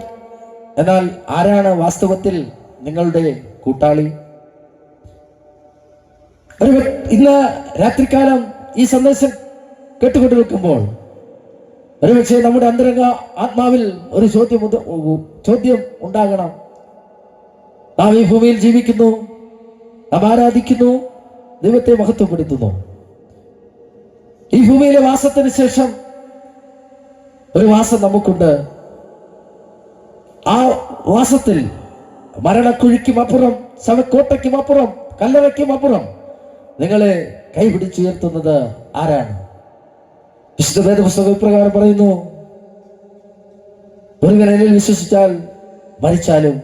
Speaker 3: എന്നാൽ ആരാണ് വാസ്തവത്തിൽ നിങ്ങളുടെ കൂട്ടാളി? ഇന്ന് രാത്രികാലം ഈ സന്ദേശം കേട്ടുകൊണ്ടിരിക്കുമ്പോൾ ഒരുപക്ഷെ നമ്മുടെ അന്തരംഗ ആത്മാവിൽ ഒരു ചോദ്യം ഉണ്ടാകണം. നാം ഈ ഭൂമിയിൽ ജീവിക്കുന്നു, നാം ആരാധിക്കുന്നു, ദൈവത്തെ മഹത്വപ്പെടുത്തുന്നു. ഈ ഭൂമിയിലെ വാസത്തിന് ശേഷം ഒരു വാസം നമുക്കുണ്ട്. ആ വാസത്തിൽ മരണക്കുഴിക്കും അപ്പുറം, ശവക്കോട്ടയ്ക്കും അപ്പുറം, കല്ലറയ്ക്കും അപ്പുറം നിങ്ങളെ കൈപിടിച്ചുയർത്തുന്നത് ആരാണ്? വിശുദ്ധ വേദപുസ്തകം ഇപ്രകാരം പറയുന്നു, ഒരുവൻ എന്നിൽ വിശ്വസിച്ചാൽ മരിച്ചാലും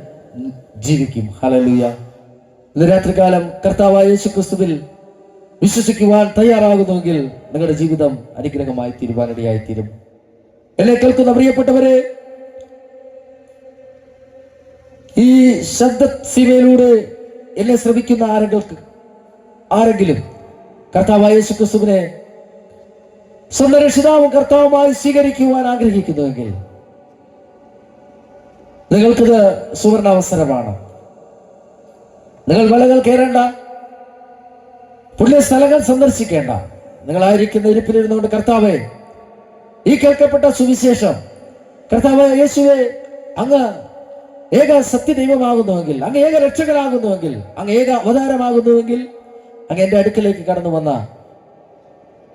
Speaker 3: ജീവിക്കും. ഹല്ലേലൂയ. ഇന്ന് രാത്രികാലം കർത്താവായ യേശുക്രിസ്തുവിൽ വിശ്വസിക്കുവാൻ തയ്യാറാകുന്നുവെങ്കിൽ നിങ്ങളുടെ ജീവിതം അനുഗ്രഹമായി തീരുവാനിടയായിത്തീരും. എന്നെ കേൾക്കുന്ന പ്രിയപ്പെട്ടവരെ, ഈ ശബ്ദ സീമയിലൂടെ എന്നെ ശ്രമിക്കുന്ന ആരെങ്കിലും കർത്താവായ യേശുക്രിസ്തുവിനെ സ്വന്തം രക്ഷിതാവും കർത്താവുമായി സ്വീകരിക്കുവാൻ ആഗ്രഹിക്കുന്നുവെങ്കിൽ നിങ്ങൾക്കിത് സുവർണാവസരമാണ്. നിങ്ങൾ മലകൾ കയറേണ്ട, പുണ്യ സ്ഥലങ്ങൾ സന്ദർശിക്കേണ്ട. നിങ്ങളായിരിക്കുന്ന ഇരിപ്പിലിരുന്നുകൊണ്ട് കർത്താവേ, ഈ കേൾക്കപ്പെട്ട സുവിശേഷം, കർത്താവായ യേശുവേ, അങ്ങ് ഏക സത്യദൈവമാകുന്നുവെങ്കിൽ, അങ്ങ് ഏക രക്ഷകനാകുന്നുവെങ്കിൽ, അങ്ങ് ഏക അവതാരമാകുന്നുവെങ്കിൽ, അങ്ങ് എന്റെ അടുക്കലേക്ക് കടന്നു വന്ന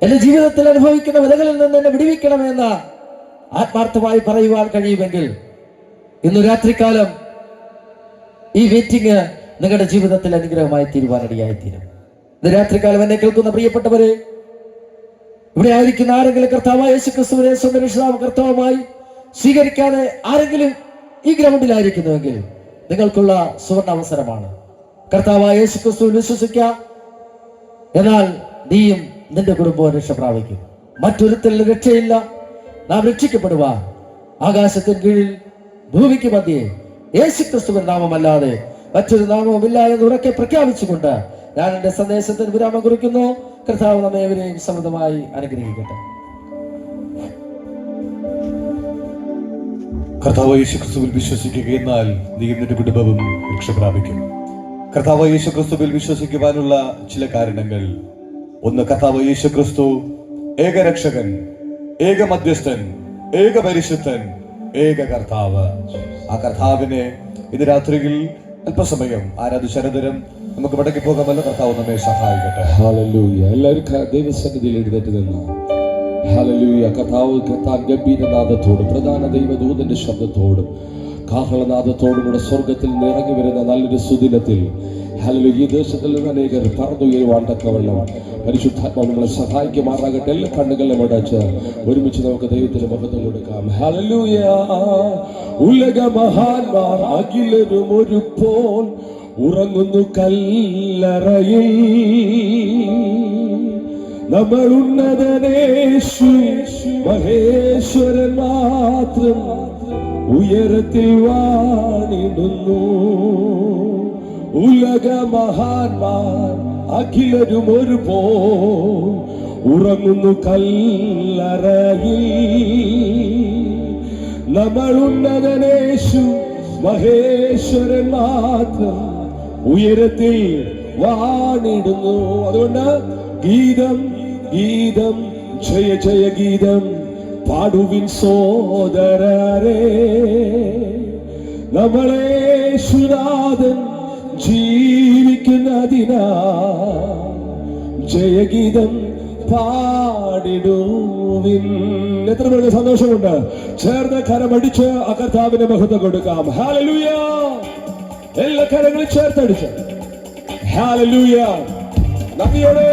Speaker 3: എന്റെ ജീവിതത്തിൽ അനുഭവിക്കുന്ന വിലകളിൽ നിന്ന് എന്നെ വിടുവിക്കണമെന്ന് ആത്മാർത്ഥമായി പറയുവാൻ കഴിയുമെങ്കിൽ ഇന്ന് രാത്രികാലം ഈ മീറ്റിംഗ് നിങ്ങളുടെ ജീവിതത്തിൽ അനുഗ്രഹമായി തീരുവാനിടയായിത്തീരും. ഇന്ന് രാത്രികാലം എന്നെ കേൾക്കുന്ന പ്രിയപ്പെട്ടവരെ, ഇവിടെ ആയിരിക്കുന്ന ആരെങ്കിലും കർത്താവായ യേശുക്രിസ്തുവിനെ സ്വന്തം രക്ഷിതാവ് കർത്താവുമായി സ്വീകരിക്കാതെ ആരെങ്കിലും ഈ ഗ്രൗണ്ടിലായിരിക്കുന്നുവെങ്കിൽ നിങ്ങൾക്കുള്ള സുവർണ അവസരമാണ്. കർത്താവായ യേശുക്രിസ്തുവിൽ വിശ്വസിക്കുക, എന്നാൽ നീയും നിന്റെ കുടുംബവും രക്ഷ പ്രാപിക്കും. മറ്റൊരുത്തരിൽ രക്ഷയില്ല. നാം രക്ഷിക്കപ്പെടുവാൻ ആകാശത്തിന് കീഴിൽ ഭൂമിക്ക് മധ്യേ യേശുക്രിസ്തുവിന്റെ നാമമല്ലാതെ മറ്റൊരു നാമവുമില്ല എന്ന് ഉറക്കെ പ്രഖ്യാപിച്ചുകൊണ്ട് ഞാൻ എന്റെ സന്ദേശത്തിന് വിരാമം കുറിക്കുന്നു. കർത്താവ് നമ്മെ ഏവരെയും സമൃദ്ധമായി അനുഗ്രഹിക്കട്ടെ.
Speaker 2: കർത്താവ് യേശുക്രിസ്തുവിൽ വിശ്വസിക്കുക, എന്നാൽ നീയും നിന്റെ കുടുംബവും രക്ഷ പ്രാപിക്കും. കർത്താവ് യേശുക്രിസ്തുവിൽ വിശ്വസിക്കുവാനുള്ള ചില കാരണങ്ങൾ: ഒന്ന്, കർത്താവ് യേശുക്രിസ്തു ഏക രക്ഷകൻ, ഏക മധ്യസ്ഥൻ, ഏക പരിശുദ്ധൻ, ഏക കർത്താവ്. ആ കർത്താവിനെ ഇന്ന് രാത്രിയിൽ അല്പസമയം ആരാധിച്ചനന്തരം നമുക്ക് മടക്കി പോകാമല്ലോ. കർത്താവ് നമ്മെ സഹായിക്കട്ടെ.
Speaker 5: ഹല്ലേലൂയ. എല്ലാവരും ദൈവസന്നിധിയിൽ എഴുന്നേറ്റ് നിന്നു. ഹല്ലേലൂയ. കർത്താവ് ഗംഭീരനാദത്തോടും പ്രധാന ദൈവദൂതന്റെ ശബ്ദത്തോടും കാഹളനാദത്തോടും കൂടെ സ്വർഗത്തിൽ നിന്ന് ഇറങ്ങി വരുന്ന നല്ലൊരു സുദിനത്തിൽ ഹല്ലേലൂയ, ഈ ദേശത്തിൽ നിന്ന് അനേകർ പറന്നുയരുവാൻ തക്കവണ്ണം പരിശുദ്ധാത്മാവ് നമ്മളെ സഹായിക്കുമാറാകട്ടെ. എല്ലാ കണ്ണുകളും അടച്ച് ഒരുമിച്ച് നമുക്ക് ദൈവത്തിന് മഹത്വം കൊടുക്കാം. ഹല്ലേലൂയ. ഉലക മഹാന്മാർ അഖിലരും ഒരു പോൽ ഉറങ്ങുന്നു കല്ലറയിൽ. നമ്മൾ ഉന്നതനേശു മഹേശ്വരൻ മാത്രം ഉയരത്തിൽ വാണിടുന്നു. ഉലക മഹാന്മാർ അഖിലരും ഒരു പോൽ ഉറങ്ങുന്നു കല്ലറയിൽ. നമ്മൾ ഉന്നതനേശു മഹേശ്വരൻ മാത്രം ഉയരത്തിൽ വാണിടുന്നു. അതുകൊണ്ട് ഗീതം ഗീതം ജയ ജയ ഗീതം പാടുവിൻ സോദരരേ. നമ്മളേശുനാഥൻ ജീവിക്കുന്നതിനാ ജയഗീതം പാടിടുവിൻ. എത്ര പേർക്ക് സന്തോഷമുണ്ട്? ചേർന്ന് കരമടിച്ച് ആ കർത്താവിന് മഹത്വം കൊടുക്കാം. ഹല്ലേലൂയ. എല്ലാ കരങ്ങളും ചേർത്തടിച്ച് ഹല്ലേലൂയ. നന്ദിയോടെ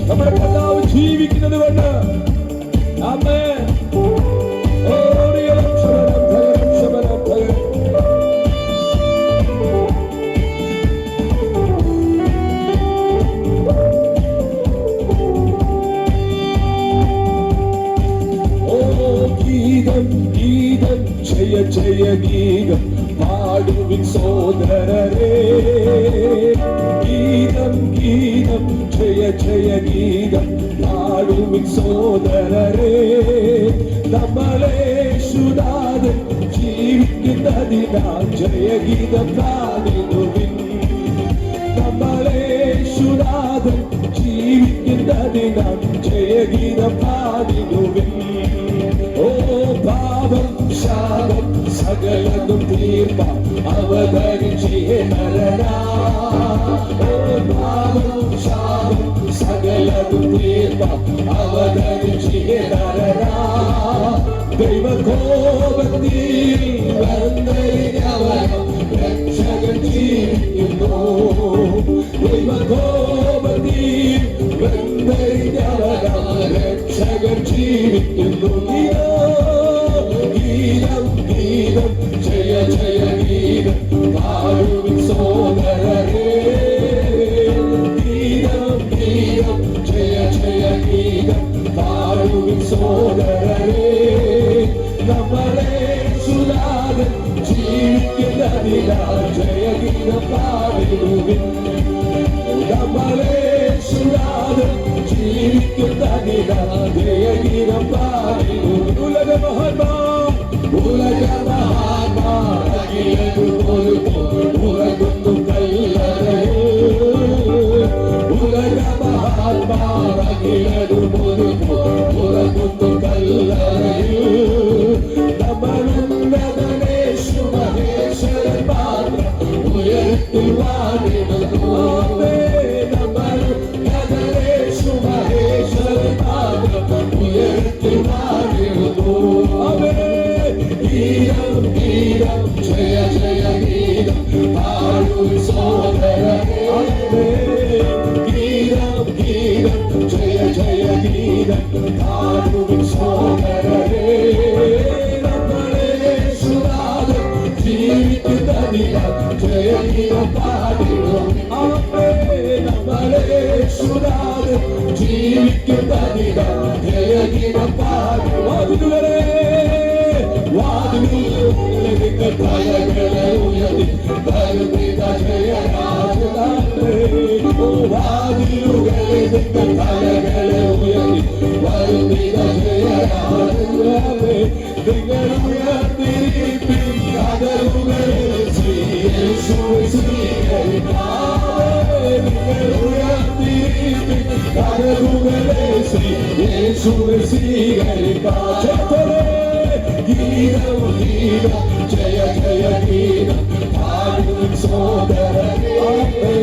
Speaker 5: നമ്മുടെ കർത്താവ് ജീവിക്കുന്നത് കൊണ്ട് ആമേൻ. ഗീതം ജയ ജയ ഗീതം പാടുവിൻ സോദരരേ. ഗീതം ഗീതം ജയ ജയ ഗീതം പാടുവിൻ സോദരരേ. നമ്മളേശുനാഥൻ ജീവിക്കുന്നതിനാൽ ജയഗീതം പാടിടുവിൻ. നമ്മളേശുനാഥൻ ജീവിക്കുന്നതിനാൽ ജയഗീതം പാടിടുവിൻ. ഓ പാപം ശാപം സകലതും തീർപ്പാൻ അവതരിച്ചേ നരനാ. ഓ പാപം ശാപം സകലതും തീർപ്പാൻ അവതരിച്ചേ നരനാ. ദൈവകോപത്തിൽ വന്നവനും രക്ഷകൻ ജീവിക്കുന്നു. ദൈവകോപത്തിൽ വന്നവനും രക്ഷകൻ ജീവിക്കുന്നു. ഗീതം ഗീതം ജയ ജയ ഗീതം പാടുവിൻ സോദരരേ. ഗീതം ഗീതം ജയ ജയ ഗീതം പാടുവിൻ സോദരരേ. നമ്മളേശുനാഥൻ ജീവിക്കുന്നതിനാൽ ജയഗീതം പാടിടുവിൻ. നമ്മളേശുനാഥൻ ജീവിക്കുന്നതിനാൽ ജയഗീതം പാടിടുവിൻ. ഉലക മഹാന്മാർ അഖിലരും ഒരു പോൽ ഉറങ്ങുന്നു കല്ലറയിൽ. ഉലക മഹാന്മാർ അഖിലരും ഒരു പോൽ ഉറങ്ങുന്നു കല്ലറയിൽ. നമ്മളുന്നതനേശു മഹേശ്വരൻ മാത്രം ഉയരത്തിൽ വാണിടുന്നു. നമ്മളുന്നതനേശു മഹേശ്വരൻ മാത്രം ഉയരത്തിൽ വാണിടുന്നു. ഗീതം ഗീതം ജയ ജയ ഗീതം പാടും സോദരനേ ഗീതം ഗീതം ജയ ജയ ഗീതം പാടും സോദരനേ നമ്മളെ സുനാദം ജീവിക്കുന്ന ദിനം ജയ ഗീതം പാടിടും അമ്മേ നമ്മളെ സുനാദം ജീവിക്കുന്ന ദിനം ജയ ഗീതം പാടും വാതിലുകളെ വാതിലുകൾ തലകളെ ഉയർത്തി വരുന്നിത ജയരാജനാഥേ ഓ വാതിലുകളെ തലകളെ ഉയർത്തി വരുന്നിത ജയരാജനാഥേ നിങ്ങൾ ഉയർത്തിരിപ്പിൻ കതറുകളെ ശ്രീയേശുവേ സ്വീകരിക്കാതെ നിങ്ങൾ ഉയർത്തിരിപ്പിൻ കതറുകളെ ശ്രീയേശുവേ സ്വീകരിക്കാതെ ഗീതം ഗീതം ജയ ജയ ഗീതം പാടും സോദരനേ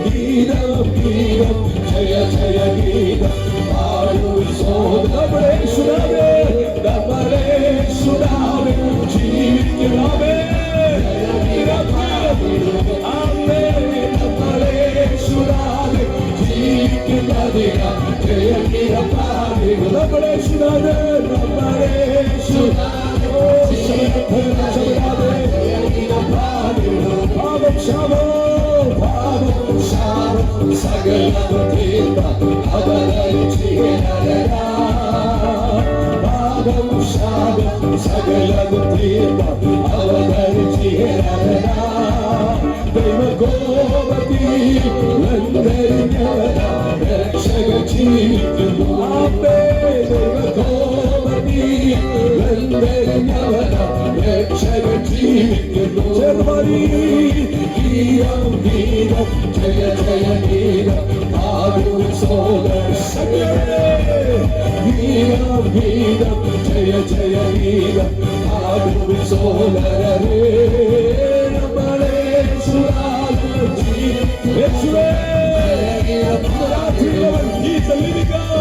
Speaker 5: ഗീതം ഗീതം ജയ ജയ ഗീതം പാടും സോദരനേ നമ്മളെ സുനാമേ ജീവിക്കണമേ അമ്മേ നമ്മളെ സുനാമേ ജീവിക്കുന്നതിനാ ജയ ഗീതം പാടും നമ്മളെ സുനാമേ നമ്മളെ ജയ ജയ ഗീതം പാടും സോദരനേ ഗീതം ഗീതം ജയ ജയ ഗീതം പാടും സോദരനേ നമ്മളെ സുനാദം യേശുവേ He's a living God.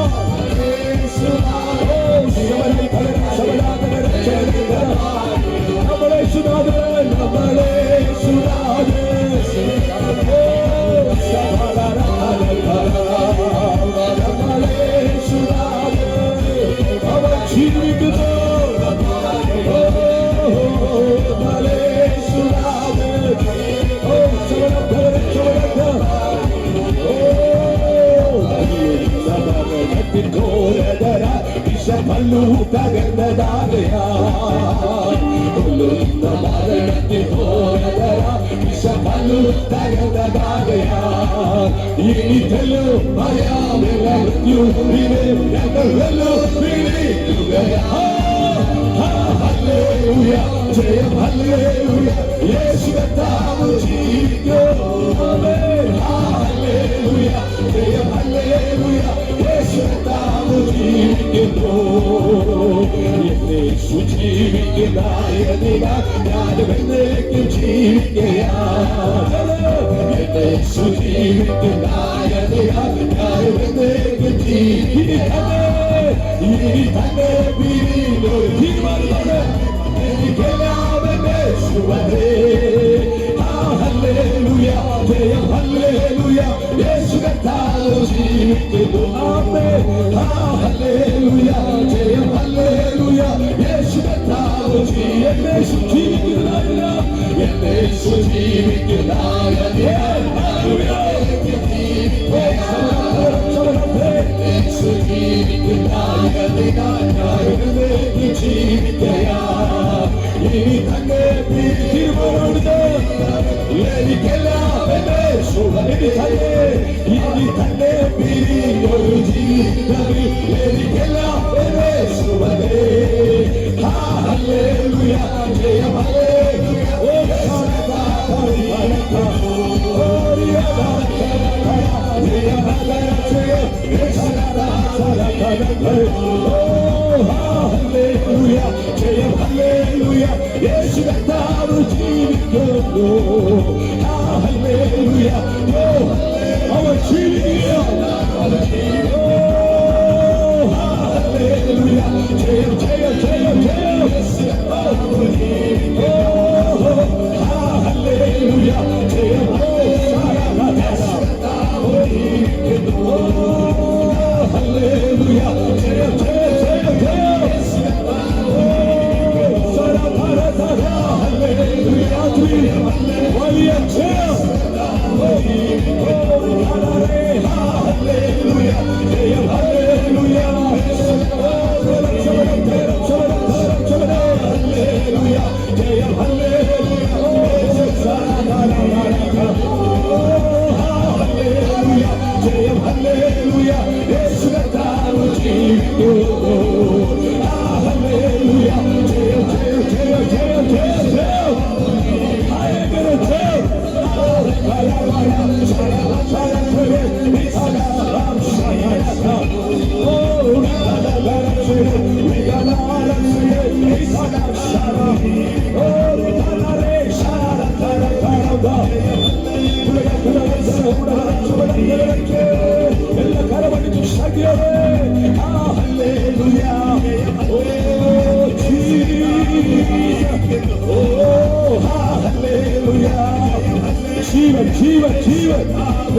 Speaker 5: ജീവൻ ജീവൻ ജീവൻ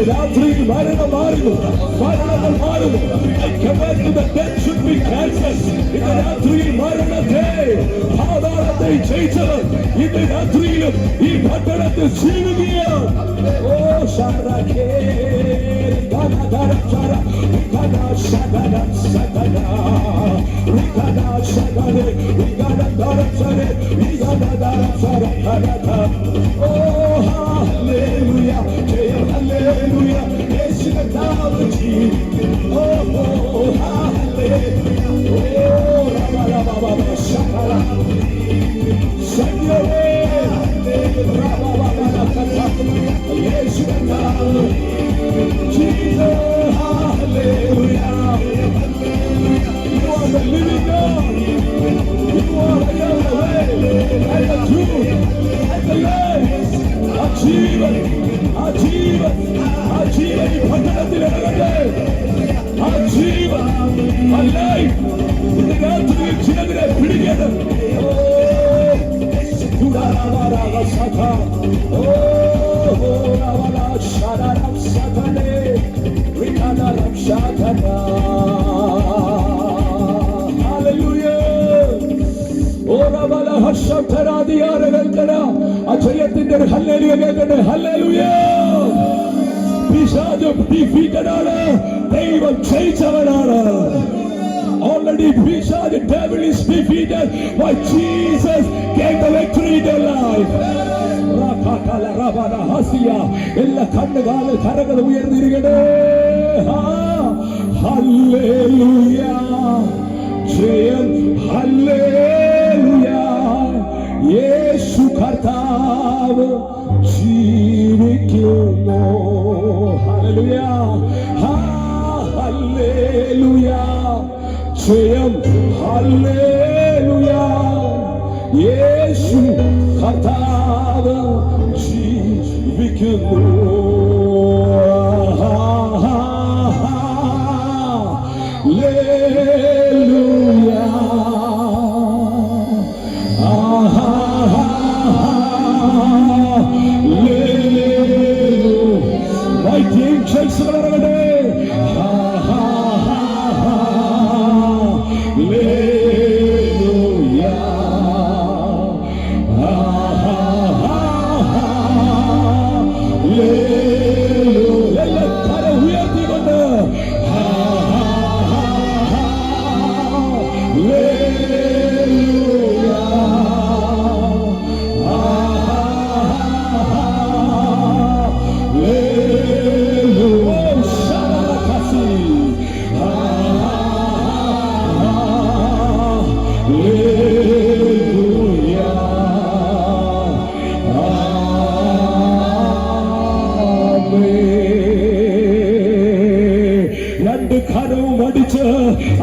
Speaker 5: രാത്രിയിൽ മരണം മാറുന്നു, മരണങ്ങൾ മാറുന്നു. I command you that death should be cancelled. ഇന്ന് രാത്രിയിൽ മരണത്തെ പാതാളത്തെ ജയിച്ചവർ ഇന്ന് രാത്രിയിലും ഈ പട്ടണത്തിൽ ജീവിക്കുകയാണ്. ഓ ശാരകേ ഗാനധരം ശാര ഗാന ശാഗന ശാഗന ഗാന ശാഗന ഗാനധരം ശാര ഗാനധരം ശാര ഗാന. ഓ ഹല്ലേലൂയ ജയം ഹല്ലേലൂയ യേശുവേ നാമത്തിൽ ജീവിക്കുന്നു. ഓ ഹല്ലേലൂയ ഓ രബ രബ രബ ശാര ശാഗന രബ രബ രബ യേശുവേ നാമത്തിൽ Jesus, hallelujah. You are the living God. You are the way and the truth and the life. Achieve, achieve, achieve. ഈ പട്ടണത്തിൽ ഇറങ്ങട്ടെ. Achieve, alive. ഇന്ന് രാത്രിയിൽ ചിലതിനെ പിടിക്കണം. അജയത്തിന്റെ ഒരു ഹല്ലേലൂയ കേൾക്കട്ടെ. ഹല്ലേലൂയ. പിശാച് ഡിഫീറ്റഡ് ആണ്, ദൈവം ജയിച്ചവനാണ്. Already the devil is defeated, why Jesus gave the victory in their life. Rakakala rabana hasiya ella kannugal karagal uyarnirigade. Hallelujah jayam hallelujah Yesu kartav jeevikkunnu. Hallelujah hallelujah ജയം hallelujah യേശു കർത്താവ് ജീവിക്കുന്നു. Hallelujah mighty angels ഇറങ്ങട്ടെ.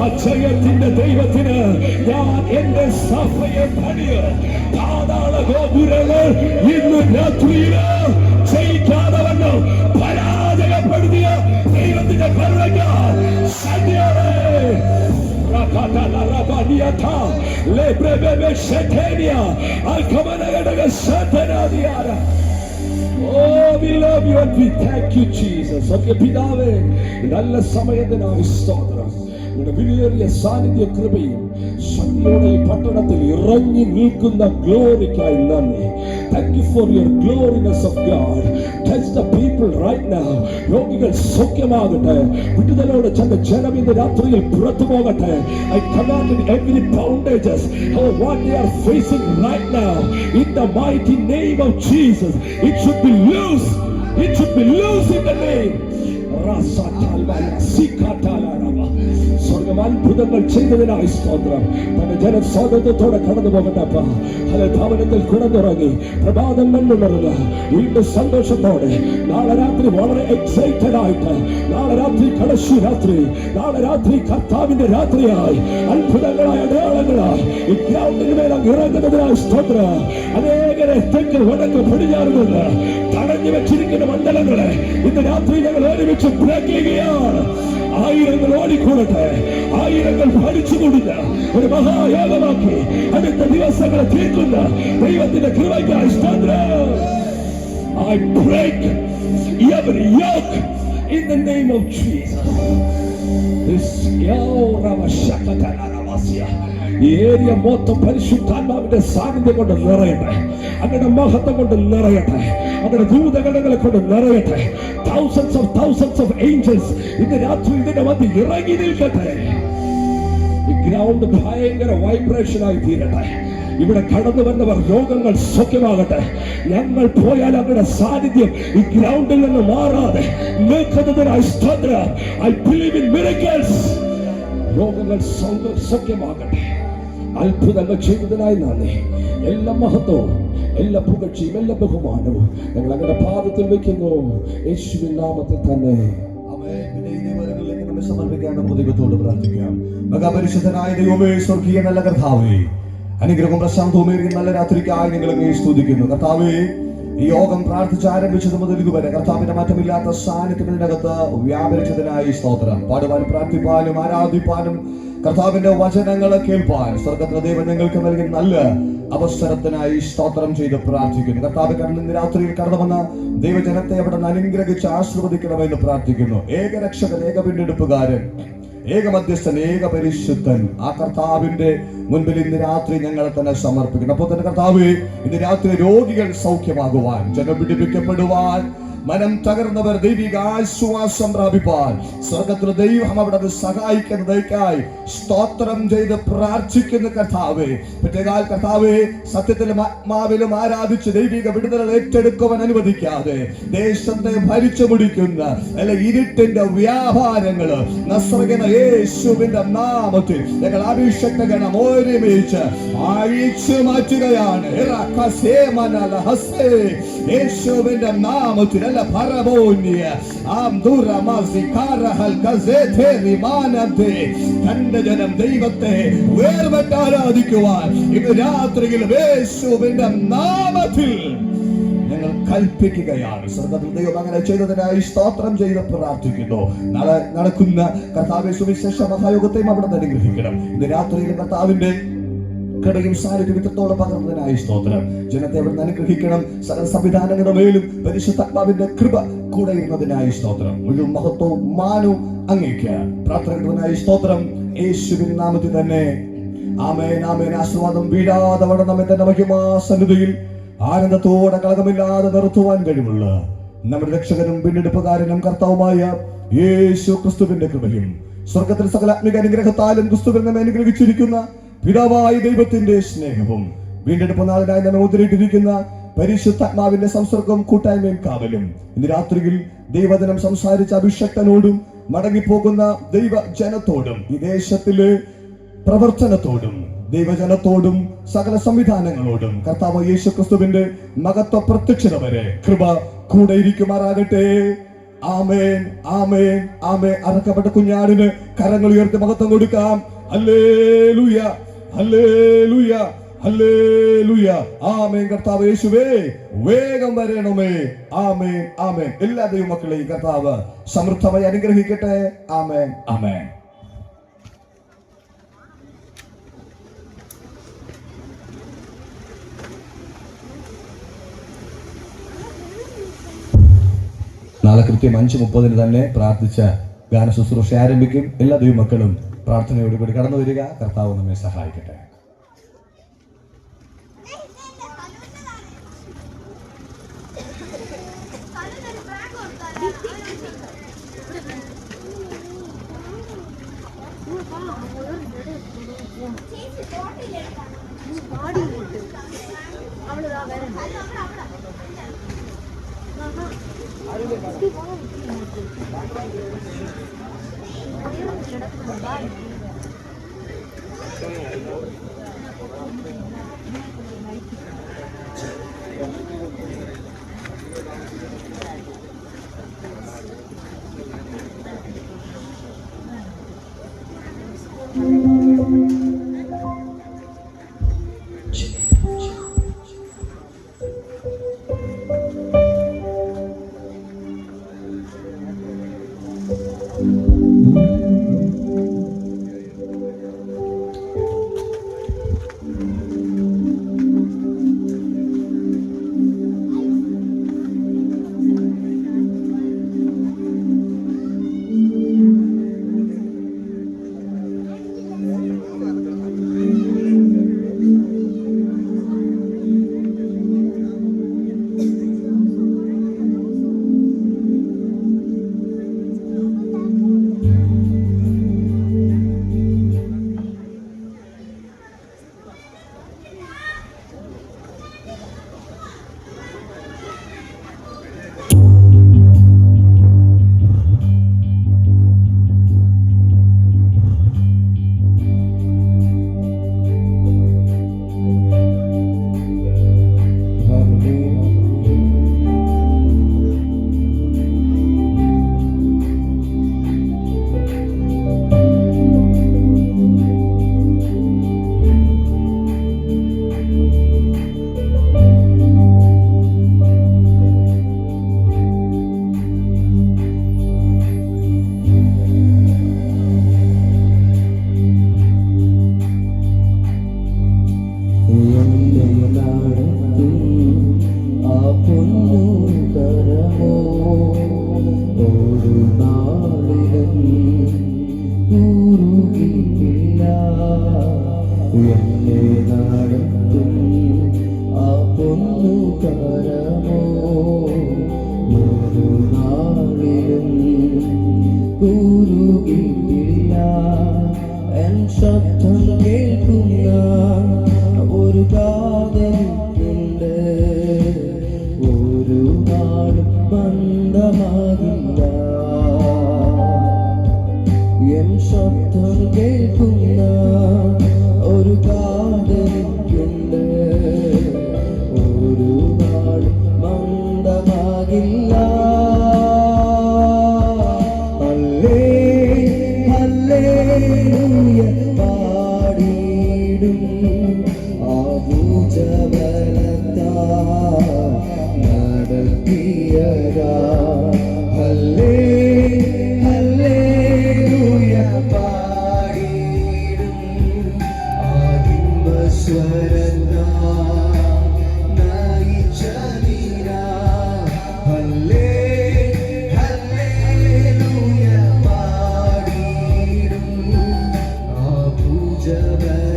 Speaker 5: അക്ഷയത്തിന്റെ ദൈവത്തിന് ഞാൻ എന്റെ സഭയെ പണിയ പാതാള ഗോപുരങ്ങൾ ഇന്ന് രാത്രിയില് ജയിക്കാതെ വന്നു പരാജയപ്പെടുത്തിയ ദൈവത്തിന്റെ കരുണയ്ക്കാൽ Oh, we love you and we thank you, Jesus. Okay, പിതാവേ, നല്ല സമയത്തിനായി സ്തോത്രം. നിങ്ങളുടെ വിലയേറിയ സാന്നിധ്യ കൃപയും ശക്തിയോടെ ഈ പട്ടണത്തിൽ ഇറങ്ങി നിൽക്കുന്ന ഗ്ലോറിക്കായി നന്ദി. Thank you for your gloriness of God. Touch the people right now. രോഗികൾ സൗഖ്യമാകട്ടെ. വിടുതലോടെ ചെന്ന ജനം ഇന്ന് രാത്രിയിൽ പുറത്തു പോകട്ടെ. I command every bondages what they are facing right now in the mighty name of Jesus. It should be loose. It should be loose in the name. സ്വർഗം അത്ഭുതങ്ങൾ ചെയ്തതിനായി സ്തോത്രം. തന്റെ ജനം സ്വാതന്ത്ര്യത്തോടെ കടന്നു പോകട്ടപ്പ. അല്ലെ ഭവനത്തിൽ കിടന്നുറങ്ങി പ്രഭാതം കണ്ടുണരുക വീണ്ടും സന്തോഷത്തോടെ. നാളെ രാത്രി വളരെ എക്സൈറ്റഡ് ആയിട്ട്, നാളെ രാത്രി കടശി രാത്രി, നാളെ രാത്രി കർത്താവിന്റെ രാത്രിയായി അത്ഭുതങ്ങളായ അടയാളങ്ങളായി ഈ ഗ്രൗണ്ടിന് മേൽ ഇറങ്ങുന്നതിനായി സ്തോത്രം. അനേകരെ തെക്ക് വടക്ക് പടിഞ്ഞാറുകൊണ്ട് തടഞ്ഞു വെച്ചിരിക്കുന്ന മണ്ഡലങ്ങളെ ഇന്ന് രാത്രി ഞങ്ങൾ ഒരുമിച്ച് ബ്രേക്ക് ചെയ്യുകയാണ്. ആയിരങ്ങൾ ഓടിക്കൂടട്ടെ, ആയിരങ്ങൾ പഠിച്ചു കൊടുത്ത് ഒരു മഹായാഗമാക്കി അടുത്ത ദിവസങ്ങളെ തീർക്കുന്ന ദൈവത്തിന്റെ കൃപയ്ക്കായി സ്തോത്രം. I break every yoke in the name of Jesus. ഈ ഏരിയ മൊത്തം പരിശുദ്ധാത്മാവിന്റെ സാന്നിധ്യം കൊണ്ട് നിറയട്ടെ, അങ്ങയുടെ മഹത്വം കൊണ്ട് നിറയട്ടെ, അങ്ങയുടെ ദൂതഗണങ്ങളെ കൊണ്ട് നിറയട്ടെ. thousands of angels ഇന്ന് രാത്രി ഇതിന്റെ മധ്യ ഇറങ്ങി നിൽക്കട്ടെ. ഈ ഗ്രൗണ്ട് ഭയങ്കര വൈബ്രേഷൻ ആയി തീരട്ടെ. ഇവിടെ കടന്നു വന്നവർ രോഗങ്ങൾ സൗഖ്യമാകട്ടെ. ഞങ്ങൾ പോയാൽ അവരുടെ സാന്നിധ്യം ഈ ഗ്രൗണ്ടിൽ നിന്ന് മാറാതെ നിൽക്കുന്നതിനായി സ്തോത്രം. I believe in miracles. രോഗങ്ങൾ സൗഖ്യമാകട്ടെ. അത്ഭുതങ്ങൾ ചെയ്തതിനായി നന്ദി. എല്ലാ മഹത്വവും, എല്ലാ പുകഴ്ചയും, എല്ലാ ബഹുമാനവും ഞങ്ങൾ അങ്ങയുടെ പാദത്തിൽ വെക്കുന്നു, യേശുവിൻ നാമത്തിൽ തന്നെ.
Speaker 2: ദൈവത്തോട് പ്രാർത്ഥിക്കാം. മഹാപരിശുദ്ധനായ ദൈവമേ, സ്വർഗീയ നല്ല കർത്താവേ, അനുഗ്രഹവും പ്രശാന്തവുമേറിയ നല്ല രാത്രിക്കായി ഞങ്ങളെ സ്തുതിക്കുന്നു. കർത്താവേ, ഈ യോഗം പ്രാർത്ഥിച്ച് ആരംഭിച്ചത് മുതൽ ഇതുവരെ കർത്താവിന്റെ മാറ്റമില്ലാത്ത സാന്നിധ്യം ഇതിനകത്ത് വ്യാപരിച്ചതിനായി സ്തോത്രം. പാടുവാനും പ്രാർത്ഥിപ്പാനും ആരാധിപ്പാനും കർത്താവിന്റെ വചനങ്ങൾ കേൾപ്പാൻ സ്വർഗ്ഗത്തിലെ ദൈവം ഞങ്ങൾക്ക് നൽകിയ നല്ല അവസരത്തിനായി സ്തോത്രം ചെയ്ത് പ്രാർത്ഥിക്കുന്നു. കർത്താവ് ഇന്ന് രാത്രിയിൽ കടന്നു വന്ന ദൈവജനത്തെ അവിടെ നിന്ന് അനുഗ്രഹിച്ച് ആശീർവദിക്കണമെന്ന് പ്രാർത്ഥിക്കുന്നു. ഏകരക്ഷകൻ, ഏക വീണ്ടെടുപ്പുകാരൻ, ഏക മധ്യസ്ഥൻ, ഏക പരിശുദ്ധൻ, ആ കർത്താവിന്റെ മുൻപിൽ ഇന്ന് രാത്രി ഞങ്ങളെ തന്നെ സമർപ്പിക്കുന്നു. അപ്പോൾ തന്നെ കർത്താവ്, ഇന്ന് രാത്രി രോഗികൾ സൗഖ്യമാകുവാൻ, ജനം പിടിപ്പിക്കപ്പെടുവാൻ, മനം തകർന്നവർ ദൈവിക ആശ്വാസം പ്രാപിപ്പാൻ സ്വർഗത്തിലെ ദൈവം അവിടെ സഹായിക്കുന്നതേക്കായി സ്തോത്രം ചെയ്ത് പ്രാർത്ഥിക്കുന്ന കർത്താവേ, പ്രത്യേകാൽ കർത്താവേ, സത്യത്തിലും ആത്മാവിലും ആരാധിച്ച് ദൈവിക വിടുതൽ ഏറ്റെടുക്കുവാൻ അനുവദിക്കാതെ ദേശത്തെ ഭരിച്ചു മുടിക്കുന്ന അല്ലെ ഇരുട്ടിന്റെ വ്യാപാരങ്ങള് നസ്രയനായ യേശുവിന്റെ നാമത്തിൽ ഞങ്ങൾ അഭിഷേകണം ഒരുമിച്ച് അഴിച്ചു മാറ്റുകയാണ്. യേശുവിന്റെ നാമത്തിൽ തന്റെ ജനം ദൈവത്തെ വേർപെട്ട് ആരാധിക്കുവാൻ ഇന്ന് രാത്രിയിൽ യേശുവിന്റെ നാമത്തിൽ ഞങ്ങൾ കൽപ്പിക്കുകയാണ്. സ്വർഗ്ഗത്തിൽ ദൈവം അങ്ങനെ ചെയ്തതിനായി സ്തോത്രം ചെയ്ത് പ്രാർത്ഥിക്കുന്നു. നാളെ നടക്കുന്ന കർത്താവേ സുവിശേഷ മഹായോഗത്തെയും അവിടെ അനുഗ്രഹിക്കണം. ഇന്ന് രാത്രിയിൽ കർത്താവിന്റെ കടയും സാന്നിധ്യം ഇത്രത്തോളം പകർന്നതിനായി സ്തോത്രം. ജനത്തെ അവിടെ നിന്ന് അനുഗ്രഹിക്കണം. സകല സംവിധാനങ്ങളുടെ മേലും പരിശുദ്ധാത്മാവിന്റെ കൃപ കൂടെ ഇരുന്നതിനായി സ്തോത്രം. മുഴുവൻ മഹത്വവും മാനവും അങ്ങേക്ക് പ്രാർത്ഥനയ്ക്കായി സ്തോത്രം. യേശുവിൻ നാമത്തിൽ തന്നെ ആമേൻ, ആമേൻ. ആശീർവാദം വീഴാതെ അവിടെ നമ്മെ തന്നെ മഹിമാസന്നിധിയിൽ ആനന്ദത്തോടെ കളങ്കമില്ലാതെ നിർത്തുവാൻ കഴിവുള്ള നമ്മുടെ രക്ഷകനും വീണ്ടെടുപ്പുകാരനും കർത്താവുമായ യേശു ക്രിസ്തുവിന്റെ കൃപയും സ്വർഗത്തിൽ സകല ആത്മിക അനുഗ്രഹത്താലും ക്രിസ്തുവിൽ നമ്മെ അനുഗ്രഹിച്ചിരിക്കുന്ന പിതാവായ ദൈവത്തിന്റെ സ്നേഹവും വീണ്ടെടുപ്പ് നാളിനായി നമ്മെ മുദ്രയിട്ടിരിക്കുന്ന പരിശുദ്ധാത്മാവിന്റെ സംസർഗവും കൂട്ടായ്മയും കാവലും ഇന്ന് രാത്രിയിൽ ദൈവജനം സംസാരിച്ച അഭിഷക്തനോടും മടങ്ങിപ്പോകുന്ന ദൈവജനത്തോടും ഈ ദേശത്തിലെ പ്രവർത്തനത്തോടും ദൈവജനത്തോടും സകല സംവിധാനങ്ങളോടും കർത്താവ് യേശു ക്രിസ്തുവിന്റെ മഹത്വ പ്രത്യക്ഷത വരെ കൃപ കൂടെ ഇരിക്കുമാറാകട്ടെ. ആമേൻ, ആമേൻ, ആമേൻ. അറക്കപ്പെട്ട കുഞ്ഞാടിന് കരങ്ങൾ ഉയർത്തി മഹത്വം കൊടുക്കാം. ഹല്ലേലൂയ, ഹല്ലേലൂയ, ഹല്ലേലൂയ. ആമേൻ. കർത്താവ് യേശുവേ, വേഗം വരണമേ. ആമേൻ, ആമേൻ. എല്ലാ ദൈവമക്കളെയും കർത്താവ് സമൃദ്ധമായി അനുഗ്രഹിക്കട്ടെ. ആമേൻ, ആമേൻ. നാളെ കൃത്യം 5:30 തന്നെ പ്രാർത്ഥിച്ച ഗാന ശുശ്രൂഷ ആരംഭിക്കും. എല്ലാ ദൈവമക്കളും പ്രാർത്ഥനയോടുകൂടി കടന്നു വരിക. കർത്താവ് നമ്മെ സഹായിക്കട്ടെ.
Speaker 6: Jabal